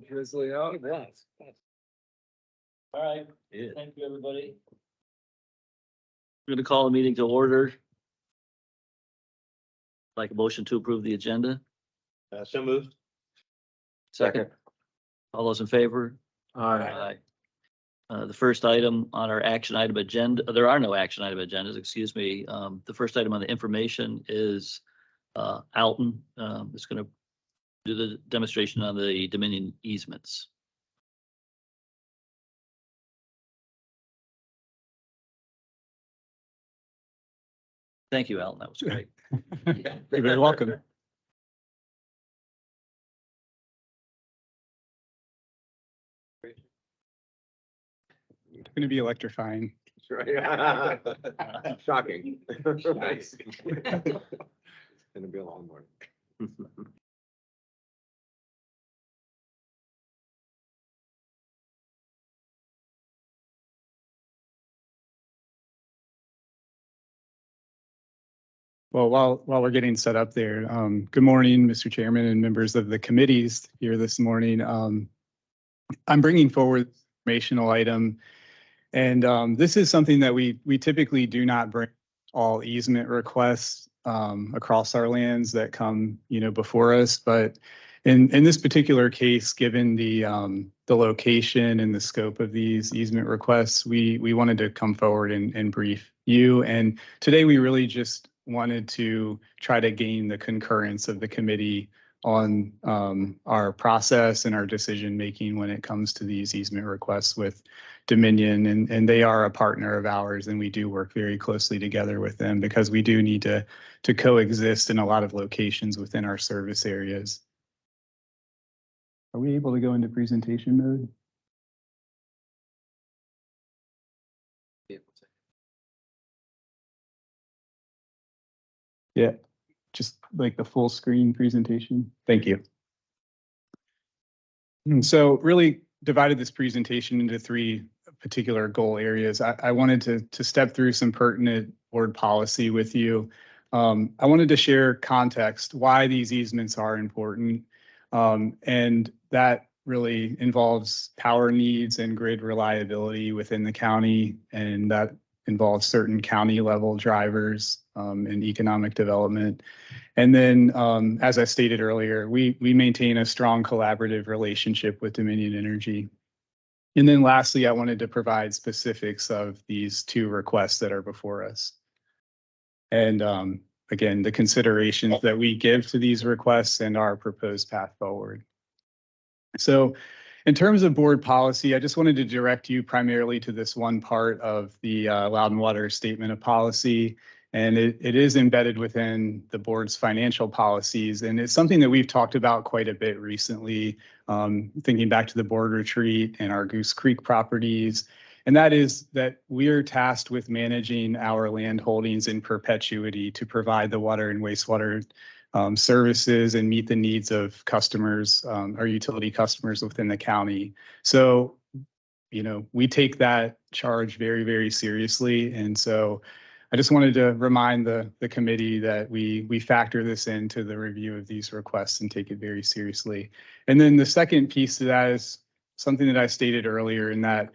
Drizzly out. It was. All right, Yeah. thank you, everybody. We're gonna call the meeting to order. Like a motion to approve the agenda. So moved. Second. All those in favor? Aye. The first item on our action item agenda, there are no action item agendas, excuse me. The first item on the information is Alton is going to do the demonstration on the Dominion easements. Thank you, Alton. That was great. You're very welcome. It's going to be electrifying. Shocking. Nice. It's gonna be a long morning. Well, while we're getting set up there, good morning, Mr. Chairman and members of the committees here this morning. I'm bringing forward an informational item, and this is something that we typically do not bring all easement requests across our lands that come, before us. But in this particular case, given the location and the scope of these easement requests, we wanted to come forward and brief you. And today we really just wanted to try to gain the concurrence of the committee on our process and our decision making when it comes to these easement requests with Dominion, and they are a partner of ours, and we do work very closely together with them because we do need to coexist in a lot of locations within our service areas. Are we able to go into presentation mode? Yeah, just like the full screen presentation. Thank you. And so really divided this presentation into three particular goal areas. I wanted to step through some pertinent board policy with you. I wanted to share context, why these easements are important. And that really involves power needs and grid reliability within the county. And that involves certain county level drivers and economic development. And then, as I stated earlier, we maintain a strong collaborative relationship with Dominion Energy. And then lastly, I wanted to provide specifics of these two requests that are before us. And again, the considerations that we give to these requests and our proposed path forward. So in terms of board policy, I just wanted to direct you primarily to this one part of the Loudoun Water Statement of Policy. And it is embedded within the board's financial policies. And it's something that we've talked about quite a bit recently, thinking back to the board retreat and our Goose Creek properties. And that is that we are tasked with managing our land holdings in perpetuity to provide the water and wastewater services and meet the needs of customers, our utility customers within the county. So, we take that charge very, very seriously. And so I just wanted to remind the committee that we factor this into the review of these requests and take it very seriously. And then the second piece to that is something that I stated earlier, in that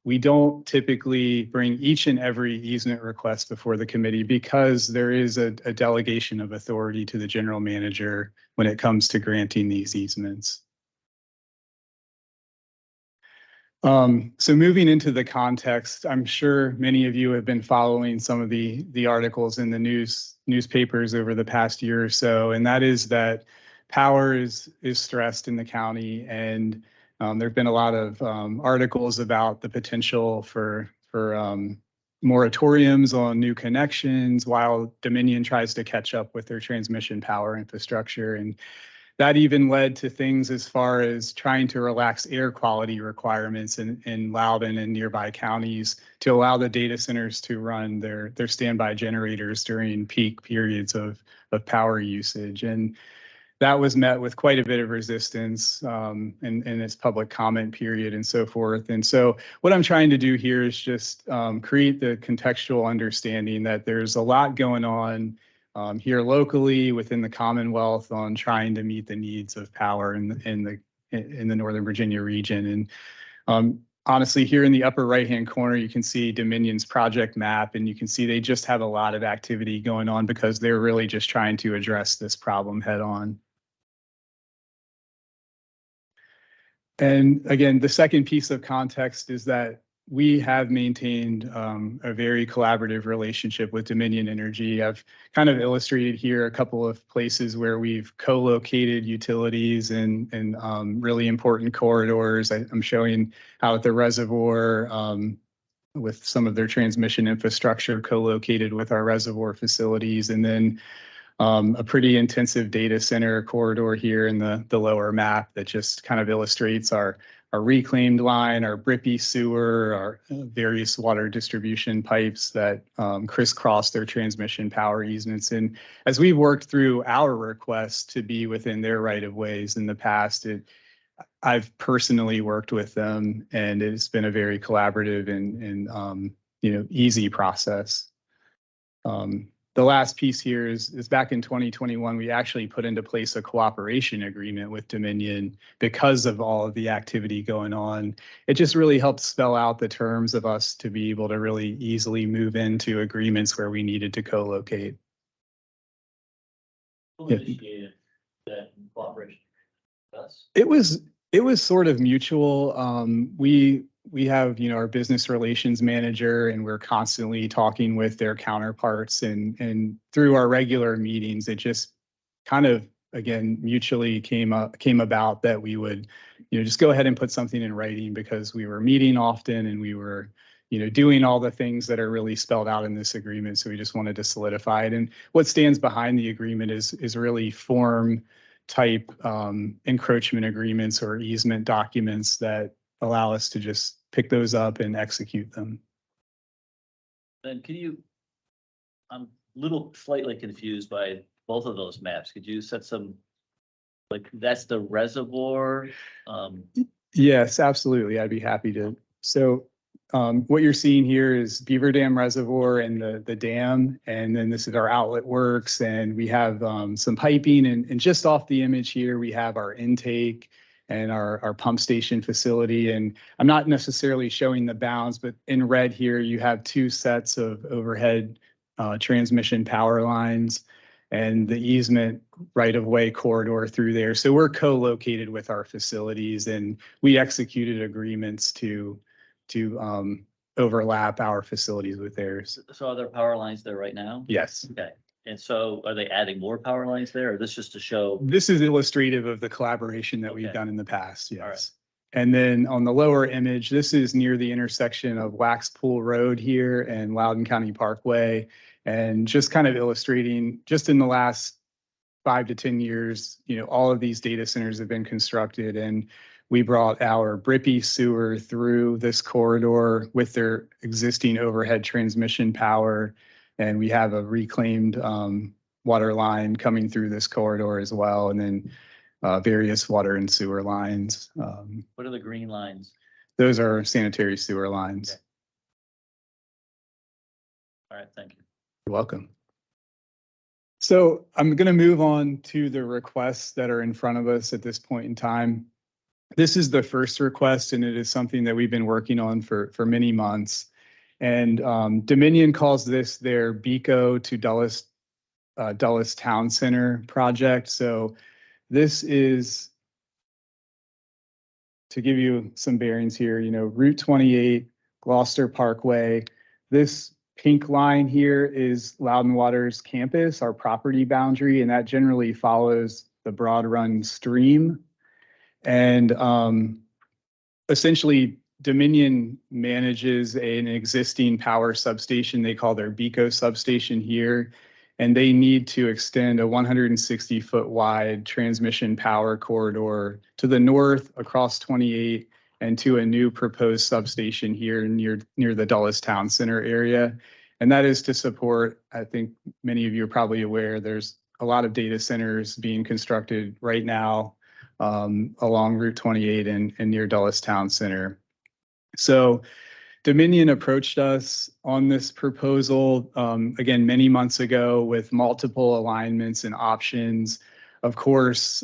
we don't typically bring each and every easement request before the committee because there is a delegation of authority to the general manager when it comes to granting these easements. So moving into the context, I'm sure many of you have been following some of the articles in the newspapers over the past year or so, and that is that power is stressed in the county, and there have been a lot of articles about the potential for moratoriums on new connections while Dominion tries to catch up with their transmission power infrastructure. And that even led to things as far as trying to relax air quality requirements in Loudoun and nearby counties to allow the data centers to run their standby generators during peak periods of power usage. And that was met with quite a bit of resistance in its public comment period and so forth. And so what I'm trying to do here is just create the contextual understanding that there's a lot going on here locally within the Commonwealth on trying to meet the needs of power in the Northern Virginia region. And honestly, here in the upper right-hand corner, you can see Dominion's project map, and you can see they just have a lot of activity going on because they're really just trying to address this problem head on. And again, the second piece of context is that we have maintained a very collaborative relationship with Dominion Energy. I've kind of illustrated here a couple of places where we've co-located utilities and really important corridors. I'm showing how at the reservoir with some of their transmission infrastructure co-located with our reservoir facilities, and then a pretty intensive data center corridor here in the lower map that just kind of illustrates our reclaimed line, our Brippy sewer, our various water distribution pipes that crisscross their transmission power easements. And as we've worked through our requests to be within their right of ways in the past, I've personally worked with them, and it's been a very collaborative and easy process. The last piece here is back in 2021, we actually put into place a cooperation agreement with Dominion because of all of the activity going on. It just really helped spell out the terms of us to be able to really easily move into agreements where we needed to co-locate. Who initiated that cooperation? Us? It was sort of mutual. We have, our business relations manager, and we're constantly talking with their counterparts, and through our regular meetings, it just kind of, again, mutually came about that we would, just go ahead and put something in writing because we were meeting often and we were, doing all the things that are really spelled out in this agreement. So we just wanted to solidify it. And what stands behind the agreement is really form type encroachment agreements or easement documents that allow us to just pick those up and execute them. Then I'm a little slightly confused by both of those maps. Could you set some, like, that's the reservoir? Yes, absolutely. I'd be happy to. So what you're seeing here is Beaver Dam Reservoir and the dam, and then this is our outlet works, and we have some piping, and just off the image here, we have our intake and our pump station facility. And I'm not necessarily showing the bounds, but in red here, you have two sets of overhead transmission power lines and the easement right-of-way corridor through there. So we're co-located with our facilities, and we executed agreements to overlap our facilities with theirs. So are there power lines there right now? Yes. Okay. And so are they adding more power lines there, or this just to show? This is illustrative of the collaboration that we've Okay. done in the past, yes. All right. And then on the lower image, this is near the intersection of Waxpool Road here and Loudoun County Parkway. And just kind of illustrating, just in the last 5 to 10 years, all of these data centers have been constructed, and we brought our Brippy sewer through this corridor with their existing overhead transmission power. And we have a reclaimed water line coming through this corridor as well, and then various water and sewer lines. What are the green lines? Those are sanitary sewer lines. Okay. All right, thank you. You're welcome. So I'm going to move on to the requests that are in front of us at this point in time. This is the first request, and it is something that we've been working on for many months. And Dominion calls this their Beco to Dulles Town Center project. So this is, to give you some bearings here, Route 28, Gloucester Parkway. This pink line here is Loudoun Water's campus, our property boundary, and that generally follows the Broad Run stream. And essentially, Dominion manages an existing power substation they call their Beco substation here, and they need to extend a 160-foot wide transmission power corridor to the north across 28 and to a new proposed substation here near the Dulles Town Center area. And that is to support, I think many of you are probably aware, there's a lot of data centers being constructed right now along Route 28 and near Dulles Town Center. So Dominion approached us on this proposal, again, many months ago with multiple alignments and options. Of course,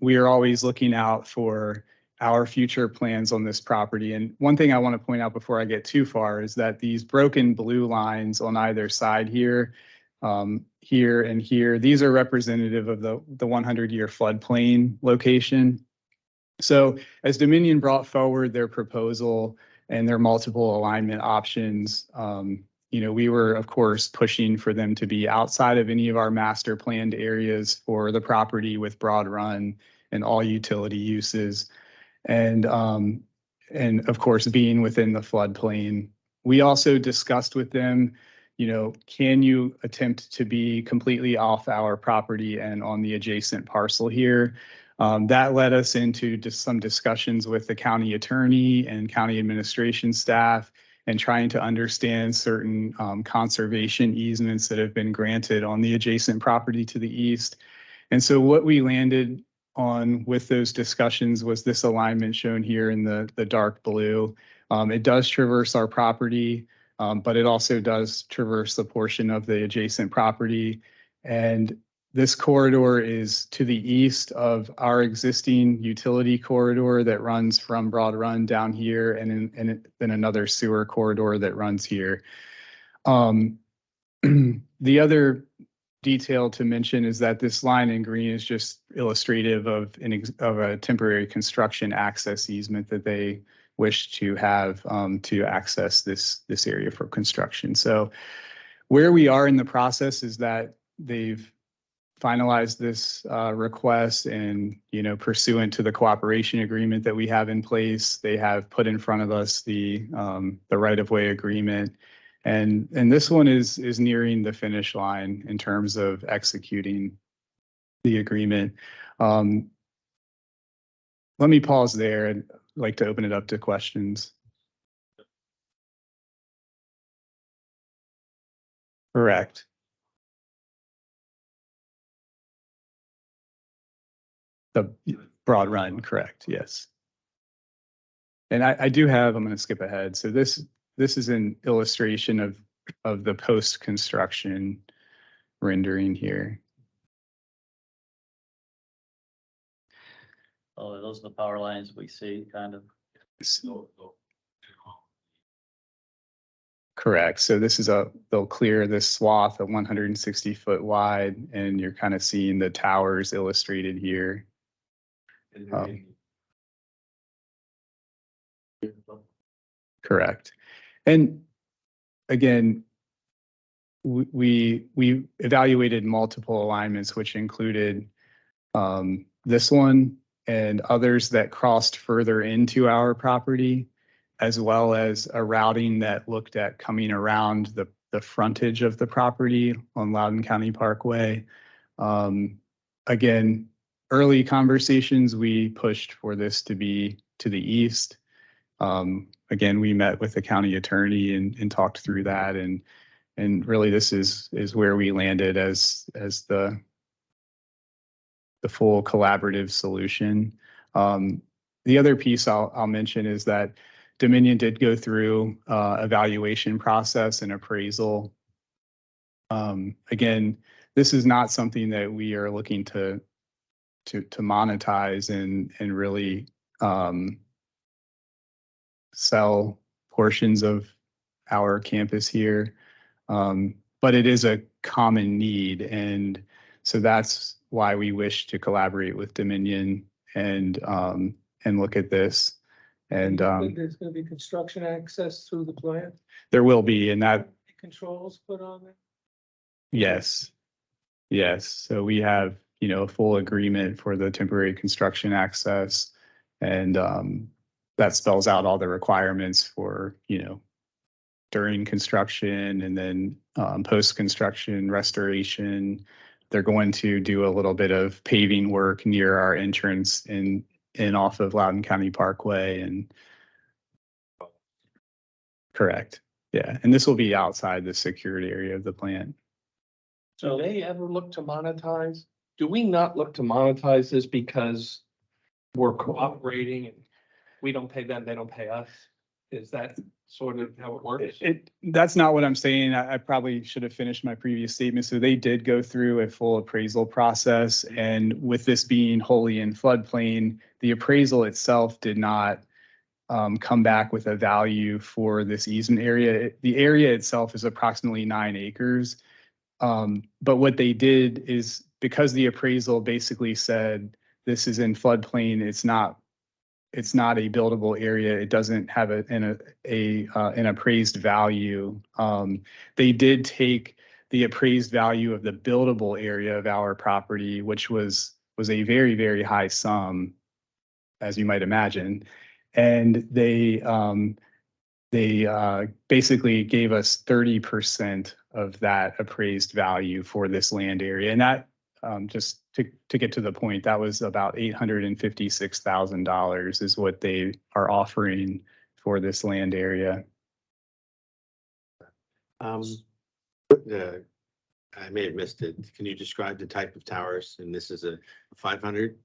we are always looking out for our future plans on this property. And one thing I want to point out before I get too far is that these broken blue lines on either side here, here and here, these are representative of the 100-year floodplain location. So as Dominion brought forward their proposal and their multiple alignment options, we were, of course, pushing for them to be outside of any of our master planned areas for the property with broad run and all utility uses. And of course, being within the floodplain. We also discussed with them, can you attempt to be completely off our property and on the adjacent parcel here? That led us into just some discussions with the county attorney and county administration staff and trying to understand certain conservation easements that have been granted on the adjacent property to the east. And so what we landed on with those discussions was this alignment shown here in the dark blue. It does traverse our property, but it also does traverse the portion of the adjacent property. And this corridor is to the east of our existing utility corridor that runs from Broad Run down here, and then another sewer corridor that runs here. The other detail to mention is that this line in green is just illustrative of a temporary construction access easement that they wish to have to access this area for construction. So where we are in the process is that they've finalized this request, and pursuant to the cooperation agreement that we have in place, they have put in front of us the right-of-way agreement. And this one is nearing the finish line in terms of executing the agreement. Let me pause there and like to open it up to questions. Correct. The Broad Run, correct, yes. And I do have, I'm going to skip ahead. So this is an illustration of the post-construction rendering here. Oh, those are the power lines we see, kind of. Correct. So this is they'll clear this swath of 160 foot wide, and you're kind of seeing the towers illustrated here. Correct. And again, we evaluated multiple alignments, which included this one and others that crossed further into our property, as well as a routing that looked at coming around the frontage of the property on Loudoun County Parkway. Again, early conversations, we pushed for this to be to the east. Again, we met with the county attorney and talked through that, and really this is where we landed as the full collaborative solution. The other piece I'll mention is that Dominion did go through evaluation process and appraisal. Again, this is not something that we are looking to monetize and really sell portions of our campus here, but it is a common need, and so that's why we wish to collaborate with Dominion and look at this. And there's going to be construction access through the plant, there will be, and that controls put on it. yes. So we have a full agreement for the temporary construction access, and that spells out all the requirements for during construction and then post-construction restoration. They're going to do a little bit of paving work near our entrance in off of Loudoun County Parkway, and correct. Yeah, and this will be outside the secured area of the plant. So they ever look to monetize? Do we not look to monetize this because we're cooperating and we don't pay them, they don't pay us? Is that sort of how it works? That's not what I'm saying. I probably should have finished my previous statement. So they did go through a full appraisal process. And with this being wholly in floodplain, the appraisal itself did not come back with a value for this easement area. The area itself is approximately 9 acres. But what they did is, because the appraisal basically said this is in floodplain, it's not a buildable area. It doesn't have an appraised value. They did take the appraised value of the buildable area of our property, which was a very, very high sum, as you might imagine. And they basically gave us 30% of that appraised value for this land area. And that, just to get to the point, that was about $856,000 is what they are offering for this land area. I may have missed it. Can you describe the type of towers? And this is a 500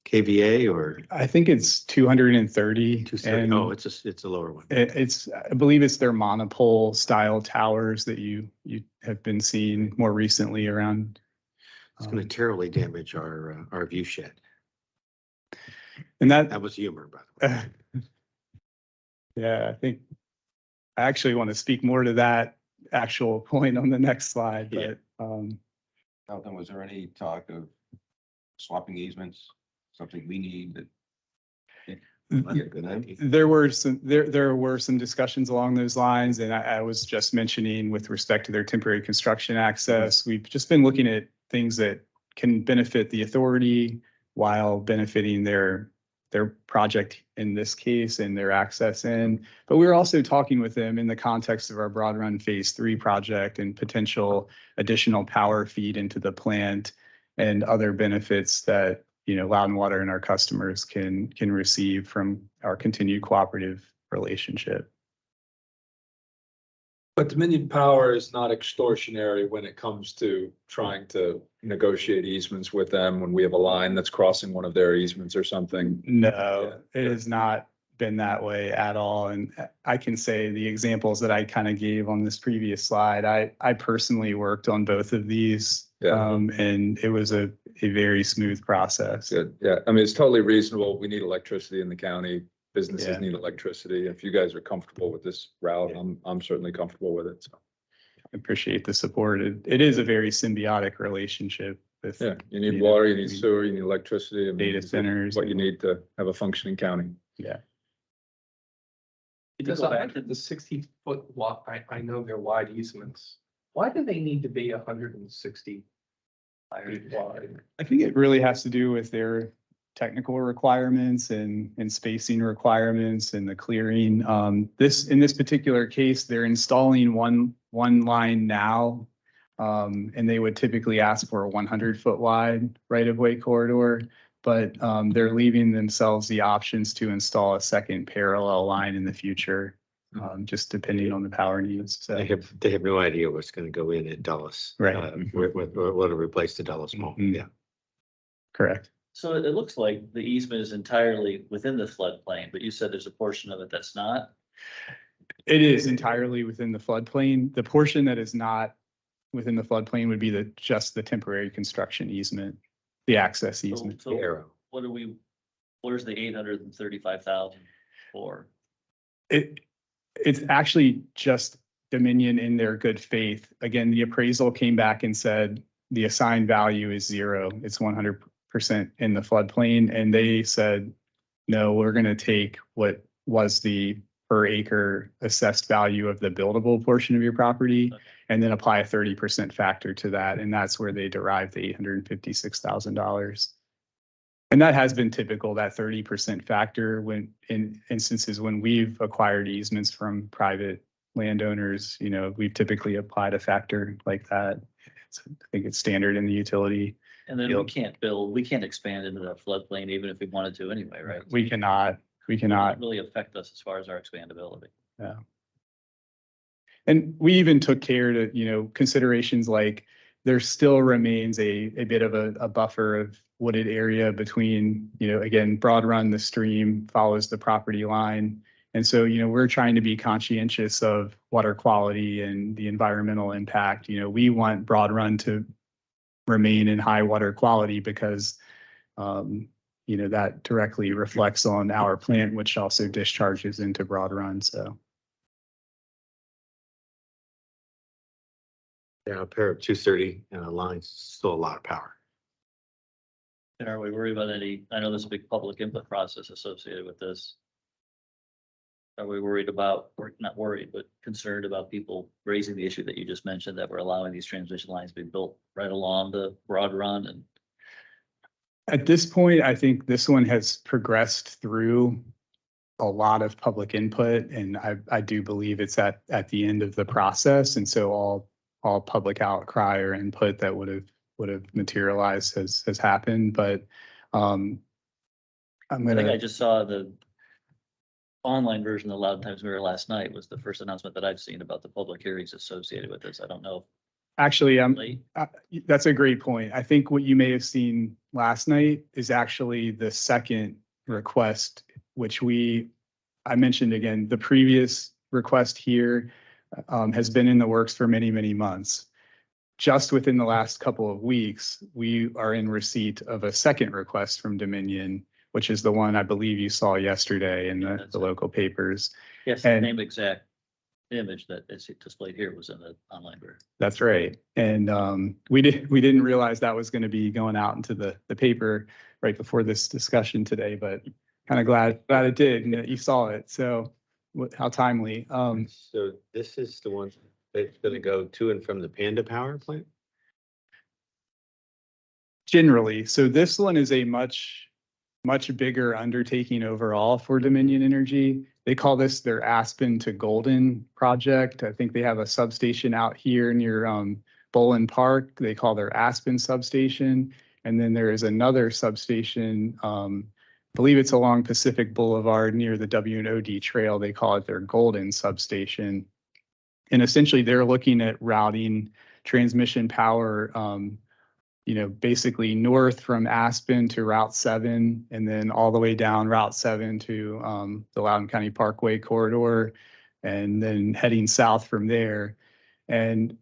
kVA or I think it's 230. 230? And Oh, it's a lower one. I believe it's their monopole style towers that you have been seeing more recently around. It's going to terribly damage our view shed. And that That was humor, by the way. yeah, I think I actually want to speak more to that actual point on the next slide, Yeah. but Jonathan, was there any talk of swapping easements, something we need that? That's a good idea. there were some discussions along those lines, and I was just mentioning with respect to their temporary construction access, we've just been looking at things that can benefit the authority while benefiting their project in this case and their access in. But we were also talking with them in the context of our Broad Run Phase 3 project and potential additional power feed into the plant and other benefits that, Loudon Water and our customers can receive from our continued cooperative relationship. But Dominion Power is not extortionary when it comes to trying to negotiate easements with them when we have a line that's crossing one of their easements or something. No, it has not been that way at all. And I can say the examples that I kind of gave on this previous slide, I personally worked on both of these. Yeah. And it was a very smooth process. Good, yeah, I mean, it's totally reasonable. We need electricity in the county. Businesses Yeah. need electricity. If you guys are comfortable with this route, I'm certainly comfortable with it, so. I appreciate the support. It is a very symbiotic relationship with. Yeah, you need water, you need sewer, you need electricity. I mean, Data it's centers. What you need to have a functioning county. Yeah. Does 160-foot walk, I know they're wide easements. Why do they need to be 160 feet wide? I think it really has to do with their technical requirements and spacing requirements and the clearing. In this particular case, they're installing one line now. And they would typically ask for a 100-foot wide right-of-way corridor, but they're leaving themselves the options to install a second parallel line in the future, just depending on the power needs. So, They have no idea what's going to go in at Dulles. Right. What to replace the Dulles Mall. Mhm. Yeah. correct. So it looks like the easement is entirely within the floodplain, but you said there's a portion of it that's not. It is entirely within the floodplain. The portion that is not within the floodplain would be just the temporary construction easement, the access easement. So Arrow. where's the 835,000 for? It's actually just Dominion in their good faith. Again, the appraisal came back and said the assigned value is 0. It's 100% in the floodplain. And they said, no, we're going to take what was the per acre assessed value of the buildable portion of your property Okay. and then apply a 30% factor to that. And that's where they derived the $856,000. And that has been typical, that 30% factor when in instances when we've acquired easements from private landowners, we've typically applied a factor like that. So I think it's standard in the utility. And then we Yep. can't expand into that floodplain even if we wanted to anyway, right? We cannot. It doesn't really affect us as far as our expandability. And we even took care to, considerations like there still remains a bit of a buffer of wooded area between, again, Broad Run, the stream follows the property line. And so, we're trying to be conscientious of water quality and the environmental impact. We want Broad Run to remain in high water quality because, that directly reflects on our plant, which also discharges into Broad Run. So. Yeah, a pair of 230 lines, is still a lot of power. And are we worried about any, I know there's a big public input process associated with this. Are we worried about, or not worried, but concerned about people raising the issue that you just mentioned, that we're allowing these transmission lines to be built right along the Broad Run? And At this point, I think this one has progressed through a lot of public input, and I do believe it's at the end of the process. And so all public outcry or input that would have materialized has happened. But I'm I think I gonna, just saw the online version of Loud Times Mirror last night was the first announcement that I've seen about the public hearings associated with this. I don't know. actually, Late. that's a great point. I think what you may have seen last night is actually the second request, which I mentioned again, the previous request here has been in the works for many, many months. Just within the last couple of weeks, we are in receipt of a second request from Dominion, which is the one I believe you saw yesterday in That's the it. local papers. Yes, the And- same exact image that is displayed here was in the online version. That's right. And we didn't realize that was going to be going out into the paper right before this discussion today, but kind of glad it did and that you saw it. So how timely. So this is the one that's going to go to and from the Panda Power Plant? Generally, so this one is a much bigger undertaking overall for Dominion Energy. They call this their Aspen to Golden project. I think they have a substation out here near Bolin Park. They call their Aspen substation. And then there is another substation, I believe it's along Pacific Boulevard near the W&OD Trail. They call it their Golden substation. And essentially they're looking at routing transmission power, basically north from Aspen to Route 7, and then all the way down Route 7 to the Loudoun County Parkway corridor, and then heading south from there. And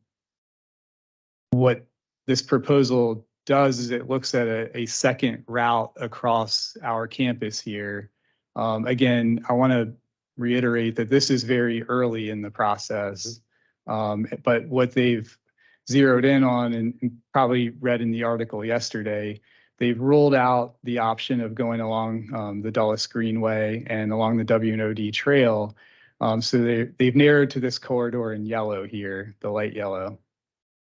what this proposal does is it looks at a second route across our campus here. Again, I want to reiterate that this is very early in the process, but what they've zeroed in on, and probably read in the article yesterday, they've ruled out the option of going along the Dulles Greenway and along the W&OD Trail. So they've narrowed to this corridor in yellow here, the light yellow.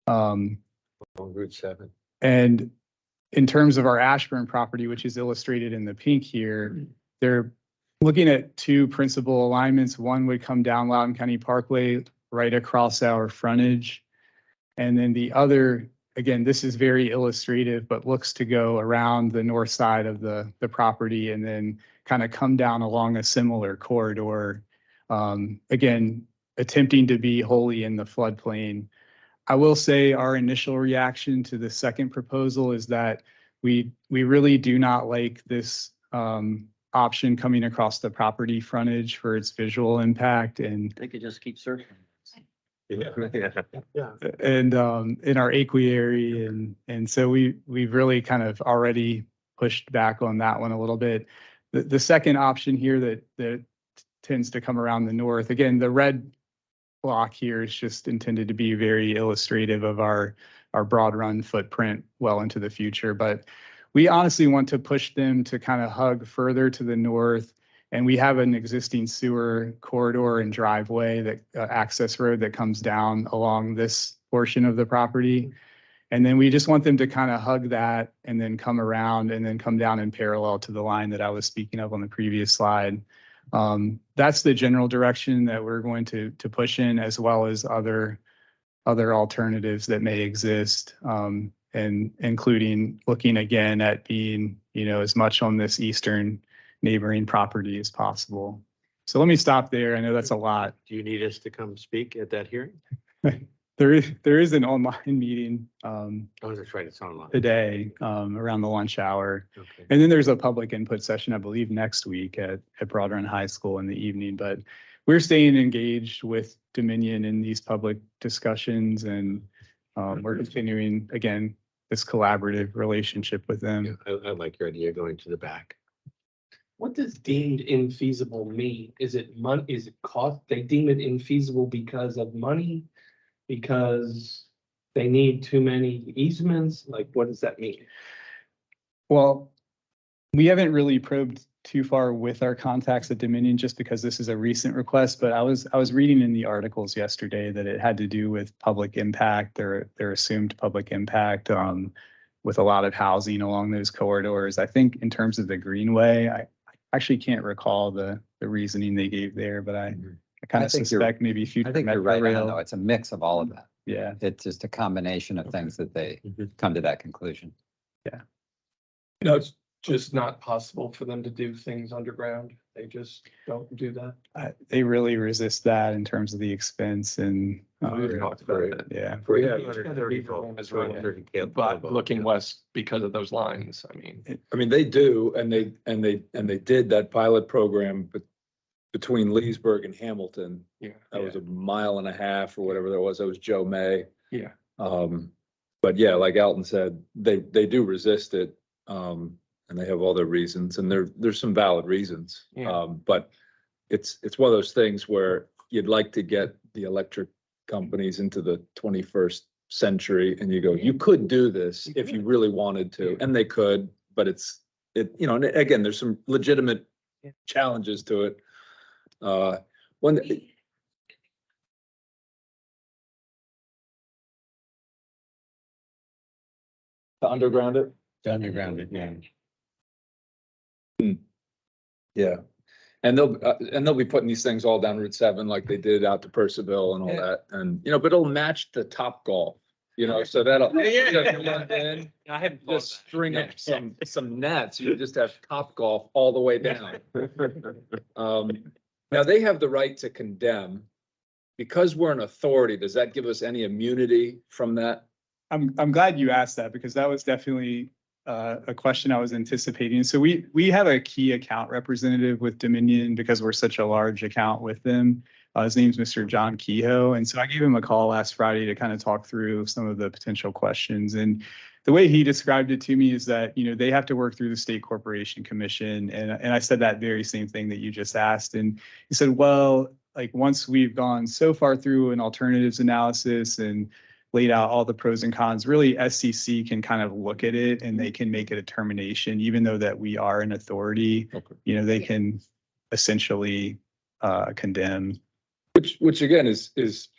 On Route 7. And in terms of our Ashburn property, which is illustrated in the pink here, they're looking at two principal alignments. One would come down Loudoun County Parkway right across our frontage. And then the other, again, this is very illustrative, but looks to go around the north side of the property and then kind of come down along a similar corridor. Again, attempting to be wholly in the floodplain. I will say our initial reaction to the second proposal is that we really do not like this option coming across the property frontage for its visual impact, and They could just keep searching. Yeah. in our aquiary, and so we've really kind of already pushed back on that one a little bit. The second option here that tends to come around the north, again, the red block here is just intended to be very illustrative of our Broad Run footprint well into the future, but we honestly want to push them to kind of hug further to the north. And we have an existing sewer corridor and driveway, that access road that comes down along this portion of the property. And then we just want them to kind of hug that and then come around and then come down in parallel to the line that I was speaking of on the previous slide. That's the general direction that we're going to push in, as well as other alternatives that may exist, and including looking again at being, as much on this eastern neighboring property as possible. So let me stop there. I know that's a lot. Do you need us to come speak at that hearing? There is an online meeting Oh, that's right, it's online. today around the lunch hour. Okay. And then there's a public input session, I believe, next week at Broad Run High School in the evening. But we're staying engaged with Dominion in these public discussions, and we're continuing, again, this collaborative relationship with them. I like your idea of going to the back. What does deemed infeasible mean? Is it is it cost? They deem it infeasible because of money? Because they need too many easements? Like, what does that mean? Well, we haven't really probed too far with our contacts at Dominion just because this is a recent request, but I was reading in the articles yesterday that it had to do with public impact, their assumed public impact with a lot of housing along those corridors. I think in terms of the Greenway, I actually can't recall the reasoning they gave there, but I kind I of think you're- suspect maybe future I think you're Metro right on, Rail. though. It's a mix of all of that. Yeah, It's just a combination of things that they Mhm. come to that conclusion. No, it's just not possible for them to do things underground. They just don't do that. they really resist that in terms of the expense and, We talked about that. yeah. We have, But looking west because of those lines, I mean. I mean, they do, and they did that pilot program, but between Leesburg and Hamilton, Yeah. that was 1.5 miles or whatever that was. That was Joe May. Yeah. But yeah, like Alton said, they do resist it. And they have all their reasons, and there's some valid reasons. Yeah. But it's one of those things where you'd like to get the electric companies into the 21st century, and you go, you could do this if you really wanted to, and they could, but and again, there's some legitimate challenges to it. One, to underground it? Underground, yeah. Yeah. And they'll be putting these things all down Route 7 like they did out to Percival and all Yeah. that. And, but it'll match the Top Golf, so that'll. I hadn't Just string up some nets. You just have Top Golf all the way down. Now they have the right to condemn. Because we're an authority, does that give us any immunity from that? I'm glad you asked that because that was definitely a question I was anticipating. So we have a key account representative with Dominion because we're such a large account with them. His name's Mr. John Kehoe. And so I gave him a call last Friday to kind of talk through some of the potential questions. And the way he described it to me is that, they have to work through the State Corporation Commission. And I said that very same thing that you just asked. And he said, well, like once we've gone so far through an alternatives analysis and laid out all the pros and cons, really SCC can kind of look at it and they can make a determination, even though that we are an authority, Okay. they can essentially condemn. Which again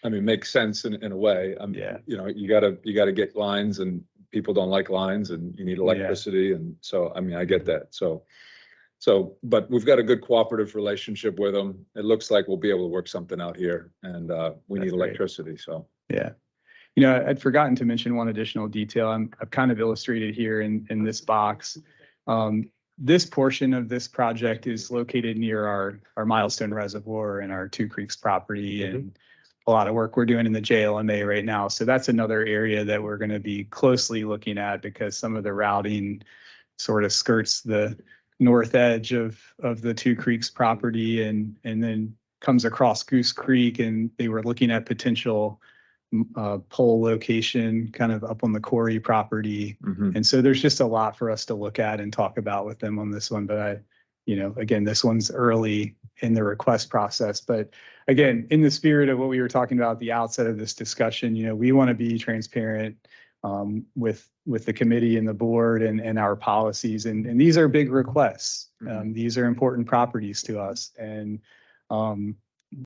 makes sense in a way. Yeah. You gotta get lines, and people don't like lines, and you need electricity. And so, I get that. So, but we've got a good cooperative relationship with them. It looks like we'll be able to work something out here, and we need That's great. electricity, so. Yeah. I'd forgotten to mention one additional detail. I've kind of illustrated here in this box. This portion of this project is located near our Milestone Reservoir and our Two Creeks property and a lot of work we're doing in the JLMA right now. So that's another area that we're going to be closely looking at because some of the routing sort of skirts the north edge of the Two Creeks property and then comes across Goose Creek, and they were looking at potential pole location kind of up on the Corey property. And so there's just a lot for us to look at and talk about with them on this one. But again, this one's early in the request process. But again, in the spirit of what we were talking about at the outset of this discussion, we want to be transparent with the committee and the board and our policies. And these are big requests. These are important properties to us. And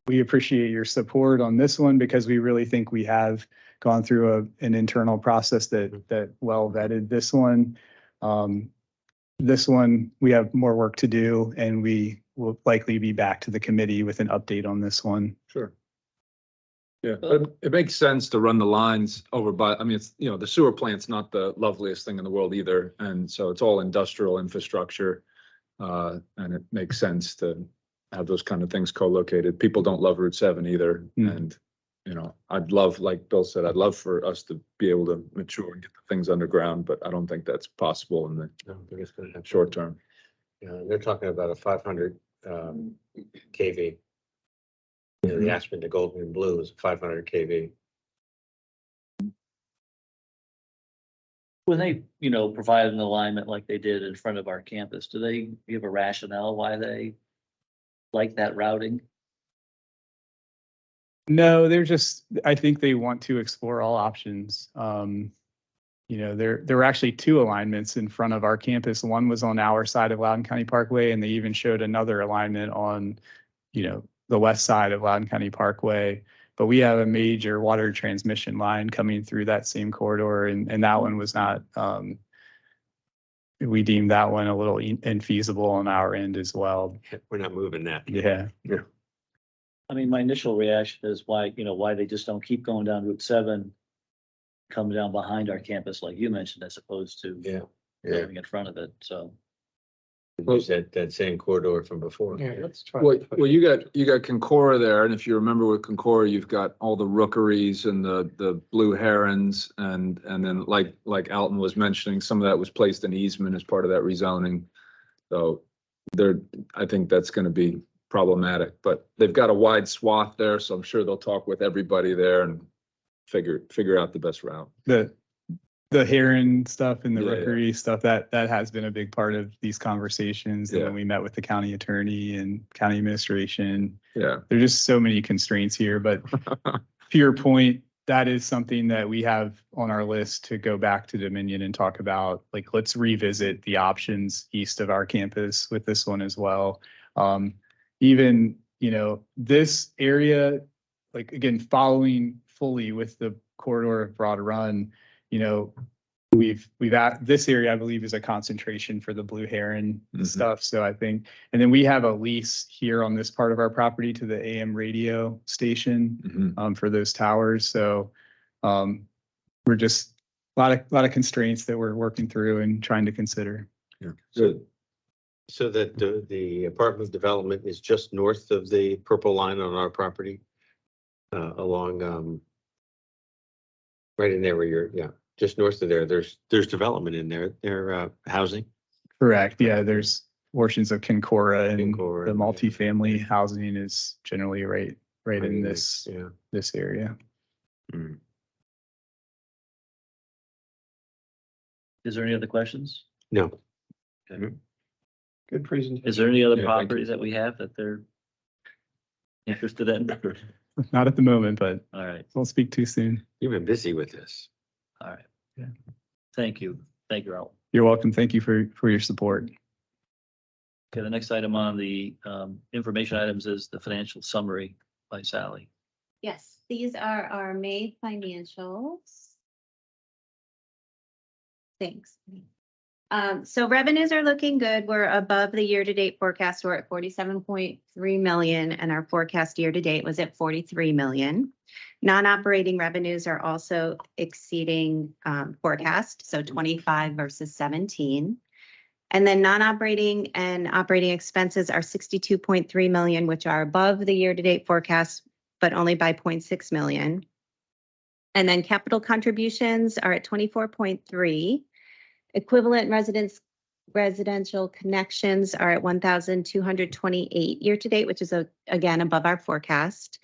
we appreciate your support on this one because we really think we have gone through an internal process that well vetted this one. This one, we have more work to do, and we will likely be back to the committee with an update on this one. Sure. Yeah, but it makes sense to run the lines over by, it's, the sewer plant's not the loveliest thing in the world either. And so it's all industrial infrastructure. And it makes sense to have those kind of things co-located. People don't love Route 7 either. Mm. And, You know, I'd love, like Bill said, I'd love for us to be able to mature and get the things underground, but I don't think that's possible in the No, they're just gonna have short term. Yeah, they're talking about a 500 KV. You know, the Aspen to Golden and Blue is 500 KV. When they, provide an alignment like they did in front of our campus, do they give a rationale why they like that routing? No, I think they want to explore all options. There were actually two alignments in front of our campus. One was on our side of Loudoun County Parkway, and they even showed another alignment on, the west side of Loudoun County Parkway. But we have a major water transmission line coming through that same corridor, and that one was not, we deemed that one a little infeasible on our end as well. We're not moving that. Yeah. I mean, my initial reaction is why they just don't keep going down Route 7, come down behind our campus, like you mentioned, as opposed to Yeah. going in front of it. So Use that same corridor from before. Yeah, let's try. Well, you got Concora there, and if you remember with Concora, you've got all the rookeries and the blue herons, and then like Alton was mentioning, some of that was placed in easement as part of that rezoning. So I think that's gonna be problematic, but they've got a wide swath there, so I'm sure they'll talk with everybody there and figure out the best route. The heron stuff and the Yeah, yeah. rookery stuff, that has been a big part of these conversations. And Yeah. when we met with the county attorney and county administration, Yeah. there's just so many constraints here. But to your point, that is something that we have on our list to go back to Dominion and talk about. Like, let's revisit the options east of our campus with this one as well. Even, this area, like, again, following fully with the corridor of Broad Run, this area, I believe, is a concentration for the blue heron Mhm. stuff. So I think, and then we have a lease here on this part of our property to the AM radio station Mhm. for those towers. So we're just a lot of constraints that we're working through and trying to consider. Yeah. Good. So that the apartment development is just north of the purple line on our property, along, right in there where just north of there, there's development in there, housing. Correct. Yeah, there's portions of Concora and Concora, the yeah. multifamily housing is generally right in this Yeah. area. Mm. is there any other questions? No, Good presentation. Is there any other Yeah, thank you. properties that we have that they're interested in? Not at the moment, but All right, won't speak too soon. you've been busy with this. all right. Yeah. Thank you. Thank you, Raul. You're welcome. Thank you for your support. Okay, the next item on the information items is the financial summary by Sally. Yes, these are our May financials. Thanks. So revenues are looking good. We're above the year-to-date forecast. We're at 47.3 million, and our forecast year-to-date was at 43 million. Non-operating revenues are also exceeding forecast, so 25 versus 17. And then non-operating and operating expenses are 62.3 million, which are above the year-to-date forecast, but only by 0.6 million. And then capital contributions are at 24.3. Equivalent residential connections are at 1,228 year-to-date, which is again above our forecast.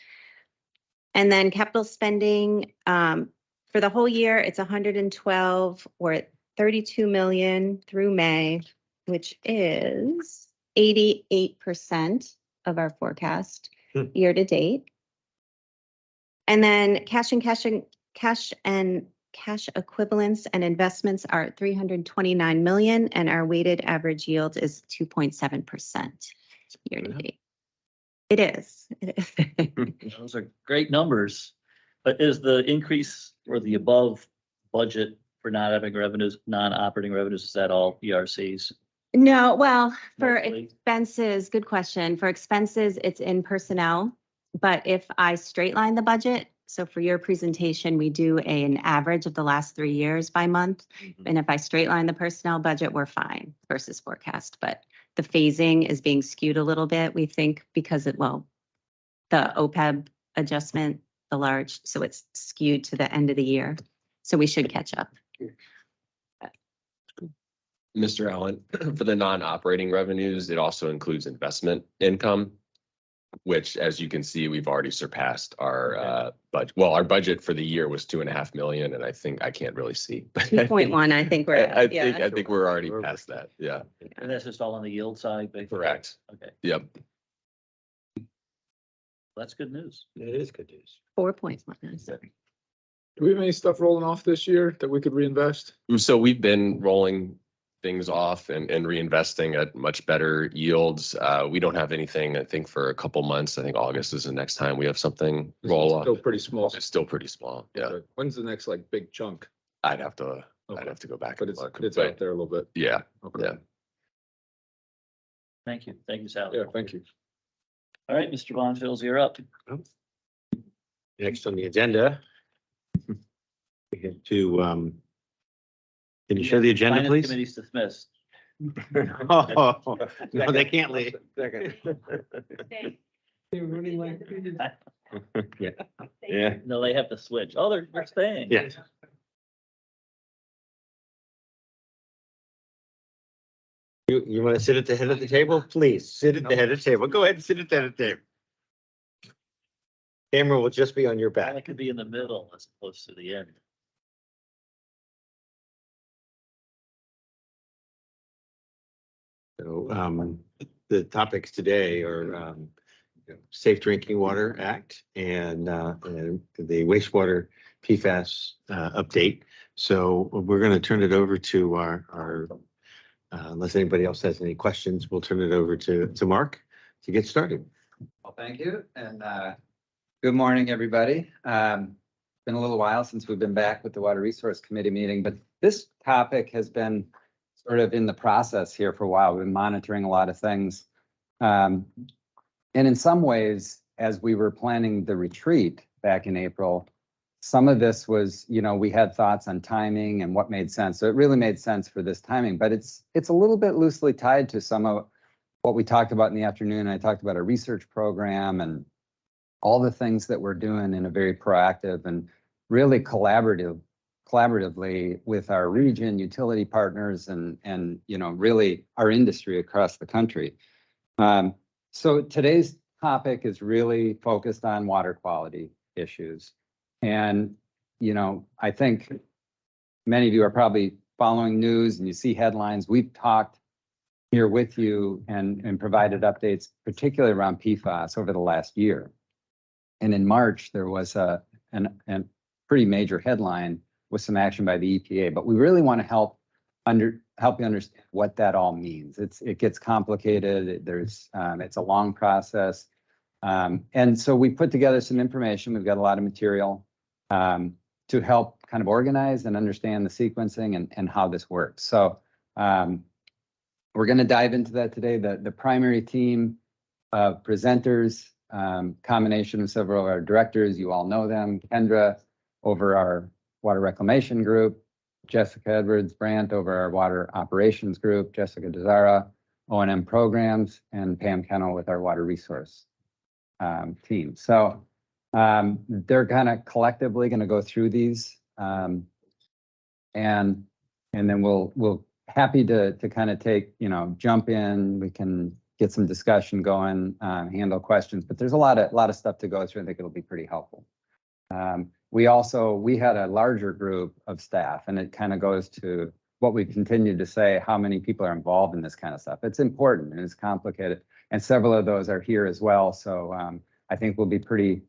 And then capital spending for the whole year, it's 112. We're at 32 million through May, which is 88% of our forecast year-to-date. And then cash equivalents and investments are at 329 million, and our weighted average yield is 2.7% year-to-date. It is. Those are great numbers, but is the increase or the above budget for non-operating revenues, is that all ERCs? No, well, for Mostly? expenses, good question. For expenses, it's in personnel. But if I straight line the budget, so for your presentation, we do an average of the last 3 years by month. And if I straight line the personnel budget, we're fine versus forecast. But the phasing is being skewed a little bit, we think, because the OPEB adjustment, the large, so it's skewed to the end of the year. So we should catch up. Mr. Allen, for the non-operating revenues, it also includes investment income, which, as you can see, we've already surpassed our budget. Well, our budget for the year was 2.5 million, and I think I can't really see. but I think- 2.1, I think we're I at, think, yeah. I think we're already past that. Yeah, And that's just all on the yield side, basically? correct. Okay, Yep. that's good news. It is good news. 4.1. Do we have any stuff rolling off this year that we could reinvest? So we've been rolling things off and reinvesting at much better yields. We don't have anything, I think, for a couple months. I think August is the next time we have something This is roll off. Still pretty small. It's still pretty small. Yeah, Okay. When's the next like big chunk? I'd have to Okay. go back. But and look, it's but out there a little bit. Yeah, Okay. yeah. Thank you. Thank you, Sally. Yeah, thank you. All right, Mr. Bonfils, you're up. Next on the agenda. We have to, can you show the agenda, Finance please? Committee's dismissed. Oh, no, they can't leave. They're running like. Yeah, No, they have to switch. Oh, they're staying. yeah. You want to sit at the head of the table? Please, sit at the head of the table. Go ahead and sit at the head of the table. Camera will just be on your I back. could be in the middle as opposed to the end. So, the topics today are, Safe Drinking Water Act and the wastewater PFAS, update. So we're going to turn it over to our, unless anybody else has any questions, we'll turn it over to Mark to get started. Well, thank you, and good morning, everybody. Been a little while since we've been back with the Water Resource Committee meeting, but this topic has been sort of in the process here for a while. We've been monitoring a lot of things. And in some ways, as we were planning the retreat back in April, some of this was, we had thoughts on timing and what made sense. So it really made sense for this timing, but it's a little bit loosely tied to some of what we talked about in the afternoon. I talked about our research program and all the things that we're doing in a very proactive and really collaboratively with our region, utility partners, and really our industry across the country. So today's topic is really focused on water quality issues. And, I think many of you are probably following news and you see headlines. We've talked here with you and provided updates, particularly around PFAS over the last year. And in March, there was a pretty major headline with some action by the EPA, but we really want to help you understand what that all means. It gets complicated. It's a long process. And so we put together some information. We've got a lot of material to help kind of organize and understand the sequencing and how this works. So we're going to dive into that today. The primary team of presenters, combination of several of our directors, you all know them, Kendra over our Water Reclamation Group, Jessica Edwards Brandt over our Water Operations Group, Jessica DeZara, O&M Programs, and Pam Kennel with our Water Resource team. So they're kind of collectively going to go through these, and then we'll happy to kind of take, jump in. We can get some discussion going, handle questions, but there's a lot of stuff to go through. I think it'll be pretty helpful. We had a larger group of staff, and it kind of goes to what we continue to say, how many people are involved in this kind of stuff. It's important and it's complicated, and several of those are here as well. So I think we'll be pretty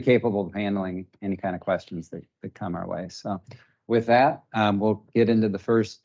capable of handling any kind of questions that come our way. So with that, we'll get into the first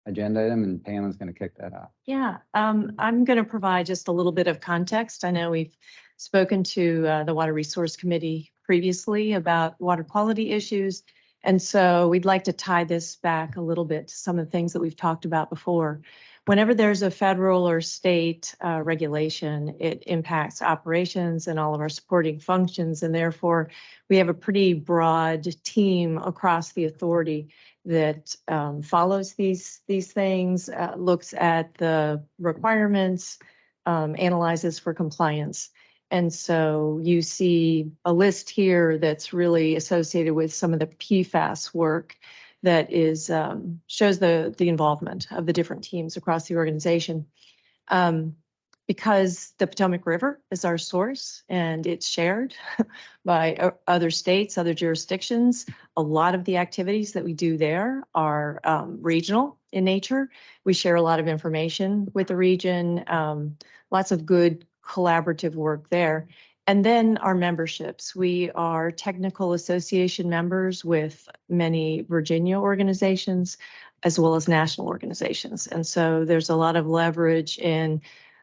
agenda item, and Pam is going to kick that off. Yeah, I'm going to provide just a little bit of context. I know we've spoken to the Water Resource Committee previously about water quality issues. And so we'd like to tie this back a little bit to some of the things that we've talked about before. Whenever there's a federal or state regulation, it impacts operations and all of our supporting functions. And therefore, we have a pretty broad team across the authority that follows these things, looks at the requirements, analyzes for compliance. And so you see a list here that's really associated with some of the PFAS work that is, shows the involvement of the different teams across the organization. Because the Potomac River is our source and it's shared by other states, other jurisdictions. A lot of the activities that we do there are regional in nature. We share a lot of information with the region, lots of good collaborative work there. And then our memberships. We are technical association members with many Virginia organizations as well as national organizations. And so there's a lot of leverage in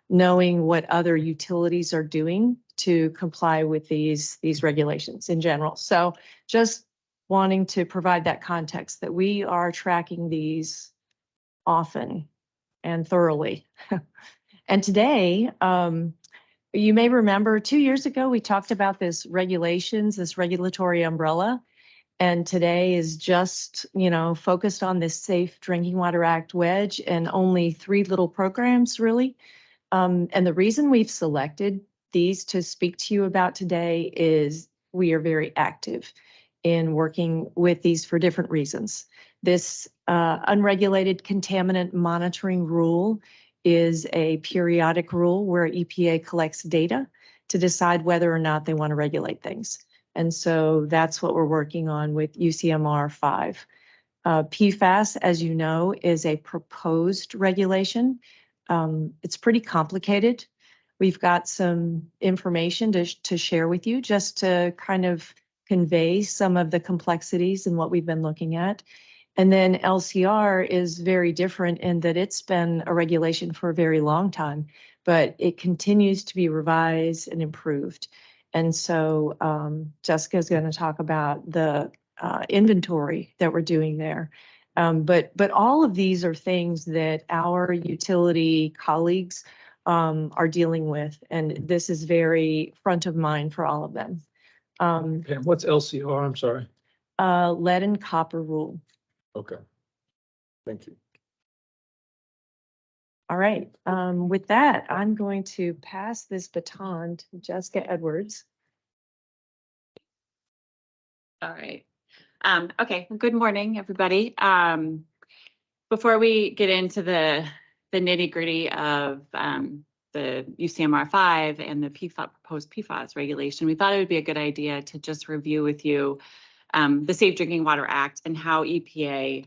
knowing what other utilities are doing to comply with these regulations in general. So just wanting to provide that context that we are tracking these often and thoroughly. And today, you may remember 2 years ago, we talked about this regulatory umbrella. And today is just, focused on this Safe Drinking Water Act wedge and only 3 little programs really. And the reason we've selected these to speak to you about today is we are very active in working with these for different reasons. This unregulated contaminant monitoring rule is a periodic rule where EPA collects data to decide whether or not they want to regulate things. And so that's what we're working on with UCMR 5. PFAS, as you know, is a proposed regulation. It's pretty complicated. We've got some information to share with you just to kind of convey some of the complexities in what we've been looking at. And then LCR is very different in that it's been a regulation for a very long time, but it continues to be revised and improved. And so Jessica is going to talk about the inventory that we're doing there. But all of these are things that our utility colleagues are dealing with, and this is very front of mind for all of them. And what's LCR? I'm sorry. Lead and copper rule. Okay. Thank you. All right. With that, I'm going to pass this baton to Jessica Edwards. All right. Okay. Good morning, everybody. Before we get into the nitty gritty of the UCMR 5 and the proposed PFAS regulation, we thought it would be a good idea to just review with you the Safe Drinking Water Act and how EPA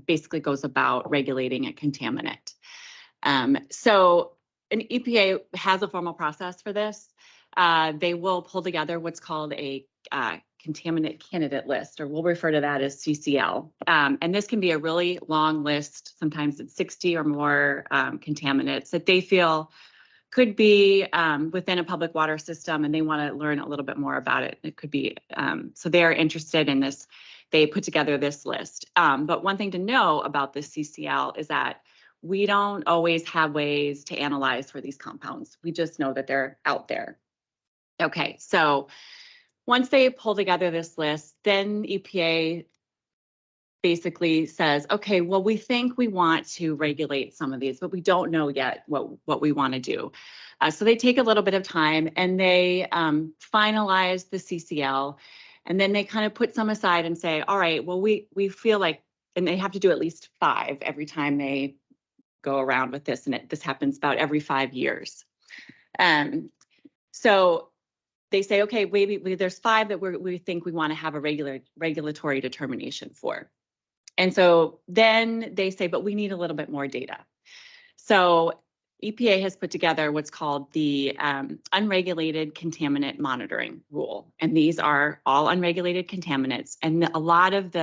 basically goes about regulating a contaminant. So an EPA has a formal process for this. They will pull together what's called a contaminant candidate list, or we'll refer to that as CCL. And this can be a really long list. Sometimes it's 60 or more contaminants that they feel could be within a public water system, and they want to learn a little bit more about it. It could be, so they're interested in this. They put together this list. But one thing to know about the CCL is that we don't always have ways to analyze for these compounds. We just know that they're out there. Okay, so once they pull together this list, then EPA basically says, okay, well, we think we want to regulate some of these, but we don't know yet what we want to do. So they take a little bit of time and they finalize the CCL, and then they kind of put some aside and say, all right, well, we feel like, and they have to do at least 5 every time they go around with this, and this happens about every 5 years. So they say, okay, maybe there's 5 that we think we want to have a regulatory determination for. And so then they say, but we need a little bit more data. So EPA has put together what's called the unregulated contaminant monitoring rule. And these are all unregulated contaminants. And a lot of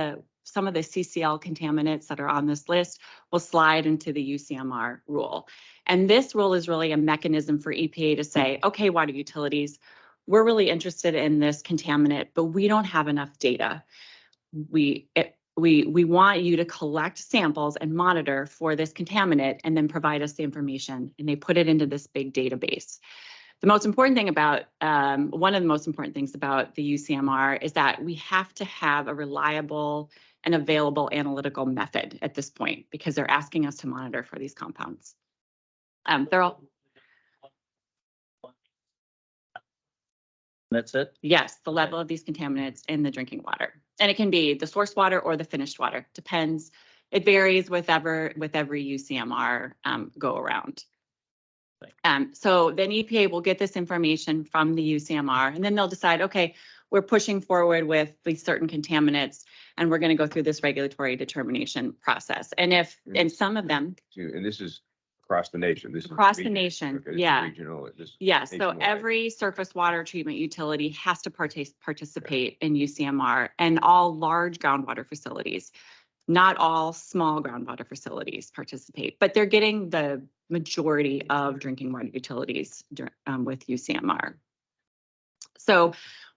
some of the CCL contaminants that are on this list will slide into the UCMR rule. And this rule is really a mechanism for EPA to say, okay, water utilities, we're really interested in this contaminant, but we don't have enough data. We want you to collect samples and monitor for this contaminant and then provide us the information, and they put it into this big database. The most important thing about, one of the most important things about the UCMR is that we have to have a reliable and available analytical method at this point, because they're asking us to monitor for these compounds. They're all. That's it? Yes, the level of these contaminants in the drinking water. And it can be the source water or the finished water, depends. It varies with every UCMR go around. So then EPA will get this information from the UCMR and then they'll decide, okay, we're pushing forward with these certain contaminants and we're going to go through this regulatory determination process. And some of them, And this is across the nation. This is Across the region. nation, Okay, this is yeah. Regional. This is yes, so nationwide. every surface water treatment utility has to participate in UCMR and all large groundwater facilities. Not all small groundwater facilities participate, but they're getting the majority of drinking water utilities with UCMR. So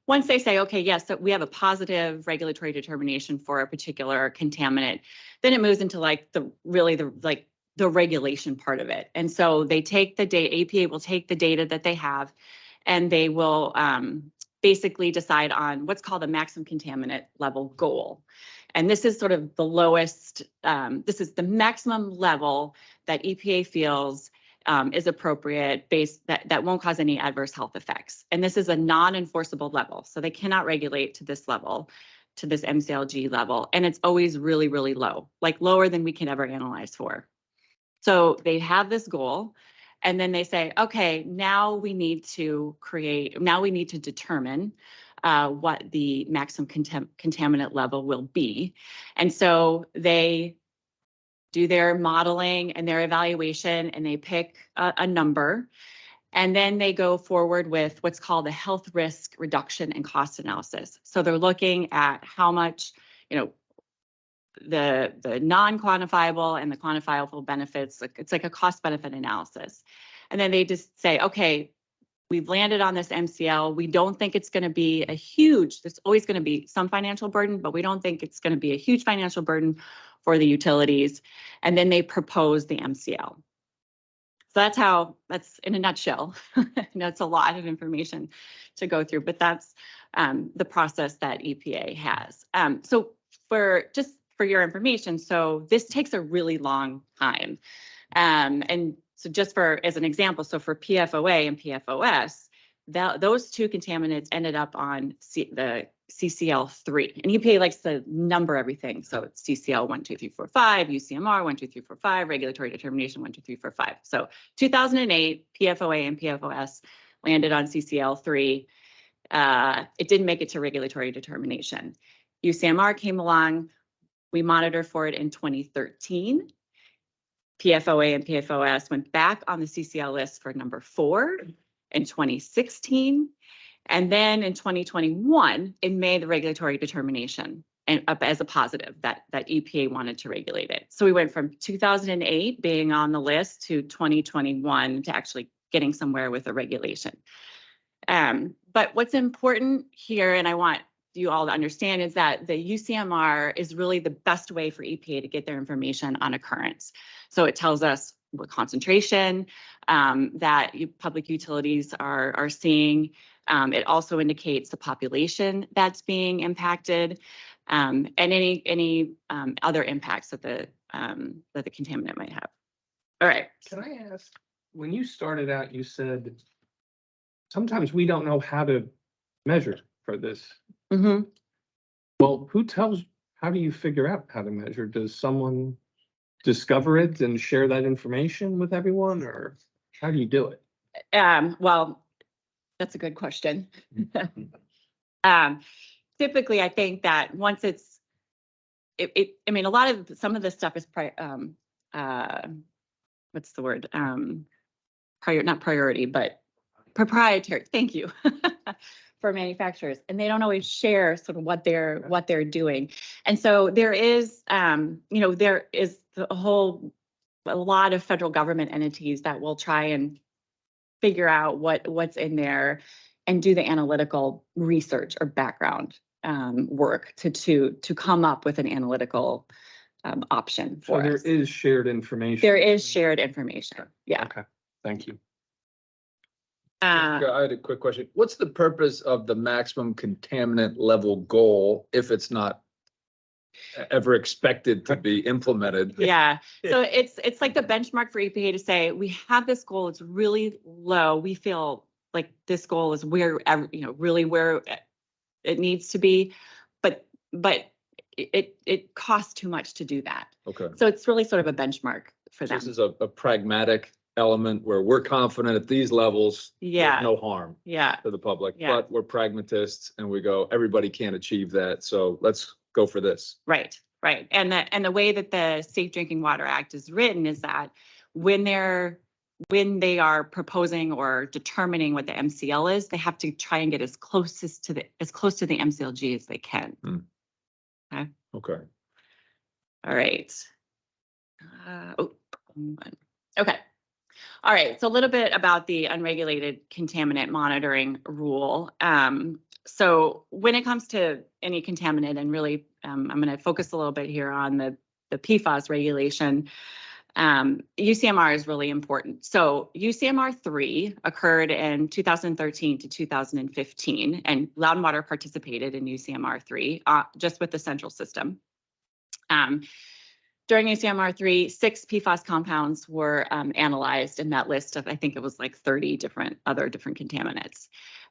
once they say, okay, yes, so we have a positive regulatory determination for a particular contaminant, then it moves into like the regulation part of it. And so they take the data, EPA will take the data that they have and they will basically decide on what's called a maximum contaminant level goal. And this is sort of the lowest, this is the maximum level that EPA feels is appropriate that won't cause any adverse health effects. And this is a non-enforceable level. So they cannot regulate to this level, to this MCLG level. And it's always really, really low, like lower than we can ever analyze for. So they have this goal and then they say, okay, now we need to determine what the maximum contaminant level will be. And so they do their modeling and their evaluation and they pick a number. And then they go forward with what's called a health risk reduction and cost analysis. So they're looking at how much, the non-quantifiable and the quantifiable benefits. It's like a cost benefit analysis. And then they just say, okay, we've landed on this MCL. We don't think it's going to be there's always going to be some financial burden, but we don't think it's going to be a huge financial burden for the utilities. And then they propose the MCL. So that's in a nutshell. It's a lot of information to go through, but that's the process that EPA has. So for your information, so this takes a really long time. And so just as an example, so for PFOA and PFOS, those two contaminants ended up on the CCL3. And EPA likes to number everything. So it's CCL 1, 2, 3, 4, 5, UCMR 1, 2, 3, 4, 5, regulatory determination 1, 2, 3, 4, 5. So 2008, PFOA and PFOS landed on CCL3. It didn't make it to regulatory determination. UCMR came along. We monitored for it in 2013. PFOA and PFOS went back on the CCL list for number 4 in 2016. And then in 2021, it made the regulatory determination and up as a positive that EPA wanted to regulate it. So we went from 2008 being on the list to 2021 to actually getting somewhere with a regulation. But what's important here, and I want you all to understand, is that the UCMR is really the best way for EPA to get their information on occurrence. So it tells us what concentration that public utilities are seeing. It also indicates the population that's being impacted and any other impacts that the contaminant might have. All right. Can I ask, when you started out, you said, sometimes we don't know how to measure for this. Mm-hmm. Well, how do you figure out how to measure? Does someone discover it and share that information with everyone, or how do you do it? Well, that's a good question. Typically, I think that once I mean, some of this stuff is what's the word? Not priority, but proprietary. Thank you. For manufacturers, and they don't always share sort of what they're doing. And so there is, there is a lot of federal government entities that will try and figure out what's in there and do the analytical research or background work to come up with an analytical option for us. So there is shared information. There is shared information. Yeah. Okay, thank you. I had a quick question. What's the purpose of the maximum contaminant level goal if it's not ever expected to be implemented? Yeah, so it's like the benchmark for EPA to say, we have this goal, it's really low. We feel like this goal is where, really where it needs to be. But it costs too much to do that. Okay. So it's really sort of a benchmark for So them. this is a pragmatic element where we're confident at these levels. there's Yeah. No harm Yeah, to the public, Yeah. but we're pragmatists and we go, everybody can't achieve that. So let's go for this. right. And the way that the Safe Drinking Water Act is written is that when they are proposing or determining what the MCL is, they have to try and get as close to the MCLG as they can. Okay. All right. Okay. All right. So a little bit about the unregulated contaminant monitoring rule. So when it comes to any contaminant, and really, I'm going to focus a little bit here on the PFAS regulation. UCMR is really important. So UCMR 3 occurred in 2013 to 2015, and Loudon Water participated in UCMR 3 just with the central system. During UCMR 3, 6 PFAS compounds were analyzed in that list of, I think it was like 30 other different contaminants.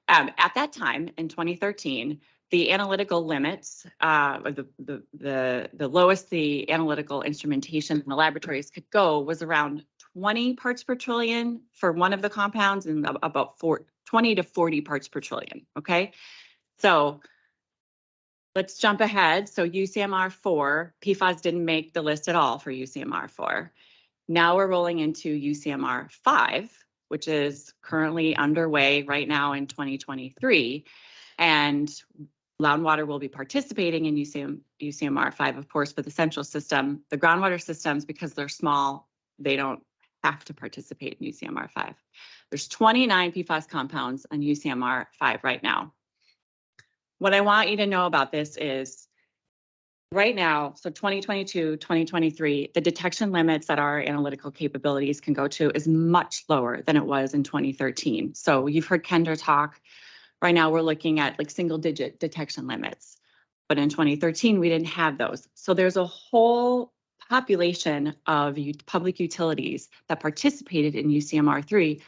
At that time, in 2013, the analytical limits, the lowest the analytical instrumentation in the laboratories could go was around 20 parts per trillion for one of the compounds and about 20 to 40 parts per trillion. Okay, so let's jump ahead. So UCMR 4, PFAS didn't make the list at all for UCMR 4. Now we're rolling into UCMR 5, which is currently underway right now in 2023. And Loudon Water will be participating in UCMR 5, of course, for the central system. The groundwater systems, because they're small, they don't have to participate in UCMR 5. There's 29 PFAS compounds on UCMR 5 right now. What I want you to know about this is right now, so 2022, 2023, the detection limits that our analytical capabilities can go to is much lower than it was in 2013. So you've heard Kendra talk. Right now, we're looking at like single digit detection limits. But in 2013, we didn't have those. So there's a whole population of public utilities that participated in UCMR 3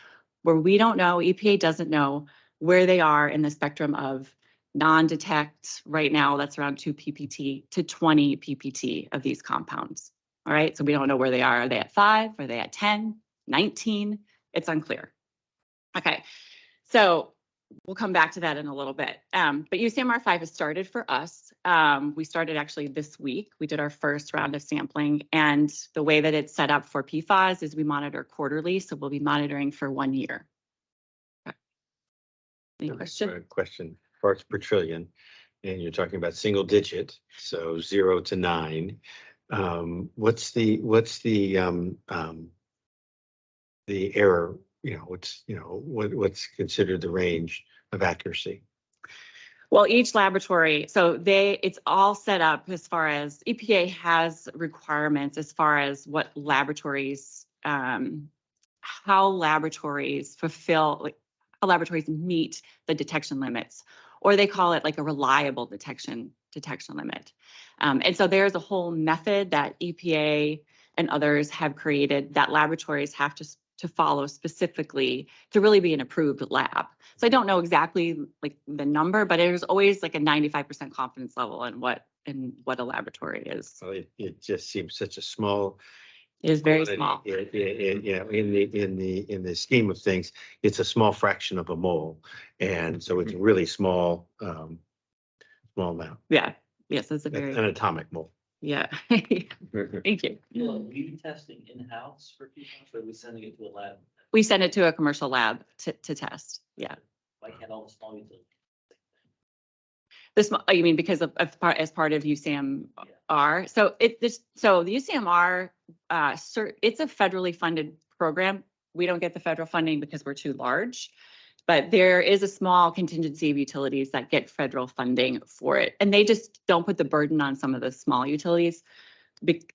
where we don't know, EPA doesn't know where they are in the spectrum of non-detect. Right now, that's around 2 PPT to 20 PPT of these compounds. All right, so we don't know where they are. Are they at 5? Are they at 10, 19? It's unclear. Okay, so we'll come back to that in a little bit. But UCMR 5 has started for us. We started actually this week. We did our first round of sampling, and the way that it's set up for PFAS is we monitor quarterly, so we'll be monitoring for 1 year. Okay. Any question? Question, parts per trillion, and you're talking about single digit, so 0 to 9. What's the error? What's considered the range of accuracy? Well, each laboratory, so it's all set up as far as EPA has requirements as far as what laboratories, how laboratories fulfill, like how laboratories meet the detection limits, or they call it like a reliable detection limit. And so there's a whole method that EPA and others have created that laboratories have to follow specifically to really be an approved lab. So I don't know exactly like the number, but there's always like a 95% confidence level in what a laboratory is. Well, it just seems such a small. It is very quantity. small. In the scheme of things, it's a small fraction of a mole, and so it's a really small amount. Yeah. Yes, it's a very An atomic mole. yeah. Thank you. Are we testing in-house for PFAS, or are we sending it to a lab? We send it to a commercial lab to test. Yeah. Why can't all the small utilities? You mean because of as part of UCMR? So so the UCMR, it's a federally funded program. We don't get the federal funding because we're too large, but there is a small contingency of utilities that get federal funding for it, and they just don't put the burden on some of the small utilities.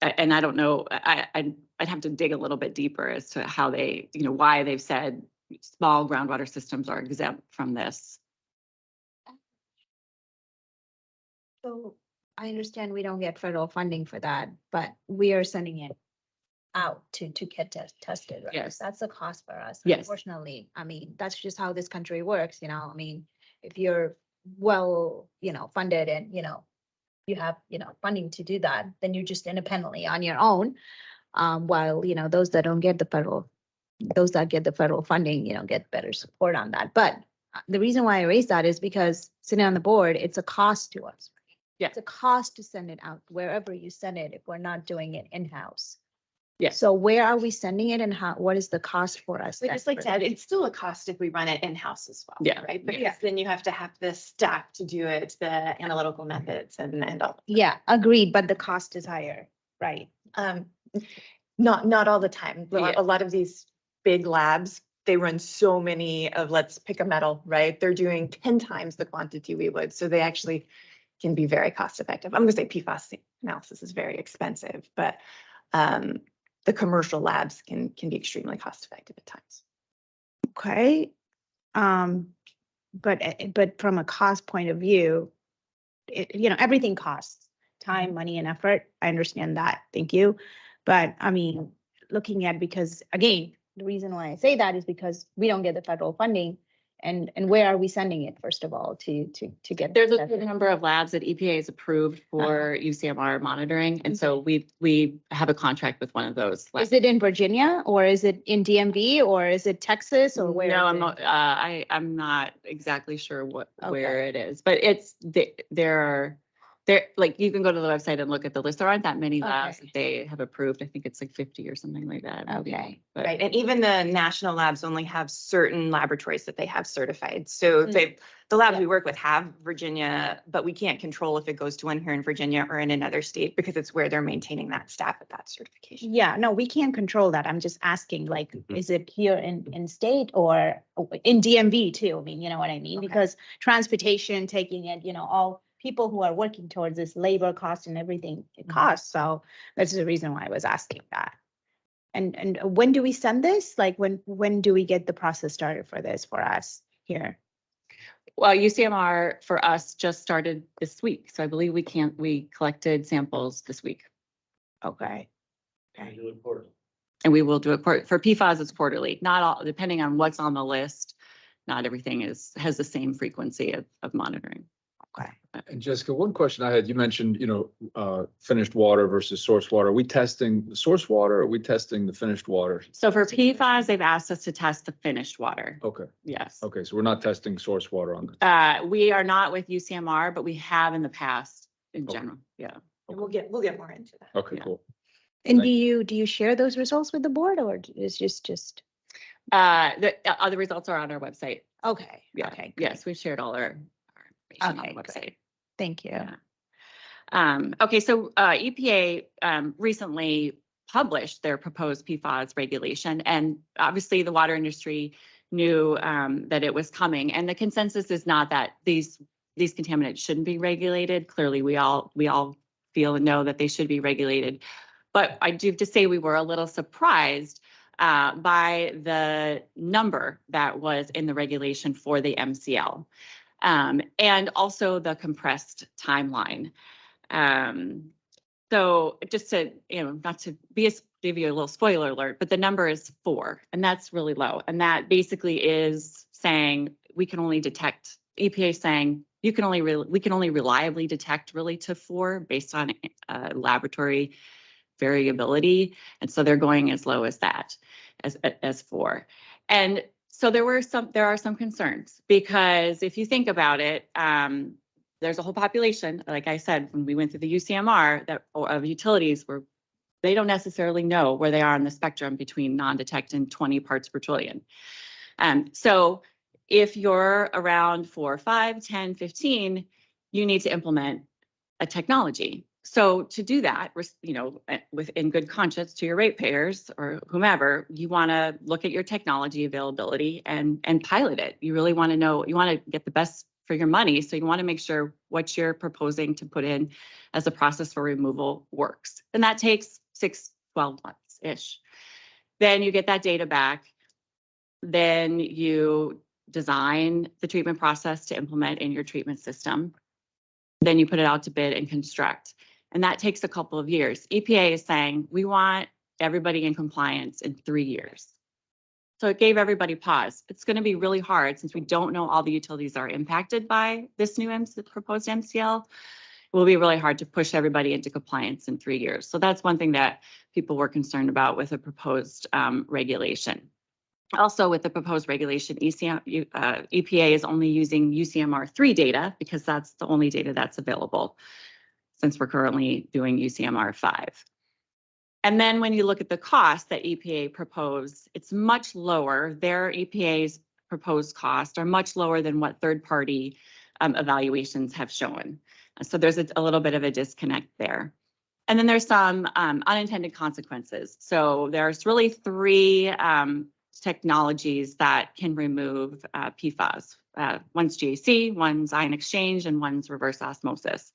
And I don't know, I'd have to dig a little bit deeper as to how they, why they've said small groundwater systems are exempt from this. So I understand we don't get federal funding for that, but we are sending it out to get tested, right? Yes. That's a cost for us. Yes. Unfortunately, I mean, that's just how this country works, you know, I mean, if you're well, funded and, you have, funding to do that, then you're just independently on your own. While, those that don't get the those that get the federal funding, get better support on that. But the reason why I raised that is because sitting on the board, it's a cost to us. Yeah. It's a cost to send it out wherever you send it if we're not doing it in-house. Yeah. So where are we sending it and what is the cost for us? We then just like for to add, it's still a cost if we run it in-house as well. Yeah. Right, Yeah. because then you have to have the staff to do it, the analytical methods and all. Yeah, agreed, but the cost is higher, right? Not all the time. Yeah. A lot of these big labs, they run so many of, let's pick a metal, right? They're doing 10 times the quantity we would, so they actually can be very cost effective. I'm gonna say PFAS analysis is very expensive, but the commercial labs can be extremely cost effective at times. Okay. But from a cost point of view, everything costs time, money and effort. I understand that. Thank you. But I mean, looking at, because again, the reason why I say that is because we don't get the federal funding. And where are we sending it, first of all, to get? There's a tested? number of labs that EPA has approved for UCMR monitoring. And so we have a contract with one of those. labs. Is it in Virginia or is it in DMV or is it Texas or where? No, is I'm it? not, I'm not exactly sure where Okay. it is, but there, like, you can go to the website and look at the list. There aren't that many labs Okay. that they have approved. I think it's like 50 or something like that. maybe. Okay. But- Right, and even the national labs only have certain laboratories that they have certified. So the labs we work with have Virginia, but we can't control if it goes to one here in Virginia or in another state because it's where they're maintaining that staff at that certification. Yeah, no, we can't control that. I'm just asking, like, is it here in state or in DMV too? I mean, you know what I mean? Okay. Because transportation, taking it, all people who are working towards this labor cost and everything, it costs. So that's the reason why I was asking that. And when do we send this? Like, when do we get the process started for this for us here? Well, UCMR for us just started this week. So I believe we collected samples this week. Okay. We do it quarterly. And we will do it for PFAS, it's quarterly, not all, depending on what's on the list. Not everything has the same frequency of monitoring. Okay. And Jessica, one question I had, you mentioned, finished water versus source water. Are we testing the source water or are we testing the finished water? So for PFAS, they've asked us to test the finished water. Okay, Yes. okay, so we're not testing source water on this. We are not with UCMR, but we have in the past in Okay. general. Yeah. And we'll get more into that. Okay, Yeah. cool. And Thank do you share those results with the board or is just, The other results are on our website. okay, Yeah. okay. Yes, we've shared all our information on Okay, the good. website. Thank you. Yeah. Okay, so EPA recently published their proposed PFAS regulation, and obviously the water industry knew that it was coming. And the consensus is not that these contaminants shouldn't be regulated. Clearly, we all feel and know that they should be regulated. But I do have to say we were a little surprised by the number that was in the regulation for the MCL. And also the compressed timeline. So just to, not to give you a little spoiler alert, but the number is 4, and that's really low. And that basically is saying we can only detect, EPA saying we can only reliably detect really to 4 based on laboratory variability. And so they're going as low as that, as 4. And so there are some concerns, because if you think about it, there's a whole population, like I said, when we went through the UCMR of utilities where they don't necessarily know where they are on the spectrum between non-detect and 20 parts per trillion. So if you're around 4, 5, 10, 15, you need to implement a technology. So to do that, in good conscience to your ratepayers or whomever, you want to look at your technology availability and pilot it. You really want to know, you want to get the best for your money. So you want to make sure what you're proposing to put in as a process for removal works. And that takes 6-12 months-ish. Then you get that data back. Then you design the treatment process to implement in your treatment system. Then you put it out to bid and construct. And that takes a couple of years. EPA is saying, we want everybody in compliance in 3 years. So it gave everybody pause. It's going to be really hard since we don't know all the utilities are impacted by this new proposed MCL. It will be really hard to push everybody into compliance in 3 years. So that's one thing that people were concerned about with a proposed regulation. Also, with the proposed regulation, EPA is only using UCMR3 data because that's the only data that's available since we're currently doing UCMR5. And then when you look at the cost that EPA proposed, it's much lower. Their EPA's proposed costs are much lower than what third-party evaluations have shown. So there's a little bit of a disconnect there. And then there's some unintended consequences. So there's really 3 technologies that can remove PFAS. One's GAC, one's ion exchange, and one's reverse osmosis.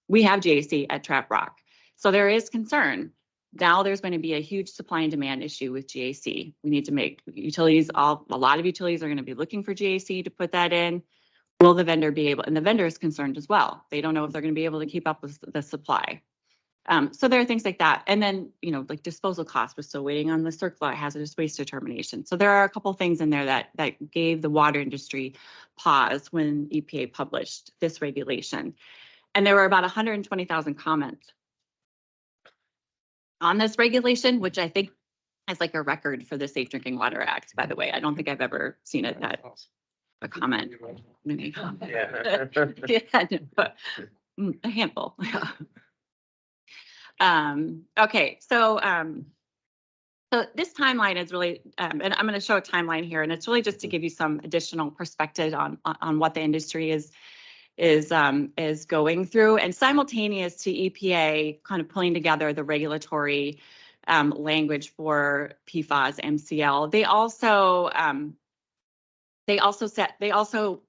We have GAC at Trap Rock. So there is concern. Now there's going to be a huge supply and demand issue with GAC. We need to make utilities, a lot of utilities are going to be looking for GAC to put that in. Will the vendor be able, and the vendor is concerned as well. They don't know if they're going to be able to keep up with the supply. So there are things like that. And then, like disposal costs, we're still waiting on the circular hazardous waste determination. So there are a couple things in there that gave the water industry pause when EPA published this regulation. And there were about 120,000 comments on this regulation, which I think is like a record for the Safe Drinking Water Act, by the way. I don't think I've ever seen it that a comment. Yeah. Yeah, but a handful. Okay, so this timeline is really, and I'm going to show a timeline here, and it's really just to give you some additional perspective on what the industry is going through, and simultaneous to EPA kind of pulling together the regulatory language for PFAS MCL. They also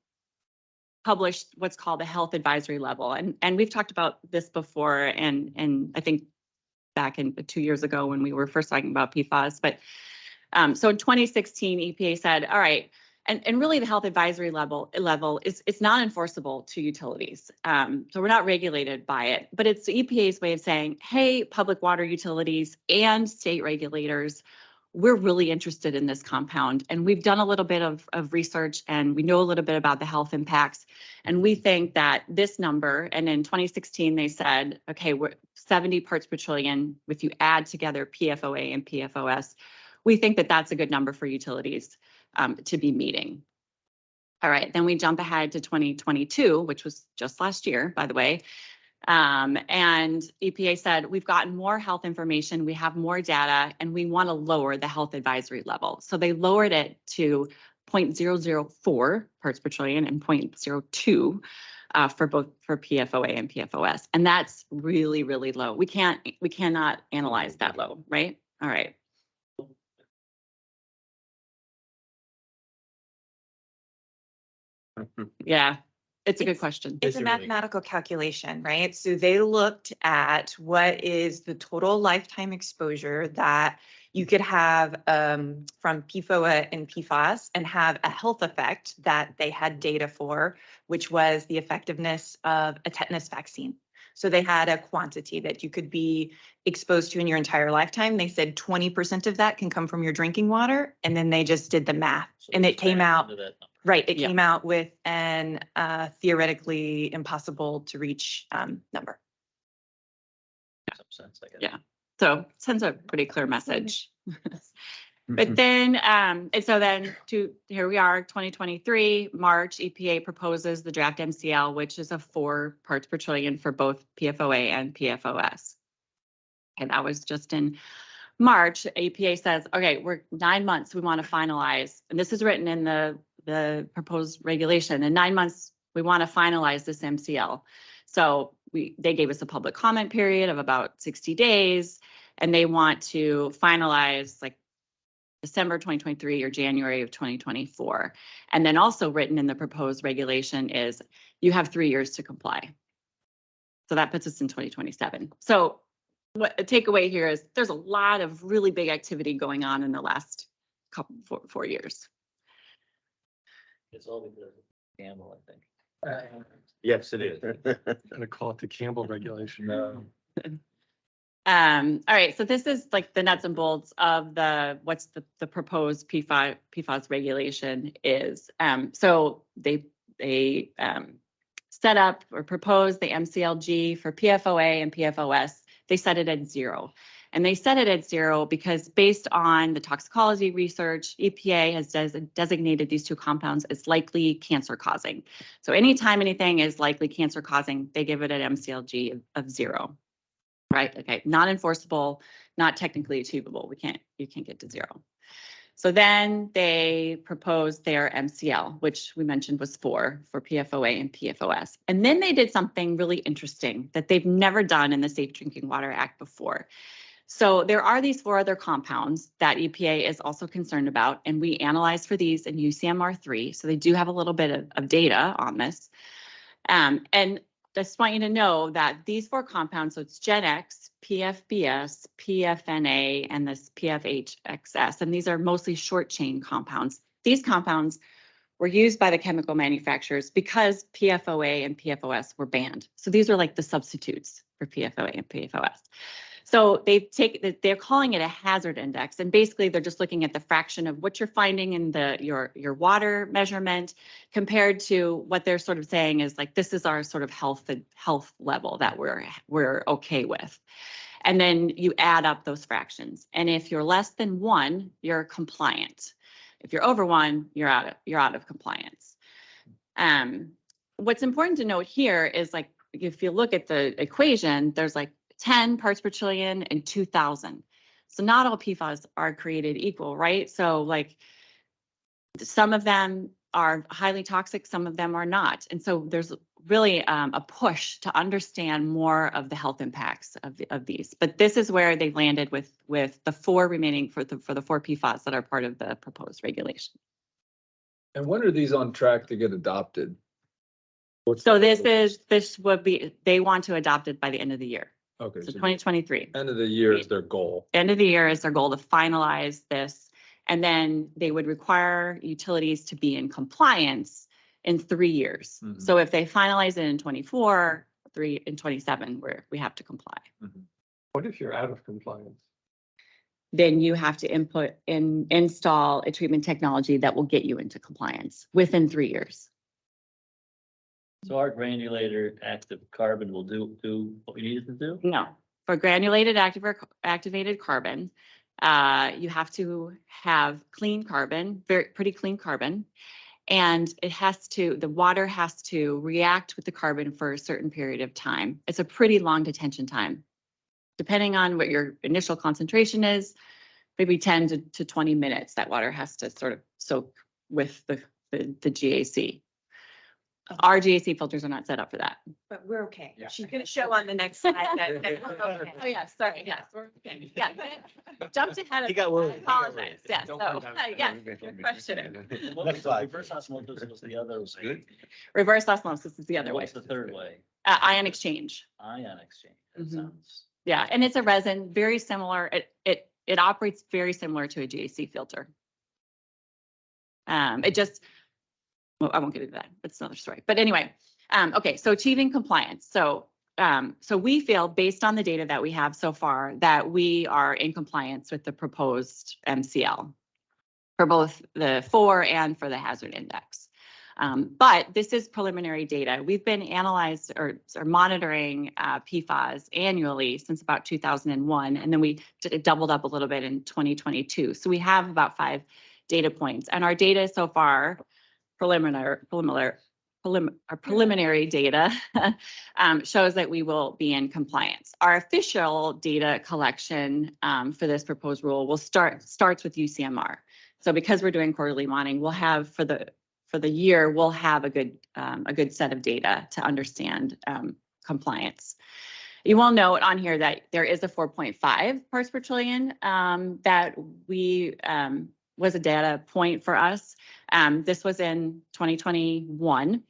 published what's called a health advisory level. And we've talked about this before, and I think back in 2 years ago when we were first talking about PFAS. But so in 2016, EPA said, all right, and really the health advisory level is it's not enforceable to utilities. So we're not regulated by it, but it's the EPA's way of saying, hey, public water utilities and state regulators, we're really interested in this compound, and we've done a little bit of research, and we know a little bit about the health impacts, and we think that this number, and in 2016 they said, okay, we're 70 parts per trillion. If you add together PFOA and PFOS, we think that that's a good number for utilities to be meeting. All right, then we jump ahead to 2022, which was just last year, by the way. And EPA said, we've gotten more health information, we have more data, and we want to lower the health advisory level. So they lowered it to 0.004 parts per trillion and 0.02 for PFOA and PFOS. And that's really, really low. We cannot analyze that low, right? All right. Yeah. It's a good question. It's a mathematical calculation, right? So they looked at what is the total lifetime exposure that you could have from PFOA and PFAS and have a health effect that they had data for, which was the effectiveness of a tetanus vaccine. So they had a quantity that you could be exposed to in your entire lifetime. They said 20% of that can come from your drinking water. And then they just did the math and it came out. Right, it came out with an theoretically impossible to reach number. Yeah, so sends a pretty clear message. But then, and so then here we are, 2023, March, EPA proposes the draft MCL, which is a 4 parts per trillion for both PFOA and PFOS. And that was just in March. EPA says, okay, we're 9 months, we want to finalize, and this is written in the proposed regulation. In 9 months, we want to finalize this MCL. So they gave us a public comment period of about 60 days, and they want to finalize like December 2023 or January of 2024. And then also written in the proposed regulation is you have 3 years to comply. So that puts us in 2027. So what a takeaway here is there's a lot of really big activity going on in the last couple 4 years. It's all because of Campbell, I think. Yes, it is. Gonna call it the Campbell regulation. All right, so this is like the nuts and bolts of what's the proposed PFAS regulation is. So they set up or proposed the MCLG for PFOA and PFOS. They set it at 0. And they set it at 0 because based on the toxicology research, EPA has designated these two compounds as likely cancer causing. So anytime anything is likely cancer causing, they give it an MCLG of 0. Right? Okay, not enforceable, not technically achievable. You can't get to 0. So then they proposed their MCL, which we mentioned was 4 for PFOA and PFOS. And then they did something really interesting that they've never done in the Safe Drinking Water Act before. So there are these 4 other compounds that EPA is also concerned about, and we analyzed for these in UCMR3. So they do have a little bit of data on this. And I just want you to know that these 4 compounds, so it's GenX, PFBS, PFNA, and this PFHXS, and these are mostly short chain compounds. These compounds were used by the chemical manufacturers because PFOA and PFOS were banned. So these are like the substitutes for PFOA and PFOS. So they're calling it a hazard index, and basically they're just looking at the fraction of what you're finding in your water measurement compared to what they're sort of saying is like, this is our sort of health level that we're okay with. And then you add up those fractions. And if you're less than 1, you're compliant. If you're over 1, you're out of compliance. What's important to note here is like, if you look at the equation, there's like 10 parts per trillion and 2,000. So not all PFAS are created equal, right? So like some of them are highly toxic, some of them are not. And so there's really a push to understand more of the health impacts of these. But this is where they've landed with the 4 remaining for the 4 PFAS that are part of the proposed regulation. And when are these on track to get adopted? So they want to adopt it by the end of the year. Okay. So 2023. End of the year is their goal. End of the year is their goal to finalize this. And then they would require utilities to be in compliance in 3 years. Mhm. So if they finalize it in 24, 3 in 27, we have to comply. What if you're out of compliance? Then you have to install a treatment technology that will get you into compliance within 3 years. So our granulated active carbon will do what we need it to do? No, for granulated activated carbon, you have to have clean carbon, pretty clean carbon. And the water has to react with the carbon for a certain period of time. It's a pretty long detention time. Depending on what your initial concentration is, maybe 10 to 20 minutes, that water has to sort of soak with the GAC. Our GAC filters are not set up for that. But we're okay. Yeah. She's gonna show on the next slide that we're okay. Oh, yeah, sorry, yes, we're, okay. Yeah, jumped ahead of. He got worried. I apologize, yes, Don't so, worry about it. yes, good question. Next slide. Reverse osmosis was the other way. Reverse osmosis is the other way. What's the third way? Ion exchange. Ion exchange. That Mhm. sounds. Yeah, and it's a resin, very similar. It operates very similar to a GAC filter. Well, I won't get into that. That's another story. But anyway, okay, so achieving compliance. So we feel based on the data that we have so far that we are in compliance with the proposed MCL for both the 4 and for the hazard index. But this is preliminary data. We've been monitoring PFAS annually since about 2001, and then we doubled up a little bit in 2022. So we have about 5 data points, and our data so far, preliminary data shows that we will be in compliance. Our official data collection for this proposed rule starts with UCMR. So because we're doing quarterly monitoring, we'll have for the year, we'll have a good set of data to understand compliance. You will note on here that there is a 4.5 parts per trillion that was a data point for us. This was in 2021.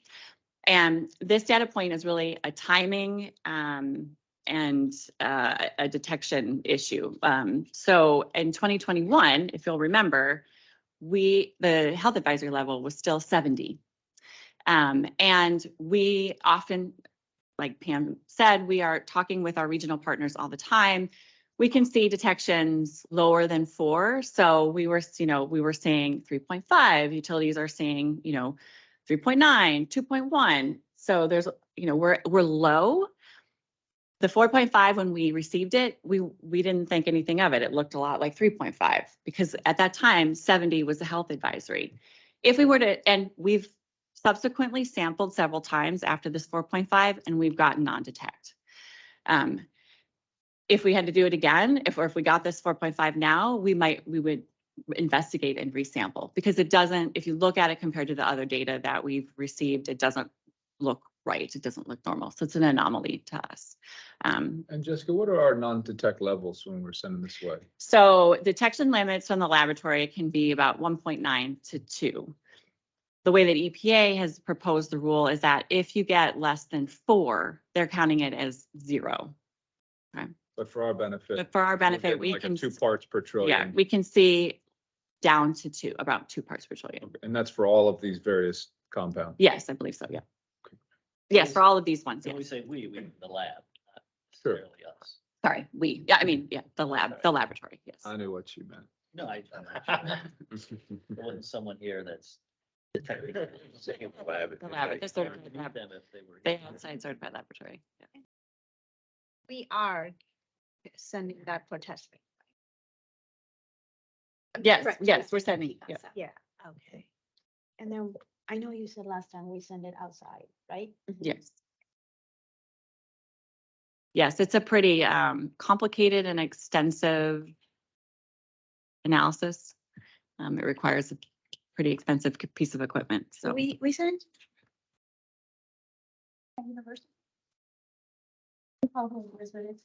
And this data point is really a timing and a detection issue. So in 2021, if you'll remember, the health advisory level was still 70. And we often like Pam said, we are talking with our regional partners all the time. We can see detections lower than 4. So we were saying 3.5, utilities are saying, 3.9, 2.1. So there's, we're low. The 4.5, when we received it, we didn't think anything of it. It looked a lot like 3.5 because at that time, 70 was the health advisory. If we were to, and we've subsequently sampled several times after this 4.5 and we've gotten non-detect. If we had to do it again, if we got this 4.5 now, we would investigate and resample because it doesn't, if you look at it compared to the other data that we've received, it doesn't look right. It doesn't look normal. So it's an anomaly to us. And Jessica, what are our non-detect levels when we're sending this way? So detection limits from the laboratory can be about 1.9 to 2. The way that EPA has proposed the rule is that if you get less than 4, they're counting it as 0. Okay. But for our benefit. But for our we're benefit, getting we like a can, 2 parts per trillion. yeah, we can see down to 2, about 2 parts per trillion. Okay, and that's for all of these various compounds. Yes, I believe so, yeah. Yes, for all of these ones, When we yes. say we mean the lab, not Sure. necessarily us. Sorry, the laboratory, yes. I knew what you meant. No, there wasn't someone here that's detecting. The lab, they're certified lab. Them if they were. They outside certified laboratory. Yeah. We are sending that for testing. Yes, Correct. yes, we're sending, yeah. Yeah, okay. And then I know you said last time we send it outside, right? Yes. Yes, it's a pretty complicated and extensive analysis. It requires a pretty expensive piece of equipment, so. We sent.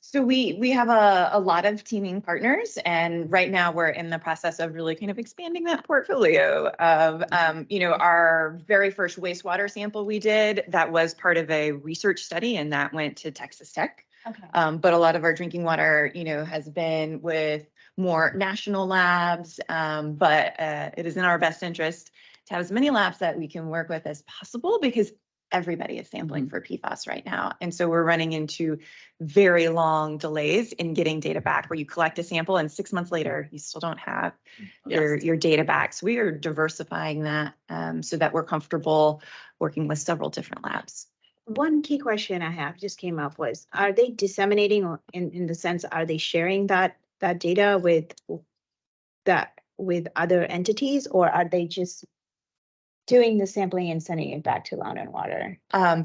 So we have a lot of teaming partners, and right now we're in the process of really kind of expanding that portfolio of, our very first wastewater sample we did, that was part of a research study, and that went to Texas Tech. Okay. But a lot of our drinking water, has been with more national labs. But it is in our best interest to have as many labs that we can work with as possible because everybody is sampling for PFAS right now. And so we're running into very long delays in getting data back where you collect a sample and 6 months later, you still don't have your data back. So we are diversifying that so that we're comfortable working with several different labs. One key question I have just came up was, are they disseminating or in the sense, are they sharing that data with other entities, or are they just doing the sampling and sending it back to Land and Water?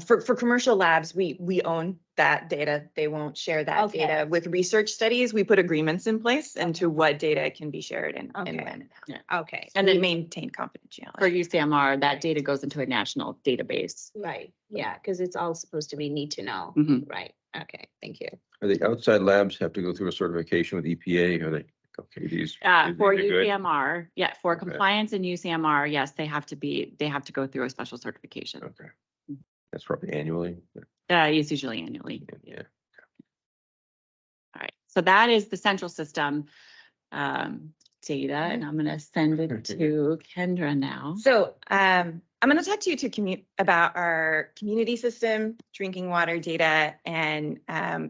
For commercial labs, we own that data. They won't share that Okay. data. With research studies, we put agreements in place into what data can be shared and Okay. when and how. Yeah. Okay, And And we then maintain confidentiality. for UCMR, that data goes into a national database. right, yeah, because it's all supposed to be need to know, Mhm. right? Okay, thank you. Are the outside labs have to go through a certification with EPA? Are they, okay, these? For these are good? UCMR, yeah, for Okay. compliance in UCMR, yes, they have to go through a special certification. Okay. That's probably annually. It's usually annually. Yeah. All right, so that is the central system data, and I'm gonna send it to Kendra now. So I'm going to talk to you about our community system, drinking water data, and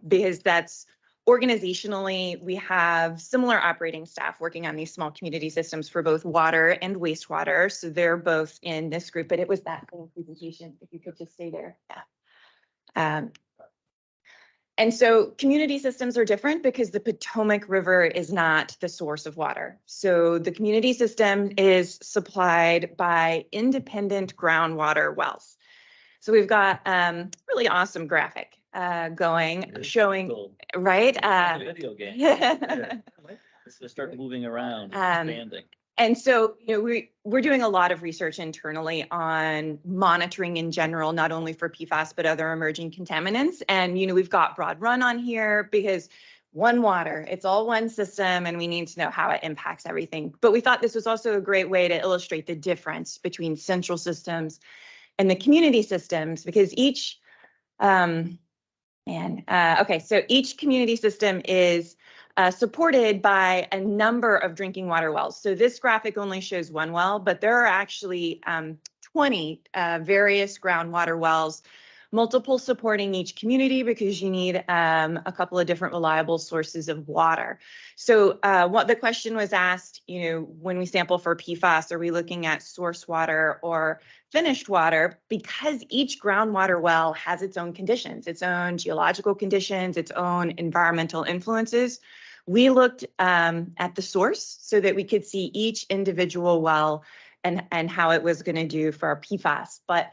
because that's organizationally, we have similar operating staff working on these small community systems for both water and wastewater. So they're both in this group, but it was that same presentation, if you could just stay there. Yeah. And so community systems are different because the Potomac River is not the source of water. So the community system is supplied by independent groundwater wells. So we've got really awesome graphic going, showing, Cool. right? Like a Video game. Let's just start moving around, expanding. And so, we're doing a lot of research internally on monitoring in general, not only for PFAS, but other emerging contaminants. And, we've got Broad Run on here because one water, it's all one system, and we need to know how it impacts everything. But we thought this was also a great way to illustrate the difference between central systems and the community systems, because each, so each community system is supported by a number of drinking water wells. So this graphic only shows one well, but there are actually 20 various groundwater wells multiple supporting each community because you need a couple of different reliable sources of water. So what the question was asked, when we sample for PFAS, are we looking at source water or finished water? Because each groundwater well has its own conditions, its own geological conditions, its own environmental influences. We looked at the source so that we could see each individual well and how it was going to do for our PFAS. But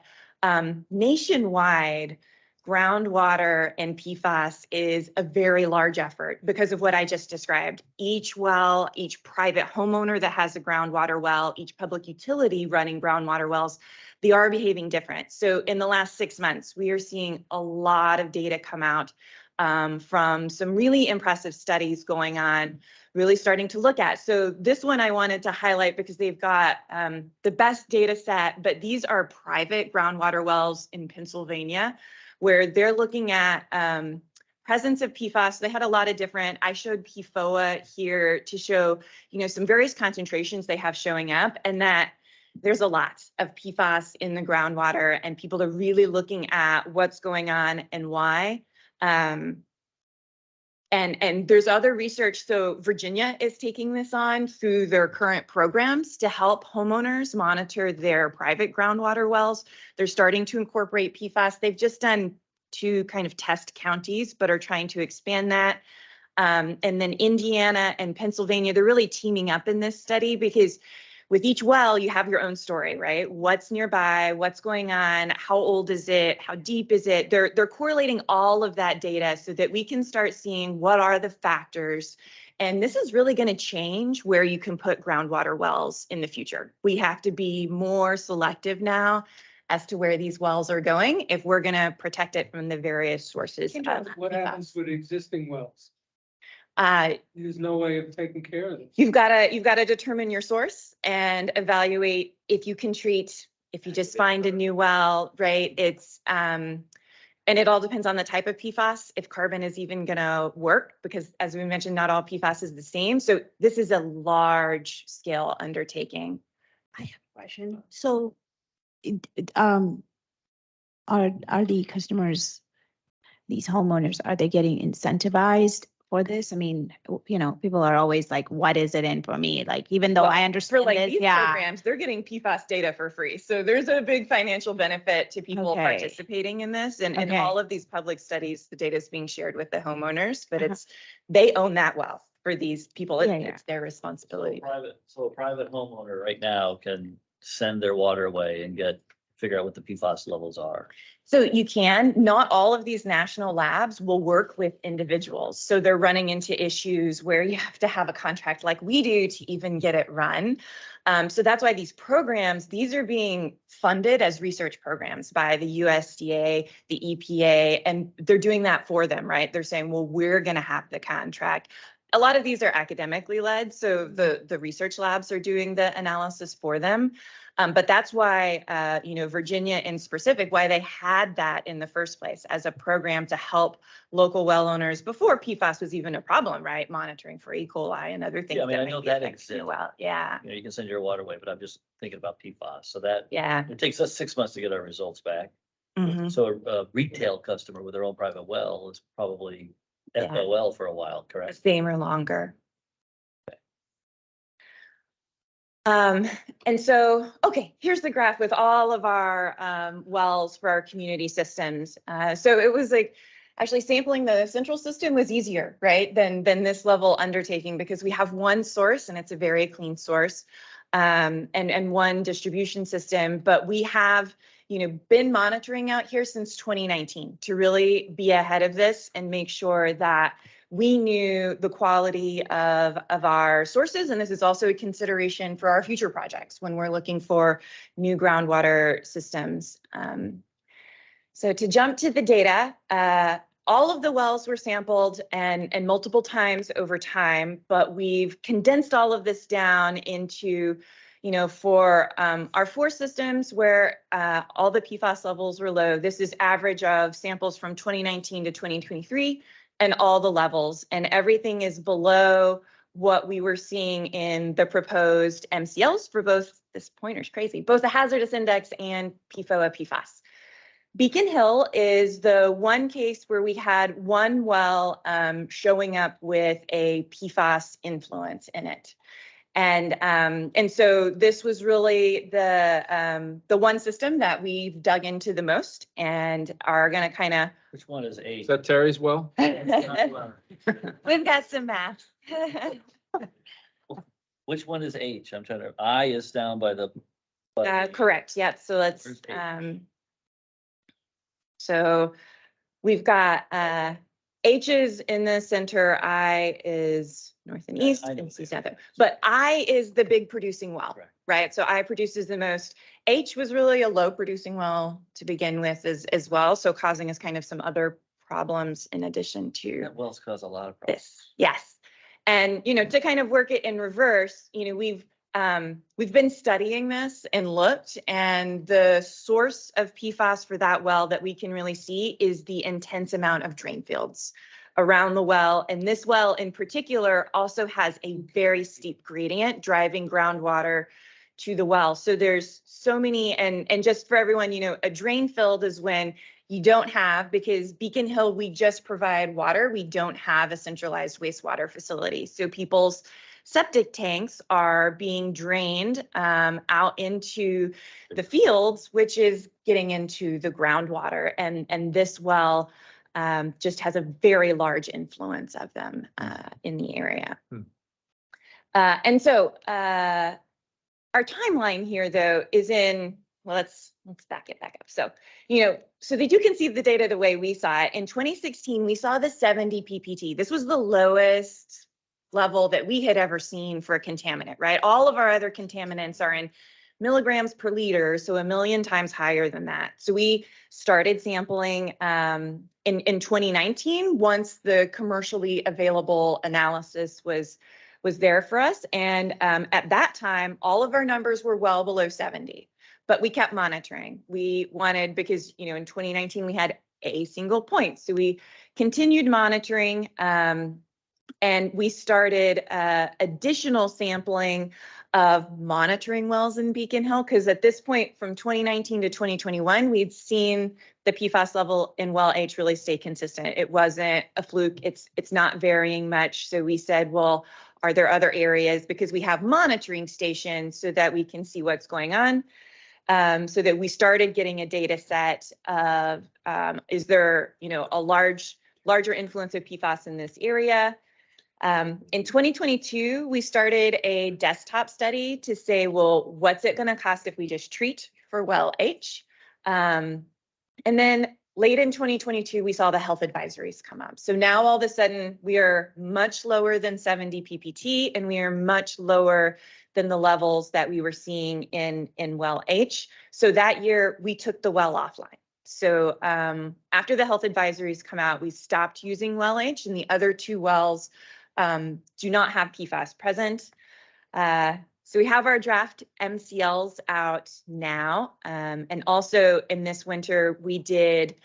nationwide, groundwater and PFAS is a very large effort because of what I just described. Each well, each private homeowner that has a groundwater well, each public utility running groundwater wells, they are behaving different. So in the last 6 months, we are seeing a lot of data come out from some really impressive studies going on, really starting to look at. So this one I wanted to highlight because they've got the best data set, but these are private groundwater wells in Pennsylvania where they're looking at presence of PFAS. They had a lot of different, I showed PFOA here to show, some various concentrations they have showing up, and that there's a lot of PFAS in the groundwater, and people are really looking at what's going on and why. And there's other research. So Virginia is taking this on through their current programs to help homeowners monitor their private groundwater wells. They're starting to incorporate PFAS. They've just done 2 kind of test counties, but are trying to expand that. And then Indiana and Pennsylvania, they're really teaming up in this study because with each well, you have your own story, right? What's nearby, what's going on, how old is it, how deep is it? They're correlating all of that data so that we can start seeing what are the factors. And this is really going to change where you can put groundwater wells in the future. We have to be more selective now as to where these wells are going if we're going to protect it from the various sources. What happens with existing wells? There's no way of taking care of this. You've got to determine your source and evaluate if you can treat, if you just find a new well, right? It's, and it all depends on the type of PFAS, if carbon is even gonna work, because as we mentioned, not all PFAS is the same. So this is a large scale undertaking. I have a question. So, are the customers, these homeowners, are they getting incentivized for this? I mean, people are always like, what is it in for me? Like, even though Well, I For understand like this, these programs, they're getting PFAS data for free. So there's a big financial benefit to people Okay. participating in this. And in Okay. all of these public studies, the data is being shared with the homeowners, but Uh-huh. they own that wealth for these people. Yeah, yeah. It's their responsibility. So a private homeowner right now can send their water away and figure out what the PFAS levels are. So you can, not all of these national labs will work with individuals. So they're running into issues where you have to have a contract like we do to even get it run. So that's why these programs, these are being funded as research programs by the USDA, the EPA, and they're doing that for them, right? They're saying, well, we're going to have the contract. A lot of these are academically led, so the research labs are doing the analysis for them. But that's why, Virginia in specific, why they had that in the first place as a program to help local well owners before PFAS was even a problem, right? Monitoring for E. coli and other things. Yeah, I mean, I might know be that affecting exists. the well. Yeah, You can send your water away, but I'm just thinking about PFAS. So that, yeah. it takes us 6 months to get our results back. Mhm. So a retail customer with their own private well is probably Yeah. FOL for a while, The correct? same or longer. And so, okay, here's the graph with all of our wells for our community systems. So it was like, actually sampling the central system was easier, right, than this level undertaking because we have one source and it's a very clean source, and one distribution system. But we have, been monitoring out here since 2019 to really be ahead of this and make sure that we knew the quality of our sources. And this is also a consideration for our future projects when we're looking for new groundwater systems. So to jump to the data, all of the wells were sampled and multiple times over time, but we've condensed all of this down into, for our 4 systems where all the PFAS levels were low. This is average of samples from 2019 to 2023. And all the levels, and everything is below what we were seeing in the proposed MCLs for both, this pointer's crazy, both the hazardous index and PFOA PFAS. Beacon Hill is the one case where we had one well showing up with a PFAS influence in it. And so this was really the one system that we've dug into the most and are gonna kind of, Which one is Is A? that Terry's well? we've got some math. Which one is H? I'm trying to, I is down by the. Correct, yep, so let's, Where's H? so we've got, H is in the center, I is north and Yeah, east, I know and C is that. south. But I is the big producing well, Correct. right? So I produces the most. H was really a low producing well to begin with as well, so causing us kind of some other problems in addition to That wells cause a lot of problems. this. Yes. And, you know, to kind of work it in reverse, you know, we've been studying this and looked, and the source of PFAS for that well that we can really see is the intense amount of drain fields around the well. And this well in particular also has a very steep gradient driving groundwater to the well. So there's so many, and just for everyone, you know, a drain field is when you don't have, because Beacon Hill, we just provide water. We don't have a centralized wastewater facility. So people's septic tanks are being drained out into the fields, which is getting into the groundwater. And this well just has a very large influence of them in the area. And so our timeline here, though, is in, well, let's back it back up. So, you know, so that you can see the data the way we saw it. In 2016, we saw the 70 PPT. This was the lowest level that we had ever seen for a contaminant, right? All of our other contaminants are in milligrams per liter, so 1,000,000 times higher than that. So we started sampling in 2019 once the commercially available analysis was there for us. And at that time, all of our numbers were well below 70, but we kept monitoring. We wanted, because, you know, in 2019, we had a single point. So we continued monitoring and we started additional sampling of monitoring wells in Beacon Hill, because at this point from 2019 to 2021, we'd seen the PFAS level in well H really stay consistent. It wasn't a fluke. It's not varying much. So we said, well, are there other areas? Because we have monitoring stations so that we can see what's going on. So that we started getting a data set of, is there, you know, a larger influence of PFAS in this area? In 2022, we started a desktop study to say, well, what's it going to cost if we just treat for well H? And then late in 2022, we saw the health advisories come up. So now all of a sudden we are much lower than 70 PPT, and we are much lower than the levels that we were seeing in well H. So that year we took the well offline. So after the health advisories come out, we stopped using well H, and the other two wells do not have PFAS present. So we have our draft MCLs out now. And also in this winter, we did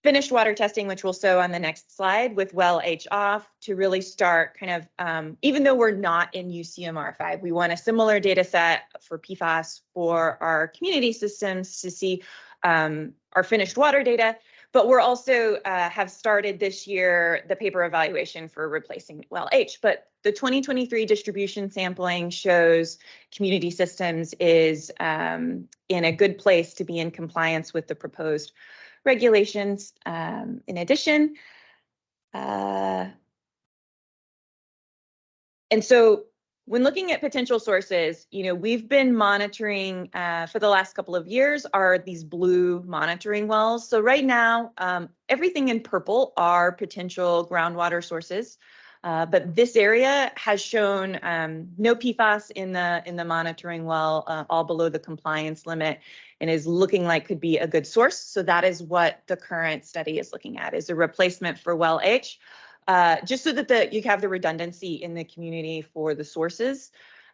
finished water testing, which we'll show on the next slide, with well H off to really start kind of, even though we're not in UCMR5, we want a similar data set for PFAS for our community systems to see our finished water data. But we're also have started this year the paper evaluation for replacing well H. But the 2023 distribution sampling shows community systems is in a good place to be in compliance with the proposed regulations. In addition, and so when looking at potential sources, you know, we've been monitoring for the last couple of years are these blue monitoring wells. So right now, everything in purple are potential groundwater sources. But this area has shown no PFAS in the monitoring well, all below the compliance limit, and is looking like could be a good source. So that is what the current study is looking at, is a replacement for well H. Just so that you have the redundancy in the community for the sources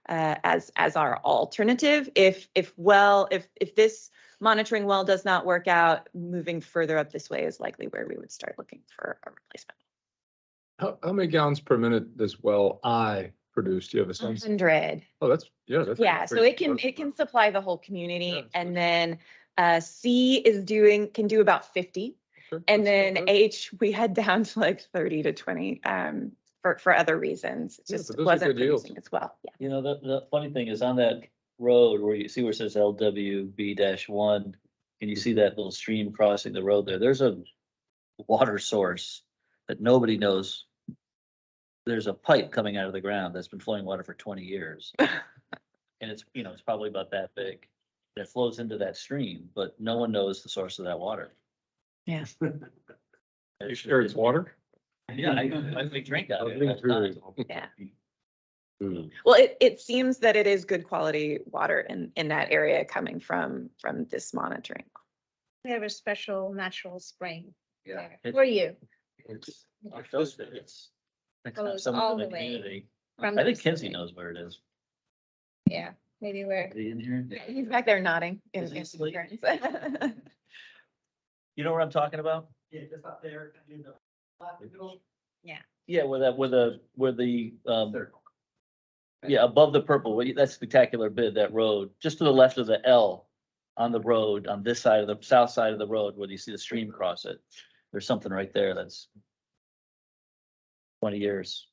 as our alternative. If this monitoring well does not work out, moving further up this way is likely where we would start looking for a replacement. How many gallons per minute does well I produce? Do you have a sense? 100. Oh, that's Yeah, so pretty it can supply the whole community. Yeah, that's And then C can do about 50. And then H, we had down to like 30 to 20, for other reasons. It Yeah, just but those are wasn't good yields. producing as well. Yeah. You know, the funny thing is on that road where you see where it says LWB-1, and you see that little stream crossing the road there, there's a water source that nobody knows. There's a pipe coming out of the ground that's been flowing water for 20 years. And it's, you know, it's probably about that big. That flows into that stream, but no one knows the source of that water. Yeah. You sure it's water? Yeah, I drink out of it. all the time. Yeah. Hmm. Well, it seems that it is good quality water in that area coming from this monitoring. We have a special natural spring Yeah. there for you. It's, it shows that it's next time Goes someone's all in the the way community. from I think the Kinsey Pacific. knows where it is. Yeah, maybe we're. Is he in here? He's back there nodding in Is he in asleep? concurrence. You know what I'm talking about? Yeah, just up there. Yeah, where the, yeah, above the purple, that spectacular bid, that road, just to the left of the L on the road, on this side of the south side of the road, where you see the stream cross it. There's something right there that's 20 years.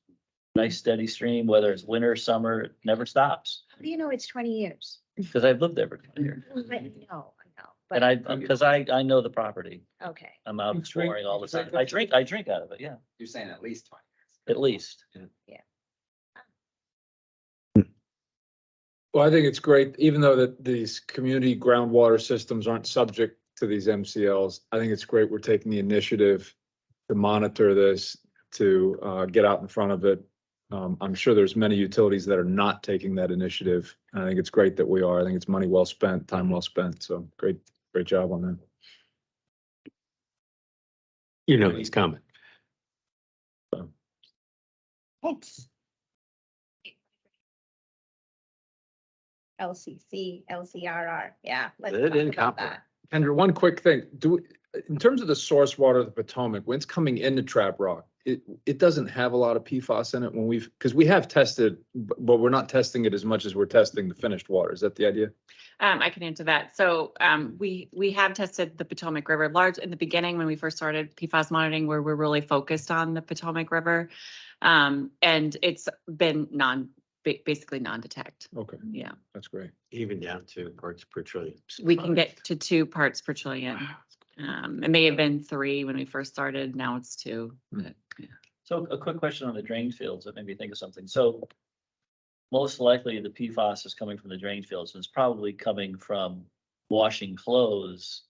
Nice steady stream, whether it's winter, summer, it never stops. How do you know it's 20 years? Because I've lived there for 20 years. I know, And because I know the property. Okay. I'm out You drink- exploring all the you drink time. I drink out of it, yeah, You're saying at least 20 at least. Well, I think it's great, even though that these community groundwater systems aren't subject to these MCLs. I think it's great we're taking the initiative to monitor this, to get out in front of it. I'm sure there's many utilities that are not taking that initiative. And I think it's great that we are. I think it's money well spent, time well spent. So great job on that. You know, he's coming. Thanks. LCC, LCRR, yeah. let's Lead talk and about copper. that. Kendra, one quick thing, in terms of the source water of the Potomac, when it's coming into Trap Rock, it doesn't have a lot of PFAS in it because we have tested, but we're not testing it as much as we're testing the finished water. Is that the idea? I can answer that. So we have tested the Potomac River large in the beginning when we first started PFAS monitoring, where we're really focused on the Potomac River. And it's been basically non-detect. Okay, Yeah, that's great. Even down to parts per trillion. we can get to 2 parts per trillion. It may have been 3 when we first started. Now it's 2. But, yeah. So a quick question on the drain fields that made me think of something. So most likely the PFAS is coming from the drain fields, and it's probably coming from washing clothes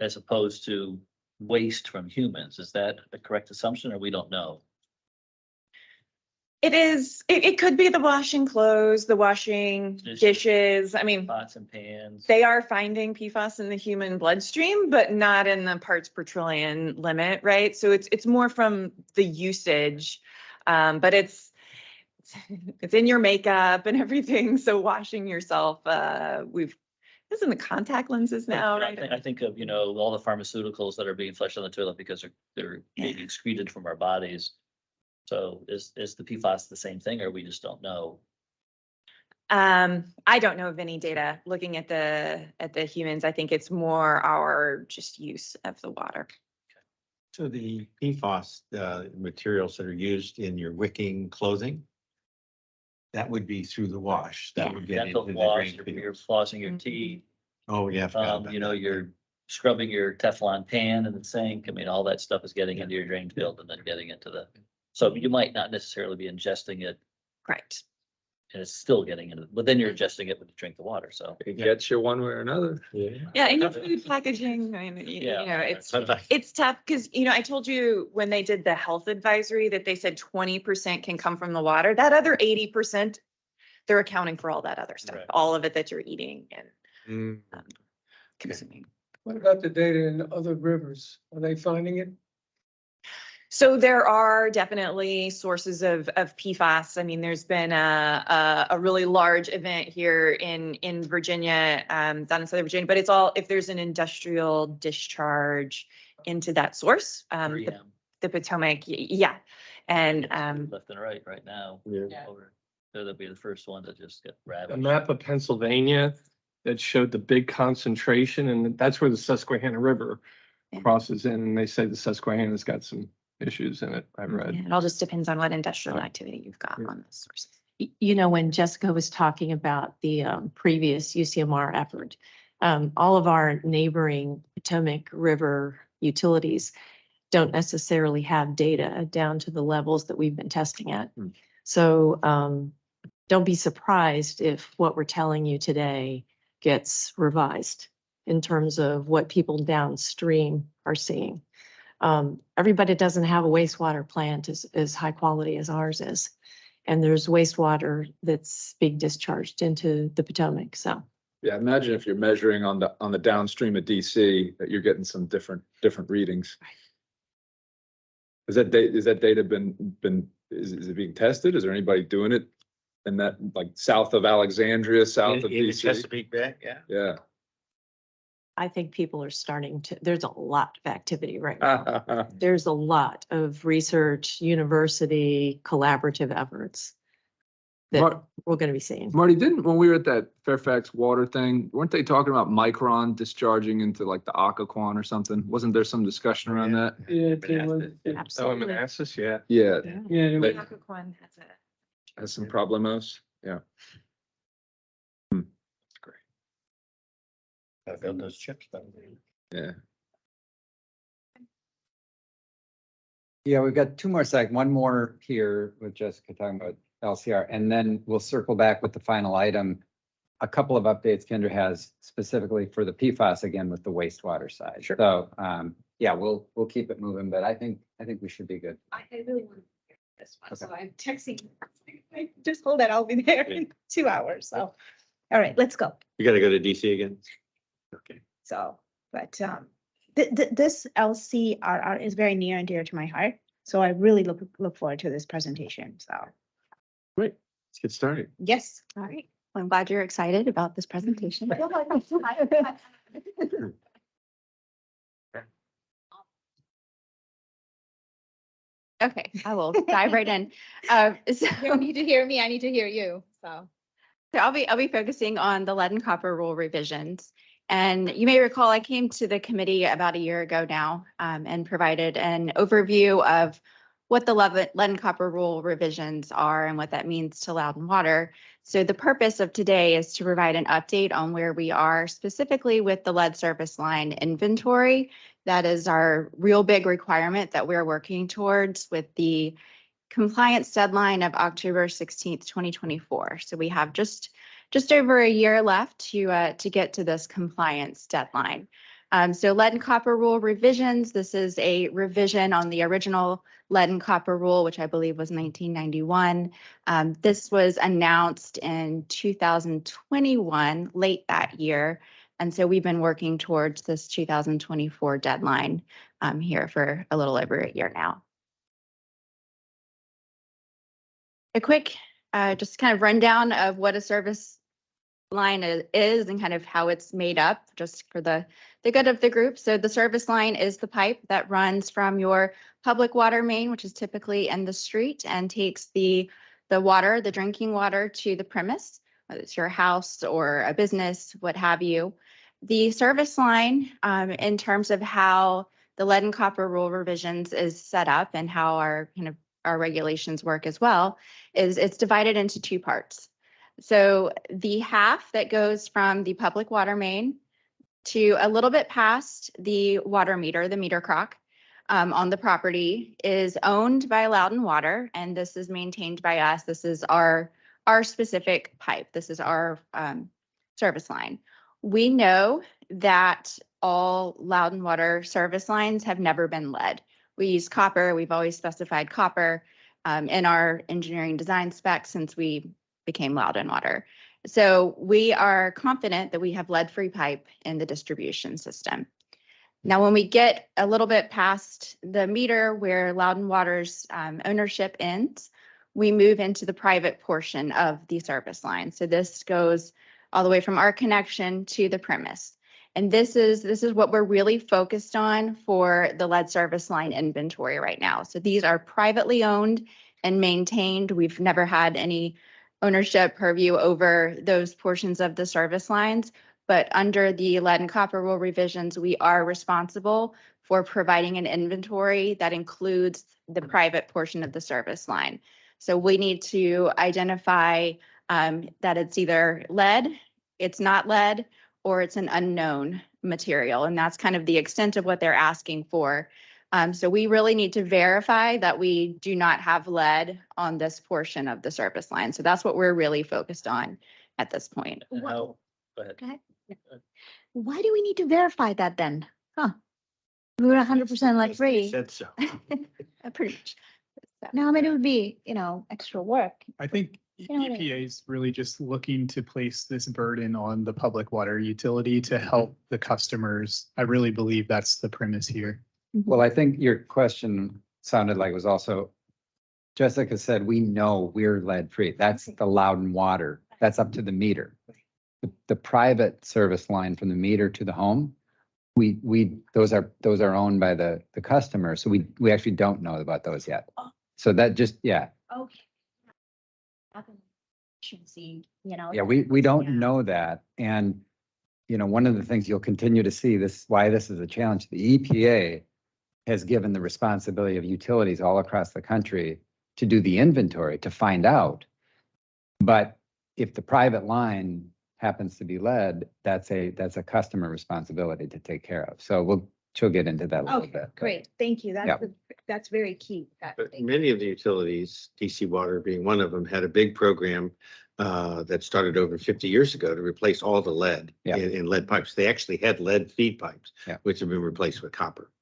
as opposed to waste from humans. Is that a correct assumption, or we don't know? It is, it could be the washing clothes, the washing dishes. I mean, Pots and pans. they are finding PFAS in the human bloodstream, but not in the parts per trillion limit, right? So it's more from the usage. But it's in your makeup and everything. So washing yourself, isn't the contact lenses now, right? I think of, all the pharmaceuticals that are being flushed down the toilet because they're being excreted from our bodies. So is the PFAS the same thing, or we just don't know? I don't know of any data looking at the humans. I think it's more our just use of the water. So the PFAS, materials that are used in your wicking clothing, that would be through the wash. That would get into Dental the floss, drain you're field. flossing your teeth, Oh, yeah. I forgot about that. you're scrubbing your Teflon pan in the sink. I mean, all that stuff is getting into your drain field and then getting into so you might not necessarily be ingesting it Right. and it's still getting into, but then you're ingesting it when you drink the water, so. It gets you one way or another. Yeah. Yeah, and your food packaging, I mean, Yeah. it's tough because, I told you when they did the health advisory that they said 20% can come from the water. That other 80%, they're accounting for all that other stuff, Right. all of it that you're eating and Mm. consuming. What about the data in other rivers? Are they finding it? So there are definitely sources of PFAS. I mean, there's been a really large event here in Virginia, down in Southern Virginia, but it's all, if there's an industrial discharge into that source, the Potomac, yeah. And, Left and right now. Yeah. Over. They'll be the first one to just get ravaged. A map of Pennsylvania, that showed the big concentration, and that's where the Susquehanna River Yeah. crosses in, and they say the Susquehanna's got some issues in it, I read. Yeah, it all just depends on what industrial activity you've got Yeah. on the sources. You know, when Jessica was talking about the previous UCMR effort, all of our neighboring Potomac River utilities don't necessarily have data down to the levels that we've been testing at. Hmm. So don't be surprised if what we're telling you today gets revised in terms of what people downstream are seeing. Everybody doesn't have a wastewater plant as high quality as ours is. And there's wastewater that's being discharged into the Potomac, so. Yeah, imagine if you're measuring on the downstream of DC, that you're getting some different readings. Is that data been, is it being tested? Is there anybody doing it? In that, like, south of Alexandria, south of In DC? Chesapeake Bay, yeah. Yeah. I think people are starting to, there's a lot of activity right now. There's a lot of research, university, collaborative efforts that Mar- we're going to be seeing. Marty, when we were at that Fairfax water thing, weren't they talking about Micron discharging into like the Occoquan or something? Wasn't there some discussion around that? Yeah, Manassas, yeah. Absolutely. Manassas, yeah. Yeah, Yeah, They- Occoquan has a has some problemos. Yeah. I built those chips down there. Yeah. Yeah, we've got two more one more here with Jessica talking about LCR, and then we'll circle back with the final item. A couple of updates Kendra has specifically for the PFAS again with the wastewater side. Sure. So, yeah, we'll keep it moving, but I think we should be good. I really want to hear this one, so Okay. I'm texting. Just hold that, I'll be there in 2 hours, so. All right, let's go. You gotta go to DC again? Okay. So, but this LCRR is very near and dear to my heart. So I really look forward to this presentation. So, Great, let's get started. yes. All right. Well, I'm glad you're excited about this presentation. Okay, I will dive right in. You don't need to hear me, I need to hear you, so. So I'll be focusing on the lead and copper rule revisions. And you may recall I came to the committee about a year ago now and provided an overview of what the lead and copper rule revisions are and what that means to Loudoun Water. So the purpose of today is to provide an update on where we are specifically with the lead service line inventory. That is our real big requirement that we're working towards with the compliance deadline of October 16th, 2024. So we have just over a year left to get to this compliance deadline. So lead and copper rule revisions, this is a revision on the original lead and copper rule, which I believe was 1991. This was announced in 2021, late that year. And so we've been working towards this 2024 deadline here for a little over a year now. A quick, just kind of rundown of what a service line is and kind of how it's made up, just for the good of the group. So the service line is the pipe that runs from your public water main, which is typically in the street, and takes the water, the drinking water, to the premise, whether it's your house or a business, what have you. The service line, in terms of how the lead and copper rule revisions is set up and how our regulations work as well, is it's divided into two parts. So the half that goes from the public water main to a little bit past the water meter, the meter crock on the property, is owned by Loudoun Water, and this is maintained by us. This is our specific pipe. This is our service line. We know that all Loudoun Water service lines have never been lead. We use copper. We've always specified copper in our engineering design specs since we became Loudoun Water. So we are confident that we have lead-free pipe in the distribution system. Now, when we get a little bit past the meter where Loudoun Water's ownership ends, we move into the private portion of the service line. So this goes all the way from our connection to the premise. And this is what we're really focused on for the lead service line inventory right now. So these are privately owned and maintained. We've never had any ownership purview over those portions of the service lines, but under the lead and copper rule revisions, we are responsible for providing an inventory that includes the private portion of the service line. So we need to identify that it's either lead, it's not lead, or it's an unknown material. And that's kind of the extent of what they're asking for. So we really need to verify that we do not have lead on this portion of the service line. So that's what we're really focused on at this point. And how, go ahead. Go ahead. Why do we need to verify that then? Huh? We were 100% lead They free. Said so. Pretty much. No, I mean, it would be, extra work. I think know what I mean? EPA is really just looking to place this burden on the public water utility to help the customers. I really believe that's the premise here. Well, I think your question sounded like it was also, Jessica said, we know we're lead free. That's the Loudon water. That's up to the meter. The private service line from the meter to the home, those are owned by the customer. So we actually don't know about those yet. So that just, yeah. Okay. Should see, Yeah, we don't know that. And, one of the things you'll continue to see why this is a challenge, the EPA has given the responsibility of utilities all across the country to do the inventory to find out. But if the private line happens to be lead, that's a customer responsibility to take care of. So she'll get into that a little Okay, bit. great. Thank you. Yeah. That's very key. But many of the utilities, DC Water being one of them, had a big program that started over 50 years ago to replace all the lead Yeah. in lead pipes. They actually had lead feed pipes, Yeah. which have been replaced with copper.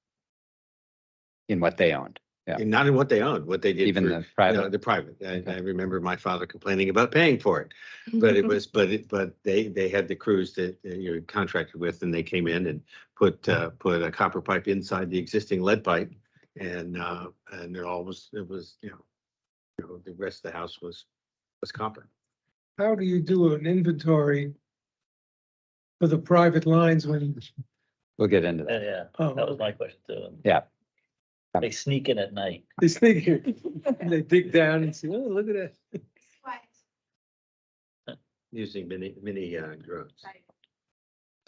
In what they owned. Yeah. And not in what they owned, what they did. Even for- the private. No, the private. I remember my father complaining about paying for it. But it was, but they had the crews that you're contracted with, and they came in and put a copper pipe inside the existing lead pipe. And it was, the rest of the house was copper. How do you do an inventory for the private lines when? We'll get into Yeah, that. yeah, that was my question too. Yeah. They sneak in at night. They sneak here, and they dig down and say, oh, look at that. Using mini drones.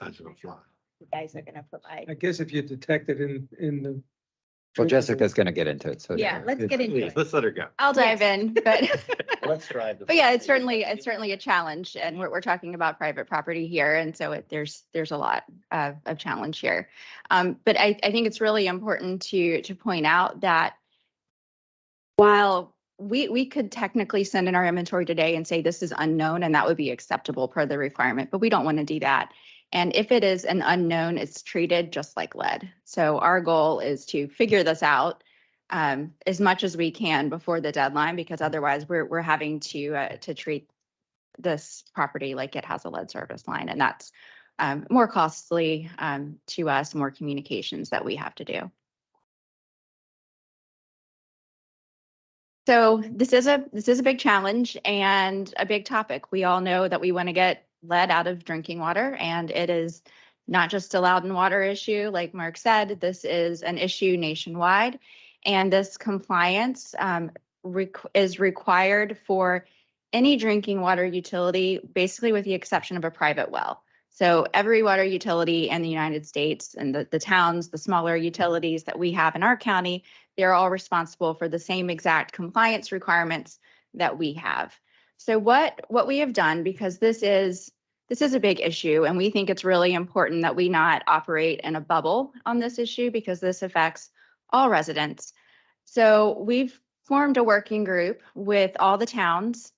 Time to fly. You guys are gonna provide. I guess if you detect it in the. Well, Jessica's going to get into it. So Yeah, let's get into Please, it. let's let her go. I'll dive in, but. Let's drive. But yeah, it's certainly a challenge, and we're talking about private property here, and so there's a lot of challenge here. But I think it's really important to point out that while we could technically send in our inventory today and say this is unknown, and that would be acceptable per the requirement, but we don't want to do that. And if it is an unknown, it's treated just like lead. So our goal is to figure this out as much as we can before the deadline, because otherwise we're having to treat this property like it has a lead service line, and that's more costly to us, more communications that we have to do. So this is a big challenge and a big topic. We all know that we want to get lead out of drinking water, and it is not just a Loudon water issue. Like Mark said, this is an issue nationwide. And this compliance is required for any drinking water utility, basically with the exception of a private well. So every water utility in the United States and the towns, the smaller utilities that we have in our county, they're all responsible for the same exact compliance requirements that we have. So what we have done, because this is a big issue, and we think it's really important that we not operate in a bubble on this issue, because this affects all residents. So we've formed a working group with all the towns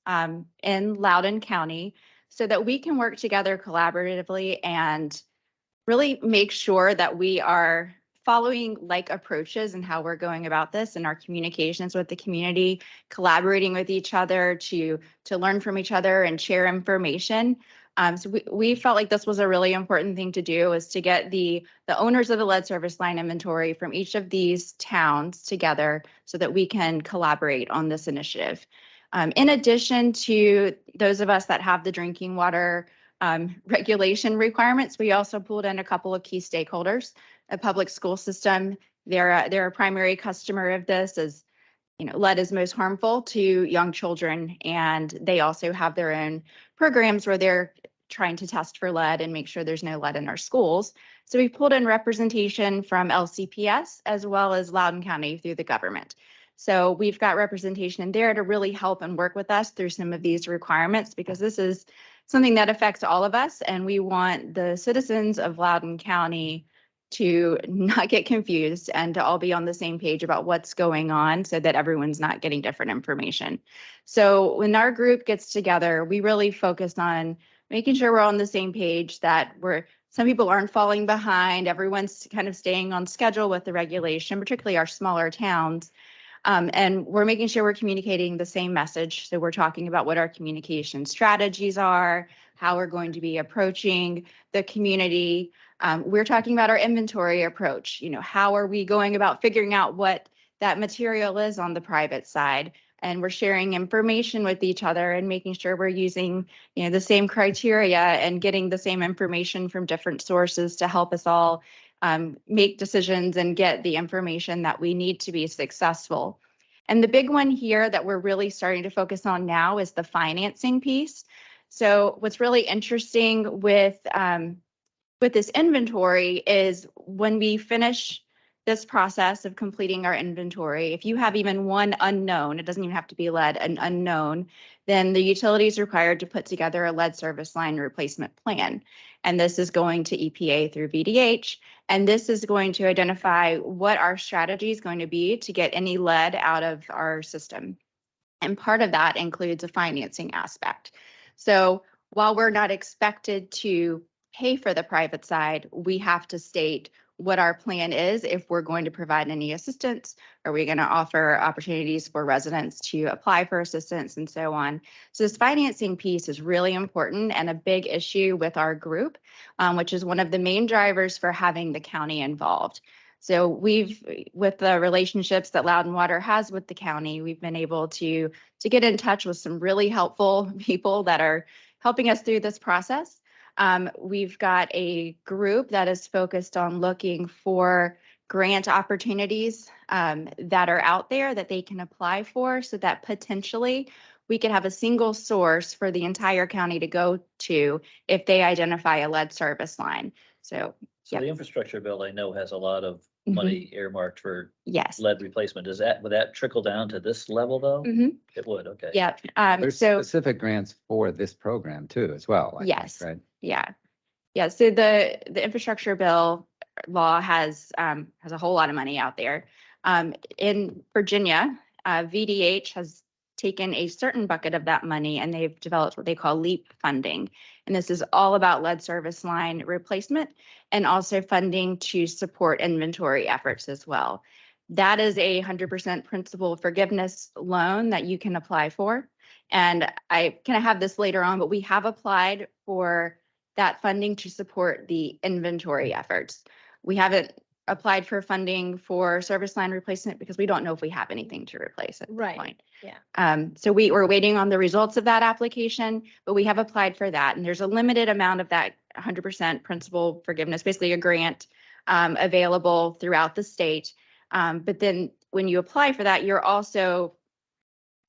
in Loudoun County so that we can work together collaboratively and really make sure that we are following like approaches and how we're going about this in our communications with the community, collaborating with each other to learn from each other and share information. So we felt like this was a really important thing to do, is to get the owners of the lead service line inventory from each of these towns together so that we can collaborate on this initiative. In addition to those of us that have the drinking water regulation requirements, we also pulled in a couple of key stakeholders. A public school system, they're a primary customer of this, as lead is most harmful to young children, and they also have their own programs where they're trying to test for lead and make sure there's no lead in our schools. So we pulled in representation from LCPS as well as Loudoun County through the government. So we've got representation in there to really help and work with us through some of these requirements, because this is something that affects all of us, and we want the citizens of Loudoun County to not get confused and to all be on the same page about what's going on so that everyone's not getting different information. So when our group gets together, we really focus on making sure we're on the same page, that some people aren't falling behind, everyone's kind of staying on schedule with the regulation, particularly our smaller towns. And we're making sure we're communicating the same message. So we're talking about what our communication strategies are, how we're going to be approaching the community. We're talking about our inventory approach. How are we going about figuring out what that material is on the private side? And we're sharing information with each other and making sure we're using, the same criteria and getting the same information from different sources to help us all make decisions and get the information that we need to be successful. And the big one here that we're really starting to focus on now is the financing piece. So what's really interesting with this inventory is when we finish this process of completing our inventory, if you have even one unknown, it doesn't even have to be lead, an unknown, then the utility is required to put together a lead service line replacement plan. And this is going to EPA through VDH. And this is going to identify what our strategy is going to be to get any lead out of our system. And part of that includes a financing aspect. So while we're not expected to pay for the private side, we have to state what our plan is if we're going to provide any assistance. Are we going to offer opportunities for residents to apply for assistance and so on? So this financing piece is really important and a big issue with our group, which is one of the main drivers for having the county involved. So with the relationships that Loudoun Water has with the county, we've been able to get in touch with some really helpful people that are helping us through this process. We've got a group that is focused on looking for grant opportunities that are out there that they can apply for, so that potentially we could have a single source for the entire county to go to if they identify a lead service line. So The infrastructure bill, I know, has a lot of money earmarked for yes. lead replacement. Would that trickle down to this level though? It would, okay. Yeah. There's So specific grants for this program too, as well. I think, yes. right? Yeah. Yeah. So the infrastructure bill law has a whole lot of money out there. In Virginia, VDH has taken a certain bucket of that money and they've developed what they call LEAP funding. And this is all about lead service line replacement and also funding to support inventory efforts as well. That is a 100% principal forgiveness loan that you can apply for. And I kind of have this later on, but we have applied for that funding to support the inventory efforts. We haven't applied for funding for service line replacement because we don't know if we have anything to replace at this point. Yeah. So we're waiting on the results of that application, but we have applied for that. And there's a limited amount of that 100% principal forgiveness, basically a grant available throughout the state. But then when you apply for that, you're also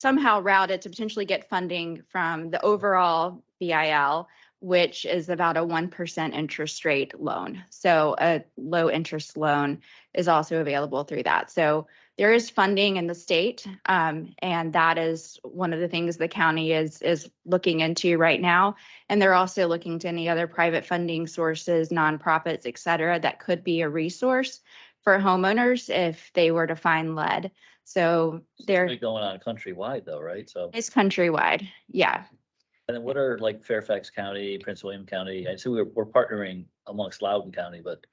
somehow routed to potentially get funding from the overall BIL, which is about a 1% interest rate loan. So a low interest loan is also available through that. So there is funding in the state, and that is one of the things the county is looking into right now. And they're also looking to any other private funding sources, nonprofits, et cetera, that could be a resource for homeowners if they were to find lead. So they're Going on countrywide though, right? So. it's countrywide. Yeah. And then what are like Fairfax County, Prince William County? I see we're partnering amongst Loudoun County, but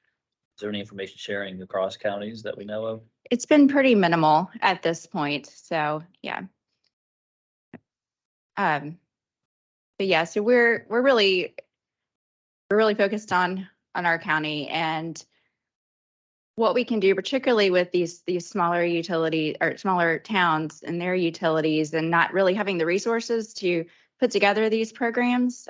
is there any information sharing across counties that we know of? It's been pretty minimal at this point. So yeah. But yeah, so we're really focused on our county and what we can do, particularly with these smaller utility or smaller towns and their utilities, and not really having the resources to put together these programs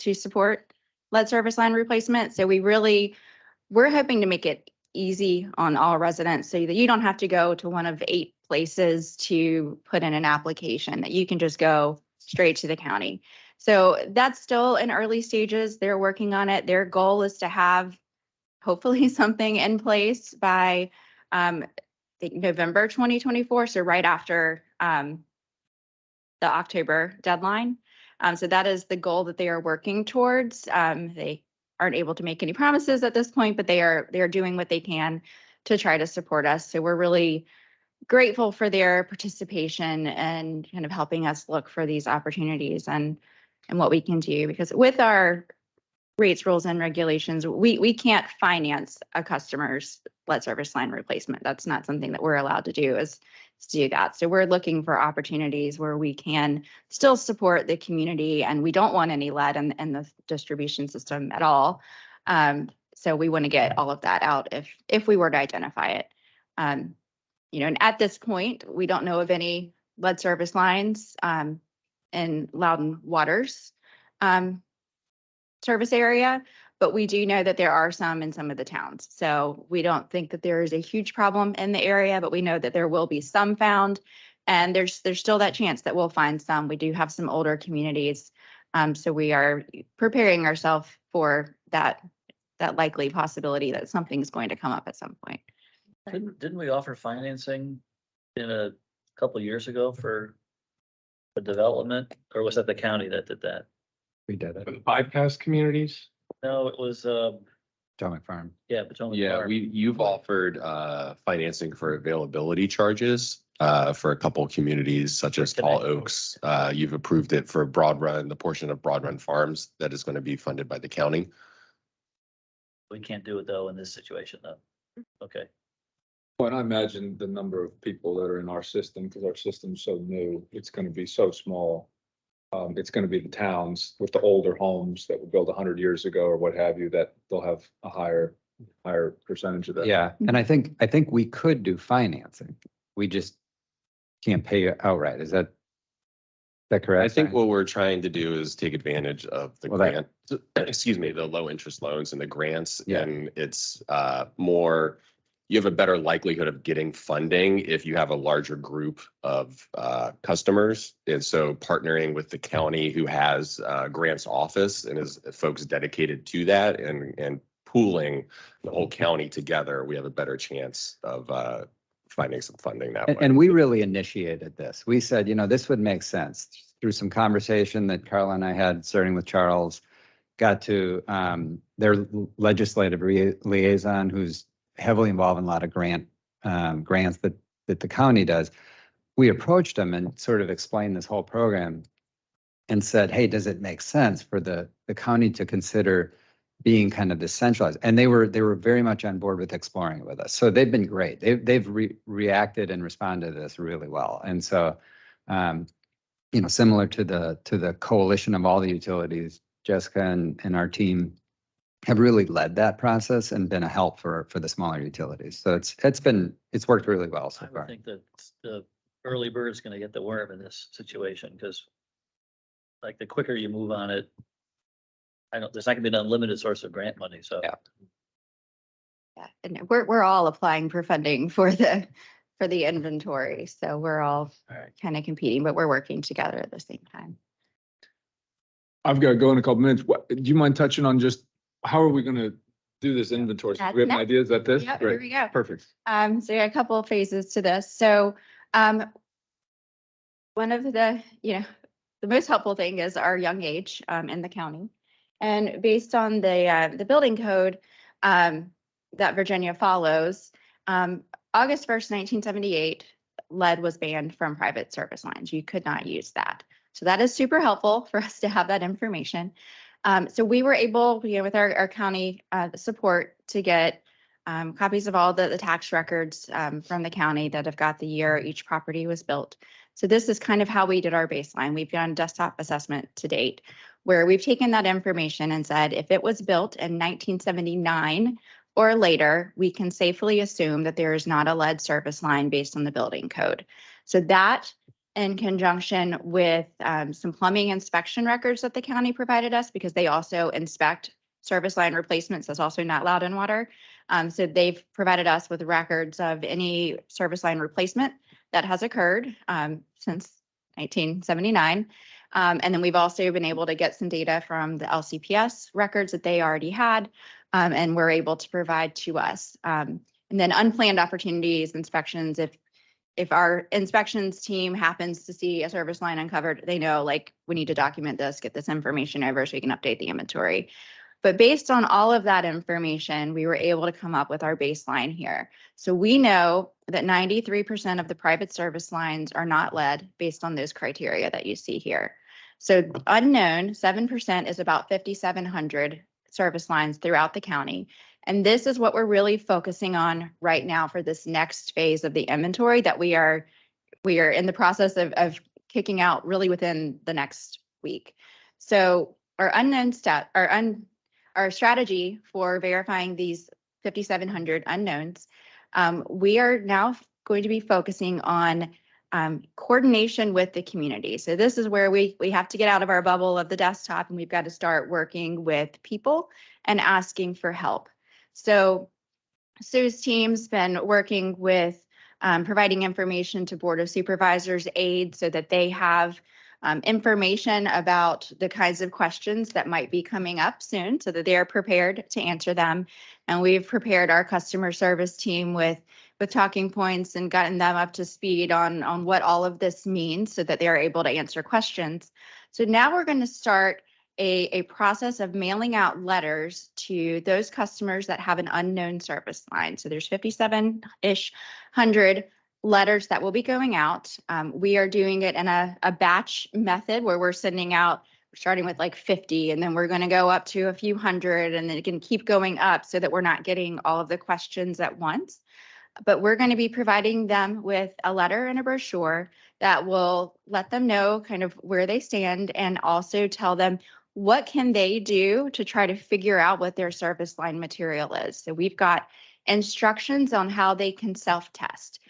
to support lead service line replacement. So we're hoping to make it easy on all residents so that you don't have to go to one of 8 places to put in an application, that you can just go straight to the county. So that's still in early stages. They're working on it. Their goal is to have hopefully something in place by I think November 2024, so right after the October deadline. So that is the goal that they are working towards. They aren't able to make any promises at this point, but they are doing what they can to try to support us. So we're really grateful for their participation and kind of helping us look for these opportunities and what we can do, because with our rates, rules, and regulations, we can't finance a customer's lead service line replacement. That's not something that we're allowed to do, is to do that. So we're looking for opportunities where we can still support the community, and we don't want any lead in the distribution system at all. So we want to get all of that out if we were to identify it. You know, and at this point, we don't know of any lead service lines in Loudon Waters service area, but we do know that there are some in some of the towns. So we don't think that there is a huge problem in the area, but we know that there will be some found, and there's still that chance that we'll find some. We do have some older communities, so we are preparing ourselves for that likely possibility that something's going to come up at some point. Didn't we offer financing in a couple years ago for a development, or was that the county that did that? We did it. For the bypass communities. No, it was, Potomac Farm. yeah, Potomac Yeah, Farm. you've offered financing for availability charges for a couple of communities such as Tall Oaks. You've approved it for Broad Run, the portion of Broad Run Farms that is going to be funded by the county. We can't do it though in this situation though. Okay. Well, and I imagine the number of people that are in our system, because our system's so new, it's gonna be so small. It's gonna be the towns with the older homes that were built 100 years ago or what have you, that they'll have a higher percentage of that. Yeah, and I think we could do financing. We just can't pay outright. Is that correct? I think what we're trying to do is take advantage of the Well, that- grant, excuse me, the low interest loans and the grants. Yeah. And it's more, you have a better likelihood of getting funding if you have a larger group of customers. And so partnering with the county, who has a grants office and is folks dedicated to that, and pooling the whole county together, we have a better chance of finding some funding that way. And we really initiated this. We said, you know, this would make sense through some conversation that Carla and I had, starting with Charles, got to their legislative liaison, who's heavily involved in a lot of grants that the county does. We approached them and sort of explained this whole program and said, hey, does it make sense for the county to consider being kind of decentralized? And they were very much on board with exploring it with us. So they've been great. They've reacted and responded to this really well. And so, you know, similar to the coalition of all the utilities, Jessica and our team have really led that process and been a help for the smaller utilities. So it's worked really well so I would far. think that the early bird's gonna get the worm in this situation, because like the quicker you move on it, there's not gonna be an unlimited source of grant money, so. Yeah. Yeah, and we're all applying for funding for the inventory. So we're all Alright. kind of competing, but we're working together at the same time. I've got to go in a couple minutes. Do you mind touching on just how are we gonna do this inventory? Do That's we have an next. idea? Is that this? Yep, here Great. we go. Perfect. So yeah, a couple of phases to this. So, one of the, the most helpful thing is our young age, in the county. And based on the building code, that Virginia follows, August 1st, 1978, lead was banned from private service lines. You could not use that. So that is super helpful for us to have that information. So we were able, with our county support, to get copies of all the tax records from the county that have got the year each property was built. So this is kind of how we did our baseline. We've done desktop assessment to date, where we've taken that information and said, if it was built in 1979 or later, we can safely assume that there is not a lead service line based on the building code. So that, in conjunction with some plumbing inspection records that the county provided us, because they also inspect service line replacements, that's also not Loudon Water. So they've provided us with records of any service line replacement that has occurred since 1979. And then we've also been able to get some data from the LCPS records that they already had, and were able to provide to us. And then unplanned opportunities, inspections, if our inspections team happens to see a service line uncovered, they know like we need to document this, get this information over so we can update the inventory. But based on all of that information, we were able to come up with our baseline here. So we know that 93% of the private service lines are not lead based on those criteria that you see here. So unknown, 7% is about 5,700 service lines throughout the county. And this is what we're really focusing on right now for this next phase of the inventory that we are in the process of kicking out really within the next week. So our our strategy for verifying these 5,700 unknowns, we are now going to be focusing on coordination with the community. So this is where we have to get out of our bubble of the desktop, and we've got to start working with people and asking for help. So Sue's team's been working with providing information to Board of Supervisors aides so that they have information about the kinds of questions that might be coming up soon so that they are prepared to answer them. And we've prepared our customer service team with talking points and gotten them up to speed on what all of this means so that they are able to answer questions. So now we're going to start a process of mailing out letters to those customers that have an unknown service line. So there's 57-ish hundred letters that will be going out. We are doing it in a batch method where we're sending out, starting with like 50, and then we're going to go up to a few hundred, and then it can keep going up so that we're not getting all of the questions at once. But we're going to be providing them with a letter and a brochure that will let them know kind of where they stand and also tell them what can they do to try to figure out what their service line material is. So we've got instructions on how they can self-test.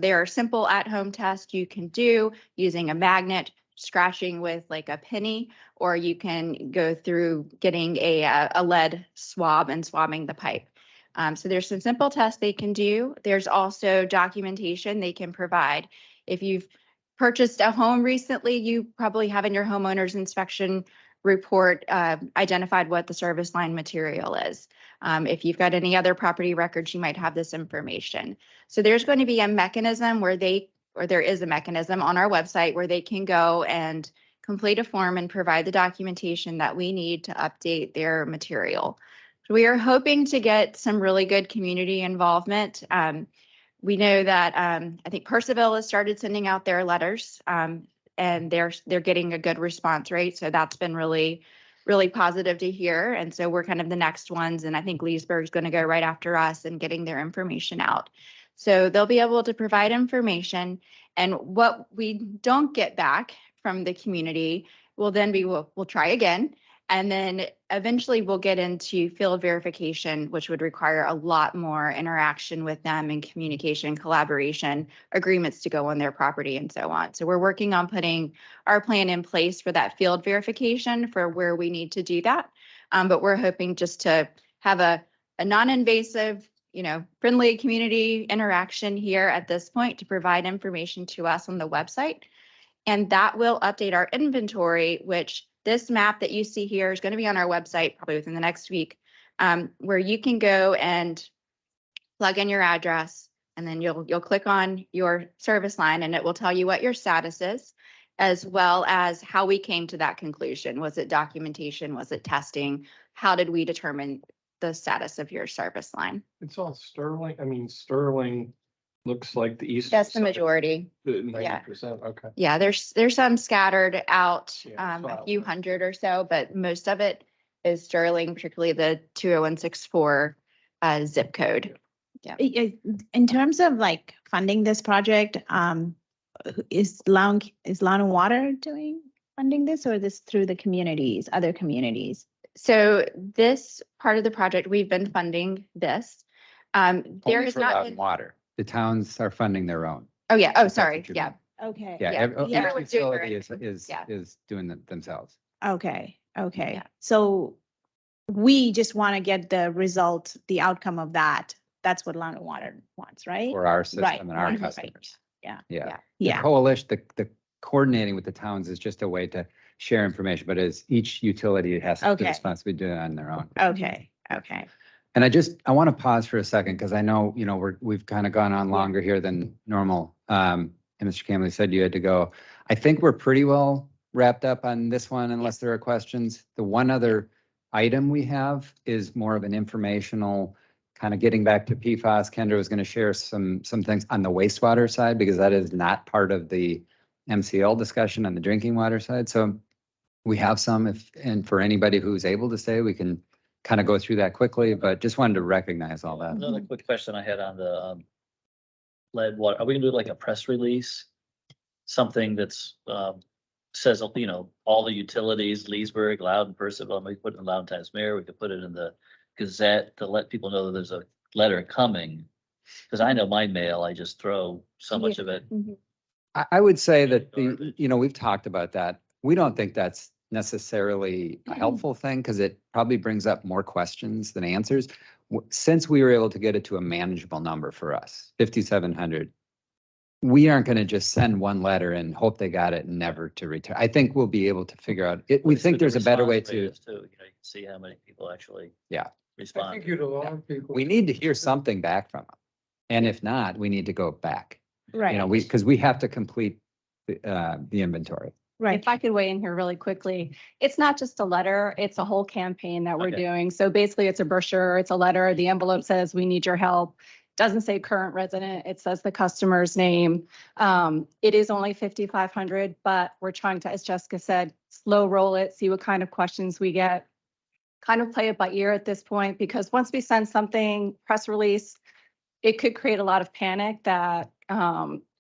There are simple at-home tests you can do using a magnet, scratching with like a penny, or you can go through getting a lead swab and swabbing the pipe. So there's some simple tests they can do. There's also documentation they can provide. If you've purchased a home recently, you probably have in your homeowner's inspection report identified what the service line material is. If you've got any other property records, you might have this information. So there's going to be a mechanism where there is a mechanism on our website where they can go and complete a form and provide the documentation that we need to update their material. So we are hoping to get some really good community involvement. We know that I think Percival has started sending out their letters, and they're getting a good response rate. So that's been really, really positive to hear. And so we're kind of the next ones. And I think Leesburg's going to go right after us and getting their information out. So they'll be able to provide information. And what we don't get back from the community will then be, we'll try again. And then eventually we'll get into field verification, which would require a lot more interaction with them and communication, collaboration, agreements to go on their property and so on. So we're working on putting our plan in place for that field verification for where we need to do that. But we're hoping just to have a non-invasive, friendly community interaction here at this point to provide information to us on the website. And that will update our inventory, which this map that you see here is going to be on our website probably within the next week, where you can go and plug in your address, and then you'll click on your service line, and it will tell you what your status is, as well as how we came to that conclusion. Was it documentation? Was it testing? How did we determine the status of your service line? It's all Sterling. I mean, Sterling looks like the east. That's the majority. 90%, okay. Yeah, there's some scattered out, Yeah, a few hundred or so, but most of it is Sterling, particularly the 20164 zip code. Yeah. In terms of like funding this project, is Land and Water funding this, or is this through the communities, other communities? So this part of the project, we've been funding this. There Only has for not Loud been. and Water. The towns are funding their own. Oh, yeah. Oh, That's sorry. what you Yeah. mean. Okay. Yeah, Yeah. every Everyone's doing their facility own. is Yeah. doing them themselves. Okay. Yeah. So we just want to get the result, the outcome of that. That's what Land and Water wants, right? For our system Right, and our right, right. customers. Yeah. Yeah. Yeah. The coalition, the coordinating with the towns is just a way to share information, but as each utility has the Okay. responsibility to do it on their own. Okay, okay. And I want to pause for a second because I know, we've kind of gone on longer here than normal. And Mr. Camley said you had to go. I think we're pretty well wrapped up on this one unless there are questions. The one other item we have is more of an informational, kind of getting back to PFAS. Kendra was going to share some things on the wastewater side because that is not part of the MCL discussion on the drinking water side. So we have some, and for anybody who's able to stay, we can kind of go through that quickly, but just wanted to recognize all that. Another quick question I had on the lead water. Are we gonna do like a press release? Something that's says, all the utilities, Leesburg, Loudon, Percival, we put it in Loudon Times Mirror, we could put it in the Gazette to let people know that there's a letter coming. Because I know my mail, I just throw so much of it. I would say that we've talked about that. We don't think that's necessarily a helpful thing because it probably brings up more questions than answers. Since we were able to get it to a manageable number for us, 5,700, we aren't going to just send one letter and hope they got it and never to return. I think we'll be able to figure out it. We think there's a better way to. You can see how many people actually Yeah. I respond. think you'd alarm people. We need to hear something back from them. And if not, we need to go back. Right. Because we have to complete the inventory. Right. If I could weigh in here really quickly, it's not just a letter, it's a whole campaign that we're Okay. doing. So basically it's a brochure, it's a letter, the envelope says, we need your help. Doesn't say current resident, it says the customer's name. It is only 5,500, but we're trying to, as Jessica said, slow roll it, see what kind of questions we get. Kind of play it by ear at this point, because once we send something, press release, it could create a lot of panic that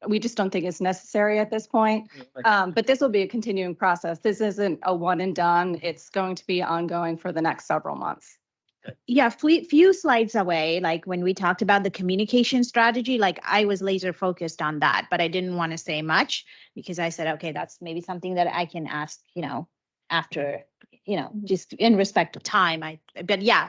we just don't think is necessary at this point. But this will be a continuing process. This isn't a one and done. It's going to be ongoing for the next several months. Yeah, few slides away, like when we talked about the communication strategy, like I was laser focused on that, but I didn't want to say much because I said, okay, that's maybe something that I can ask, after, just in respect of time. But yeah,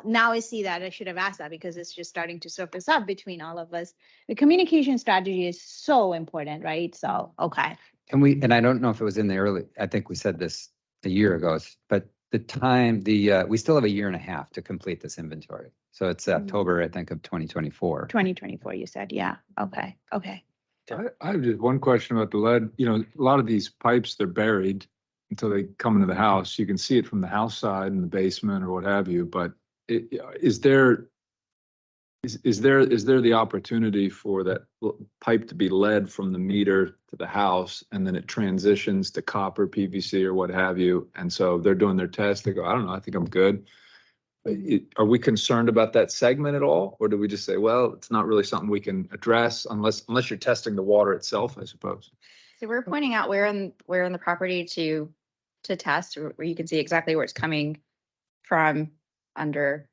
now I see that I should have asked that because it's just starting to surface up between all of us. The communication strategy is so important, right? So, okay. And I don't know if it was in the early, I think we said this a year ago, but the time, we still have a year and a half to complete this inventory. So it's October, I think, of 2024. 2024, you said, yeah, okay. I have just one question about the lead. A lot of these pipes, they're buried until they come into the house. You can see it from the house side in the basement or what have you, but is there the opportunity for that pipe to be led from the meter to the house and then it transitions to copper, PVC or what have you? And so they're doing their test. They go, I don't know, I think I'm good. Are we concerned about that segment at all? Or do we just say, well, it's not really something we can address unless you're testing the water itself, I suppose? So we're pointing out where in the property to test, where you can see exactly where it's coming from under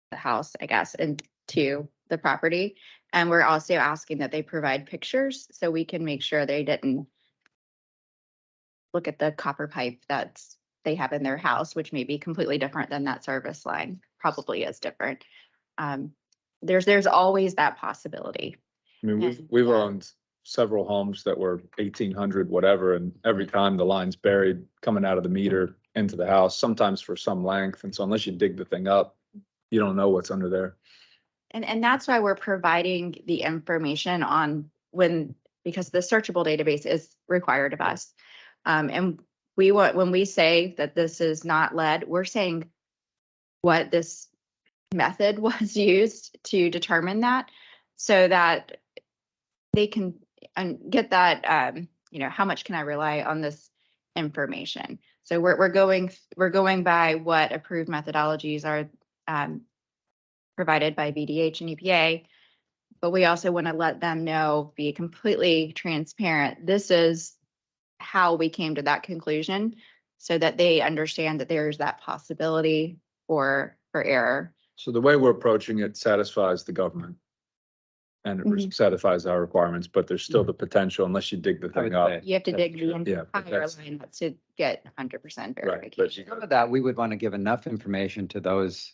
the house, I guess, and to the property. And we're also asking that they provide pictures so we can make sure they didn't look at the copper pipe that's they have in their house, which may be completely different than that service line, probably is different. There's always that possibility. I mean, we've owned several homes that were 1,800, whatever, and every time the line's buried coming out of the meter into the house, sometimes for some length. And so unless you dig the thing up, you don't know what's under there. And that's why we're providing the information on because the searchable database is required of us. And when we say that this is not lead, we're saying what this method was used to determine that so that they can get that, how much can I rely on this information? So we're going by what approved methodologies are provided by VDH and EPA, but we also want to let them know, be completely transparent. This is how we came to that conclusion so that they understand that there's that possibility for error. So the way we're approaching it satisfies the government and it satisfies our requirements, but there's still the potential unless you dig the thing up. You have to dig the Yeah, but entire that's- line up to get 100% Right, verification. Some of that, we would want to give enough information to those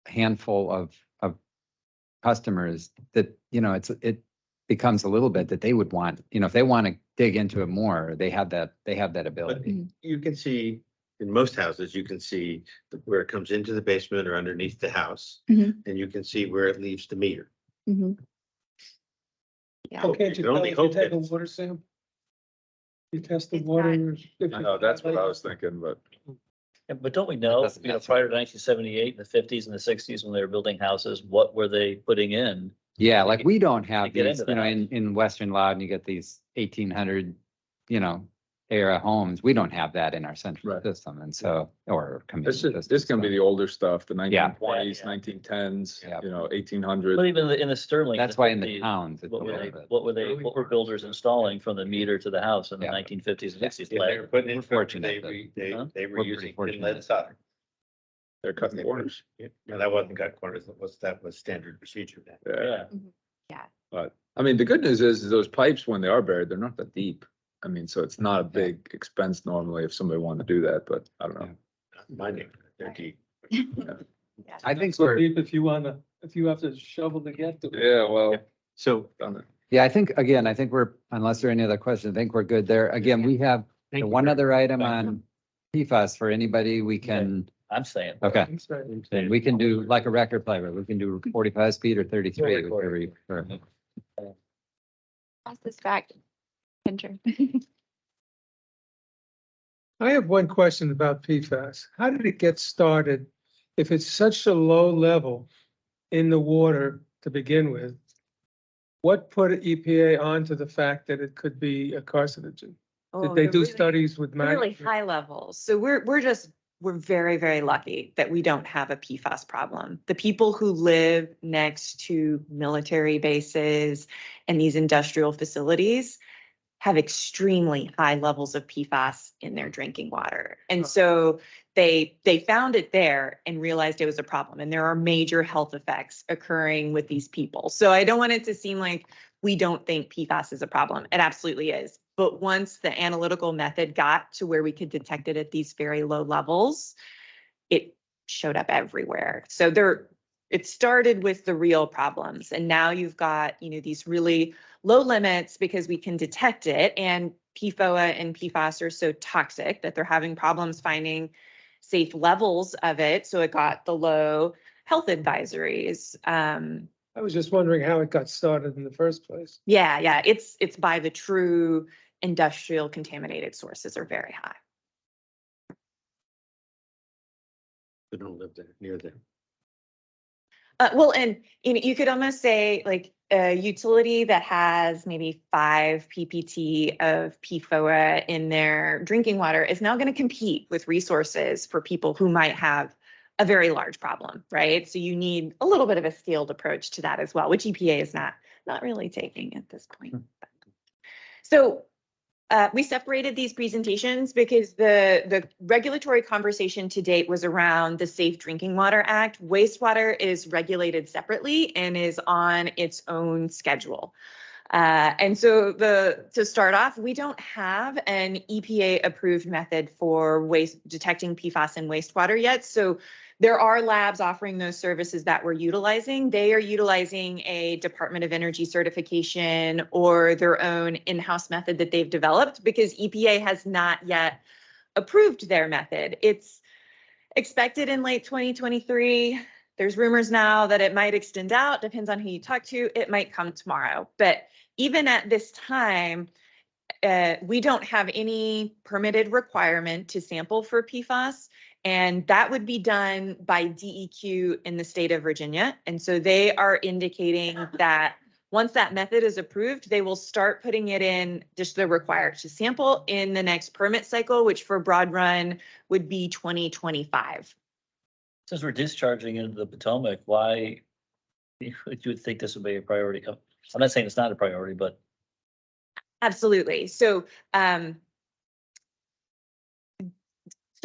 handful of customers that, becomes a little bit that they would want, you know, if they want to dig into it more, they have that But ability. you can see, in most houses, you can see where it comes into the basement or underneath the house. Mhm. And you can see where it leaves the meter. Mhm. Yeah. Okay, You you can tell only us you hope take a that- water sample? You test the It's water. if I you know, that's what I like- was thinking, but Yeah, but don't we know, doesn't you know, necessarily- prior to 1978, the 50s and the 60s, when they were building houses, what were they putting in? Yeah, like we don't have get these, into you know, the in Western Loudon, you get these 1800, you know, era homes. We don't have that in our central Right. system. And so, or. this community is, this can be system, the older stuff, the Yeah. 1920s, Yeah. 1910s, Yeah. you know, But 1800s. even in the Sterling. That's why in the 50s, towns. it's What a were little they, bit- what were builders installing from the meter to the house in the Yeah. 1950s and 60s? If they were putting in, We're fortunate they, that- Huh? they were We're pretty using thin fortunate. lead solder. They're cutting They corners. were- No, that wasn't cut corners. that was standard procedure then. Yeah. Yeah. But, I mean, the good news is those pipes, when they are buried, they're not that deep. I mean, so it's not a big expense normally if somebody wanted to do that, but I don't know. Not in my neighborhood, they're deep. I think So we're, deep if you if you have to shovel to get to it. Yeah, well, So, done it. yeah, I think, again, I think we're, unless there are any other questions, I think we're good there. Again, we have thank the you one very other item Thank on PFAS for anybody we can, I'm saying. okay. Thanks, Fred. much. And we can do like a record player. We can do 45 speed or 33, whichever you prefer. Pass this back. Enter. I have one question about PFAS. How did it get started? If it's such a low level in the water to begin with, what put EPA onto the fact that it could be a carcinogen? Did they do studies with? Really high levels. So we're very, very lucky that we don't have a PFAS problem. The people who live next to military bases and these industrial facilities have extremely high levels of PFAS in their drinking water. And so they found it there and realized it was a problem. And there are major health effects occurring with these people. So I don't want it to seem like we don't think PFAS is a problem. It absolutely is. But once the analytical method got to where we could detect it at these very low levels, it showed up everywhere. So it started with the real problems. And now you've got, you know, these really low limits because we can detect it. And PFOA and PFAS are so toxic that they're having problems finding safe levels of it. So it got the low health advisories. I was just wondering how it got started in the first place. Yeah, it's by the true industrial contaminated sources are very high. They don't live there, near them. Well, and you know, you could almost say like a utility that has maybe 5 PPT of PFOA in their drinking water is now going to compete with resources for people who might have a very large problem, right? So you need a little bit of a scaled approach to that as well, which EPA is not really taking at this point. So we separated these presentations because the regulatory conversation to date was around the Safe Drinking Water Act. Wastewater is regulated separately and is on its own schedule. And so to start off, we don't have an EPA approved method for detecting PFAS in wastewater yet. So there are labs offering those services that we're utilizing. They are utilizing a Department of Energy certification or their own in-house method that they've developed because EPA has not yet approved their method. It's expected in late 2023. There's rumors now that it might extend out, depends on who you talk to. It might come tomorrow. But even at this time, we don't have any permitted requirement to sample for PFAS. And that would be done by DEQ in the state of Virginia. And so they are indicating that once that method is approved, they will start putting it in, just the required to sample in the next permit cycle, which for Broad Run would be 2025. Since we're discharging into the Potomac, why you would think this would be a priority? I'm not saying it's not a priority, but. Absolutely. So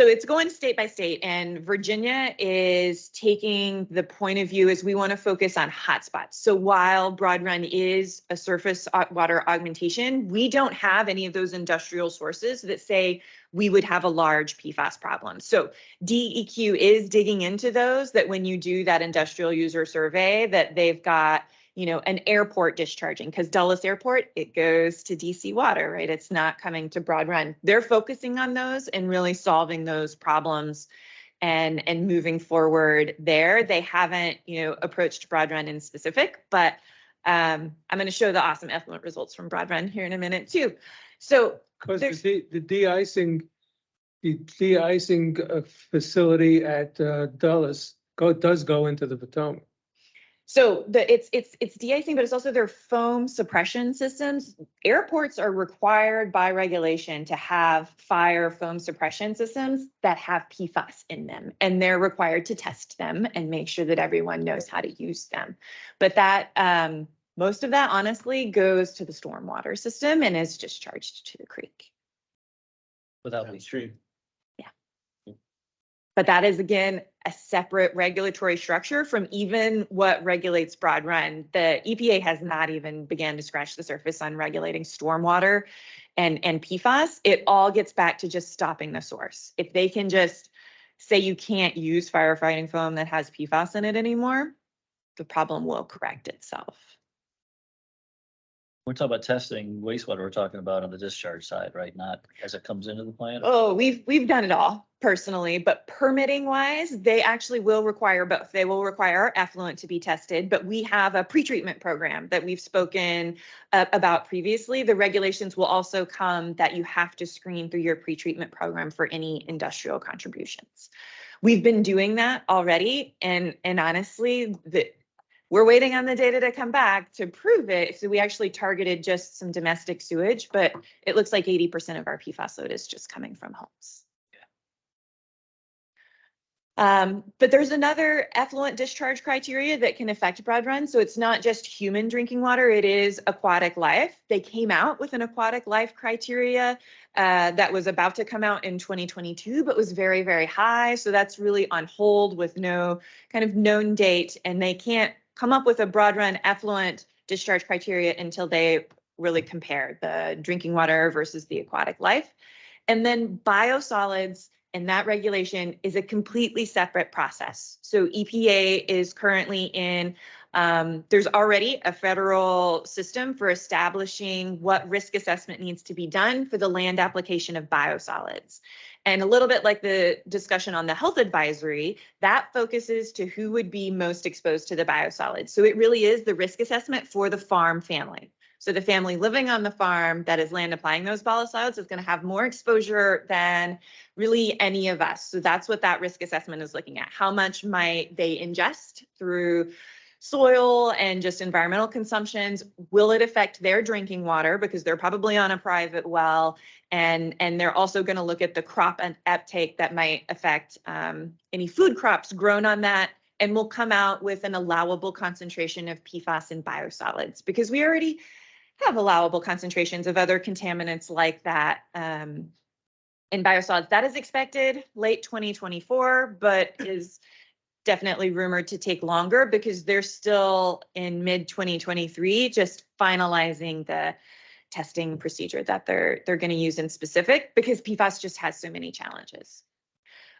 it's going state by state, and Virginia is taking the point of view as we want to focus on hotspots. So while Broad Run is a surface water augmentation, we don't have any of those industrial sources that say we would have a large PFAS problem. So DEQ is digging into those, that when you do that industrial user survey, that they've got, an airport discharging, because Dulles Airport, it goes to DC Water, right? It's not coming to Broad Run. They're focusing on those and really solving those problems and moving forward there. They haven't, approached Broad Run in specific, but I'm going to show the awesome effluent results from Broad Run here in a minute too. So Because there's- the de-icing facility at Dulles does go into the Potomac. So it's de-icing, but it's also their foam suppression systems. Airports are required by regulation to have fire foam suppression systems that have PFAS in them, and they're required to test them and make sure that everyone knows how to use them. But that most of that honestly goes to the stormwater system and is discharged to the creek. Without the stream. But that is, again, a separate regulatory structure from even what regulates Broad Run. The EPA has not even began to scratch the surface on regulating stormwater and PFAS. It all gets back to just stopping the source. If they can just say you can't use firefighting foam that has PFAS in it anymore, the problem will correct itself. We're talking about testing wastewater, we're talking about on the discharge side, right? Not as it comes into the plant. Oh, we've done it all personally, but permitting wise, they actually will require both. They will require our effluent to be tested, but we have a pretreatment program that we've spoken about previously. The regulations will also come that you have to screen through your pretreatment program for any industrial contributions. We've been doing that already, and honestly, we're waiting on the data to come back to prove it. So we actually targeted just some domestic sewage, but it looks like 80% of our PFAS load is just coming from homes. But there's another effluent discharge criteria that can affect Broad Run. So it's not just human drinking water, it is aquatic life. They came out with an aquatic life criteria that was about to come out in 2022, but was very, very high. So that's really on hold with no kind of known date, and they can't come up with a Broad Run effluent discharge criteria until they really compare the drinking water versus the aquatic life. And then biosolids and that regulation is a completely separate process. So EPA is currently in, there's already a federal system for establishing what risk assessment needs to be done for the land application of biosolids. And a little bit like the discussion on the health advisory, that focuses to who would be most exposed to the biosolids. So it really is the risk assessment for the farm family. So the family living on the farm that is land applying those biosolids is going to have more exposure than really any of us. So that's what that risk assessment is looking at. How much might they ingest through soil and just environmental consumptions? Will it affect their drinking water because they're probably on a private well? And they're also going to look at the crop and uptake that might affect any food crops grown on that, and will come out with an allowable concentration of PFAS in biosolids, because we already have allowable concentrations of other contaminants like that in biosolids. That is expected late 2024, but is definitely rumored to take longer because they're still in mid 2023, just finalizing the testing procedure that they're going to use in specific, because PFAS just has so many challenges.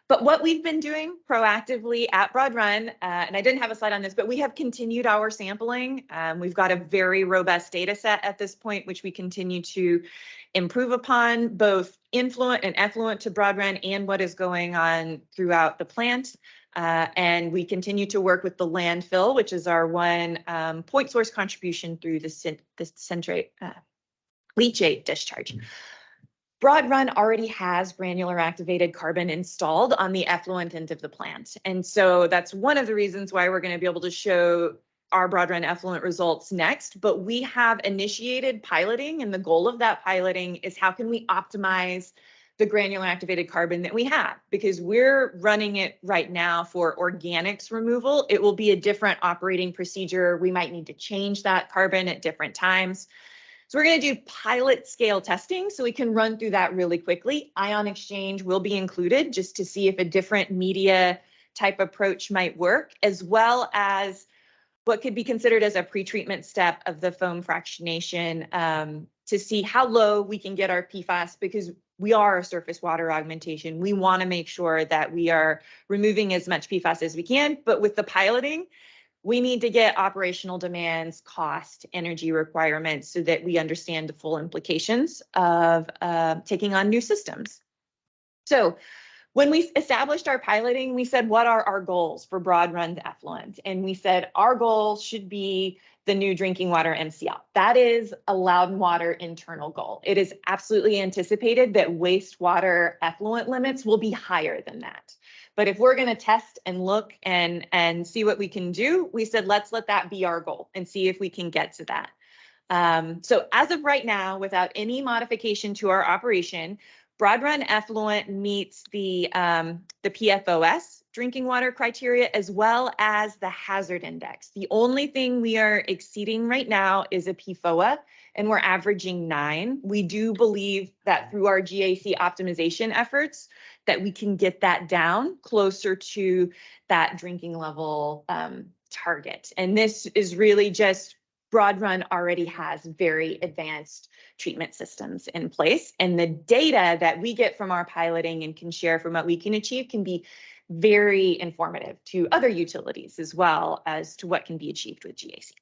But what we've been doing proactively at Broad Run, and I didn't have a slide on this, but we have continued our sampling. We've got a very robust data set at this point, which we continue to improve upon, both influent and effluent to Broad Run and what is going on throughout the plant. And we continue to work with the landfill, which is our one point source contribution through the leachate discharge. Broad Run already has granular activated carbon installed on the effluent end of the plant. And so that's one of the reasons why we're going to be able to show our Broad Run effluent results next. But we have initiated piloting, and the goal of that piloting is how can we optimize the granular activated carbon that we have, because we're running it right now for organics removal. It will be a different operating procedure. We might need to change that carbon at different times. So we're going to do pilot scale testing so we can run through that really quickly. Ion exchange will be included just to see if a different media type approach might work, as well as what could be considered as a pretreatment step of the foam fractionation to see how low we can get our PFAS, because we are a surface water augmentation. We want to make sure that we are removing as much PFAS as we can, but with the piloting, we need to get operational demands, cost, energy requirements so that we understand the full implications of taking on new systems. So when we established our piloting, we said, what are our goals for broad run effluent? And we said, our goal should be the new drinking water MCL. That is a Loudoun Water internal goal. It is absolutely anticipated that wastewater effluent limits will be higher than that. But if we're going to test and look and see what we can do, we said, let's let that be our goal and see if we can get to that. So as of right now, without any modification to our operation, broad run effluent meets the PFOS drinking water criteria as well as the hazard index. The only thing we are exceeding right now is a PFOA, and we're averaging 9. We do believe that through our GAC optimization efforts that we can get that down closer to that drinking level target. And this is really just Broad Run already has very advanced treatment systems in place, and the data that we get from our piloting and can share from what we can achieve can be very informative to other utilities as well as to what can be achieved with GAC.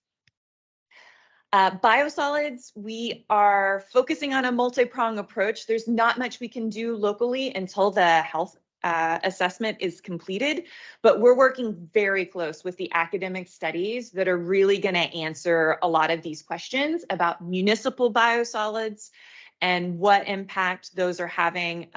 Biosolids, we are focusing on a multi-prong approach. There's not much we can do locally until the health assessment is completed, but we're working very close with the academic studies that are really going to answer a lot of these questions about municipal biosolids and what impact those are having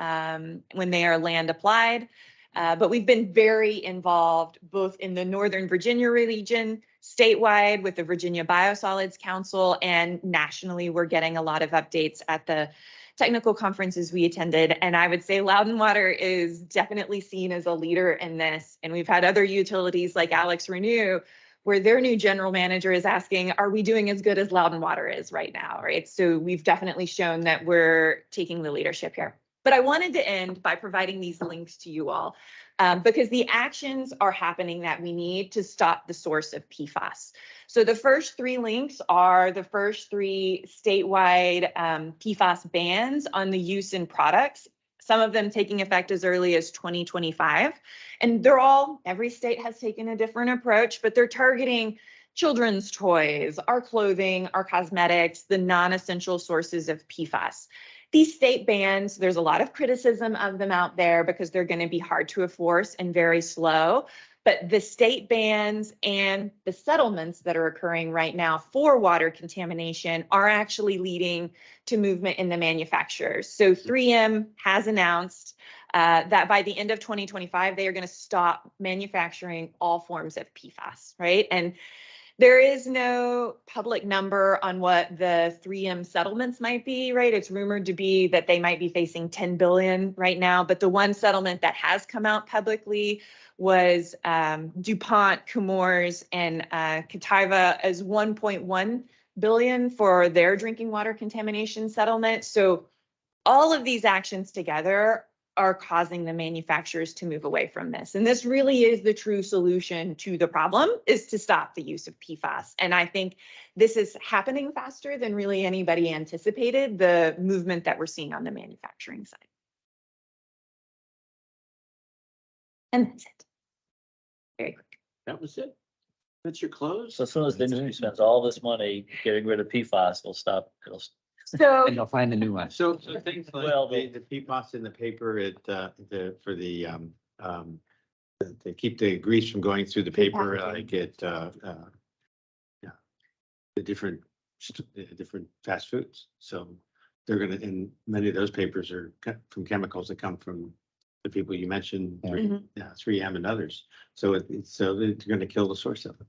when they are land applied. But we've been very involved both in the Northern Virginia region, statewide with the Virginia Biosolids Council, and nationally, we're getting a lot of updates at the technical conferences we attended. And I would say Loudoun Water is definitely seen as a leader in this. And we've had other utilities like Alex Renew, where their new general manager is asking, are we doing as good as Loudoun Water is right now, right? So we've definitely shown that we're taking the leadership here. But I wanted to end by providing these links to you all because the actions are happening that we need to stop the source of PFAS. So the first 3 links are the first 3 statewide PFAS bans on the use in products, some of them taking effect as early as 2025. And they're all, every state has taken a different approach, but they're targeting children's toys, our clothing, our cosmetics, the non-essential sources of PFAS. These state bans, there's a lot of criticism of them out there because they're going to be hard to enforce and very slow. But the state bans and the settlements that are occurring right now for water contamination are actually leading to movement in the manufacturers. So 3M has announced that by the end of 2025, they are going to stop manufacturing all forms of PFAS, right? And there is no public number on what the 3M settlements might be, right? It's rumored to be that they might be facing 10 billion right now, but the one settlement that has come out publicly was DuPont, Chemours, and Cataiva as 1.1 billion for their drinking water contamination settlement. So all of these actions together are causing the manufacturers to move away from this. And this really is the true solution to the problem, is to stop the use of PFAS. And I think this is happening faster than really anybody anticipated, the movement that we're seeing on the manufacturing side. And that's it. Very quick. That was it. That's your close? So as soon as the industry spends all this money getting rid of PFAS, they'll stop. So And they'll find a new one. So things like Well, the PFAS in the paper, they keep the grease from going through the paper, like the different fast foods. So they're gonna, and many of those papers are from chemicals that come from the people you mentioned, 3M and others. So so they're gonna kill the source of it.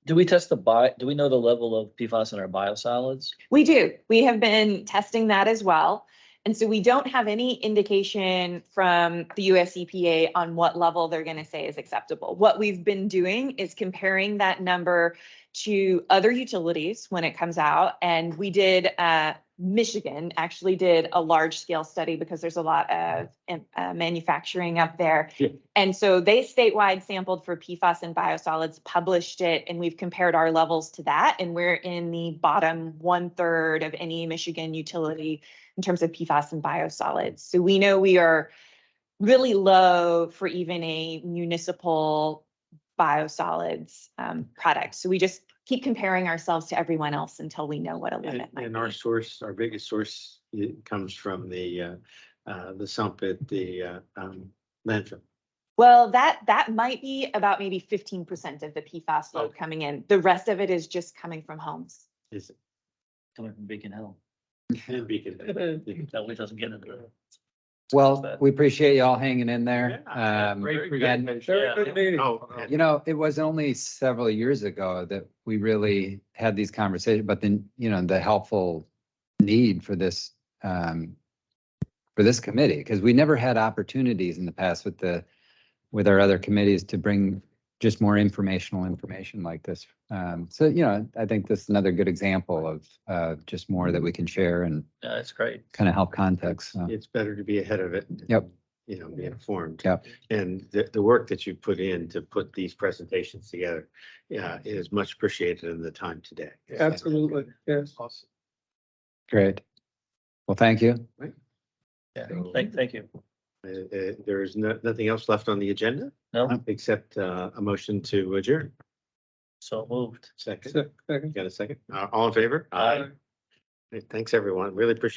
Do we know the level of PFAS in our biosolids? we do. We have been testing that as well. And so we don't have any indication from the US EPA on what level they're going to say is acceptable. What we've been doing is comparing that number to other utilities when it comes out. And we did, Michigan actually did a large scale study because there's a lot of manufacturing up there. Yeah. And so they statewide sampled for PFAS and biosolids, published it, and we've compared our levels to that. And we're in the bottom 1/3 of any Michigan utility in terms of PFAS and biosolids. So we know we are really low for even a municipal biosolids products. So we just keep comparing ourselves to everyone else until we know what a limit might And be. our source, our biggest source, it comes from the sump at the landfill. Well, that might be about maybe 15% of the PFAS load Okay. coming in. The rest of it is just coming from homes. Is it? Coming from Beacon Hill. And Beacon. That way doesn't get into the. Well, we appreciate you all hanging in there. Yeah, Great and, presentation. Yeah. Good meeting. Oh, you know, it was only several years ago that we really had these conversations, but then, you know, the helpful need for this committee, because we never had opportunities in the past with our other committees to bring just more information like this. So, you know, I think this is another good example of just more that we can share and Yeah, that's great. kind of help context. So, it's better to be ahead of it. Yep. You know, be informed. Yep. And the work that you put in to put these presentations together, yeah, is much appreciated in the time today. Absolutely, yes. Awesome. Great. Well, thank you. Yeah, thank you. There's nothing else left on the agenda No, except a motion to adjourn. so moved. Second, Second. got a second? All in favor? Aye. Thanks, everyone. Really appreciate it.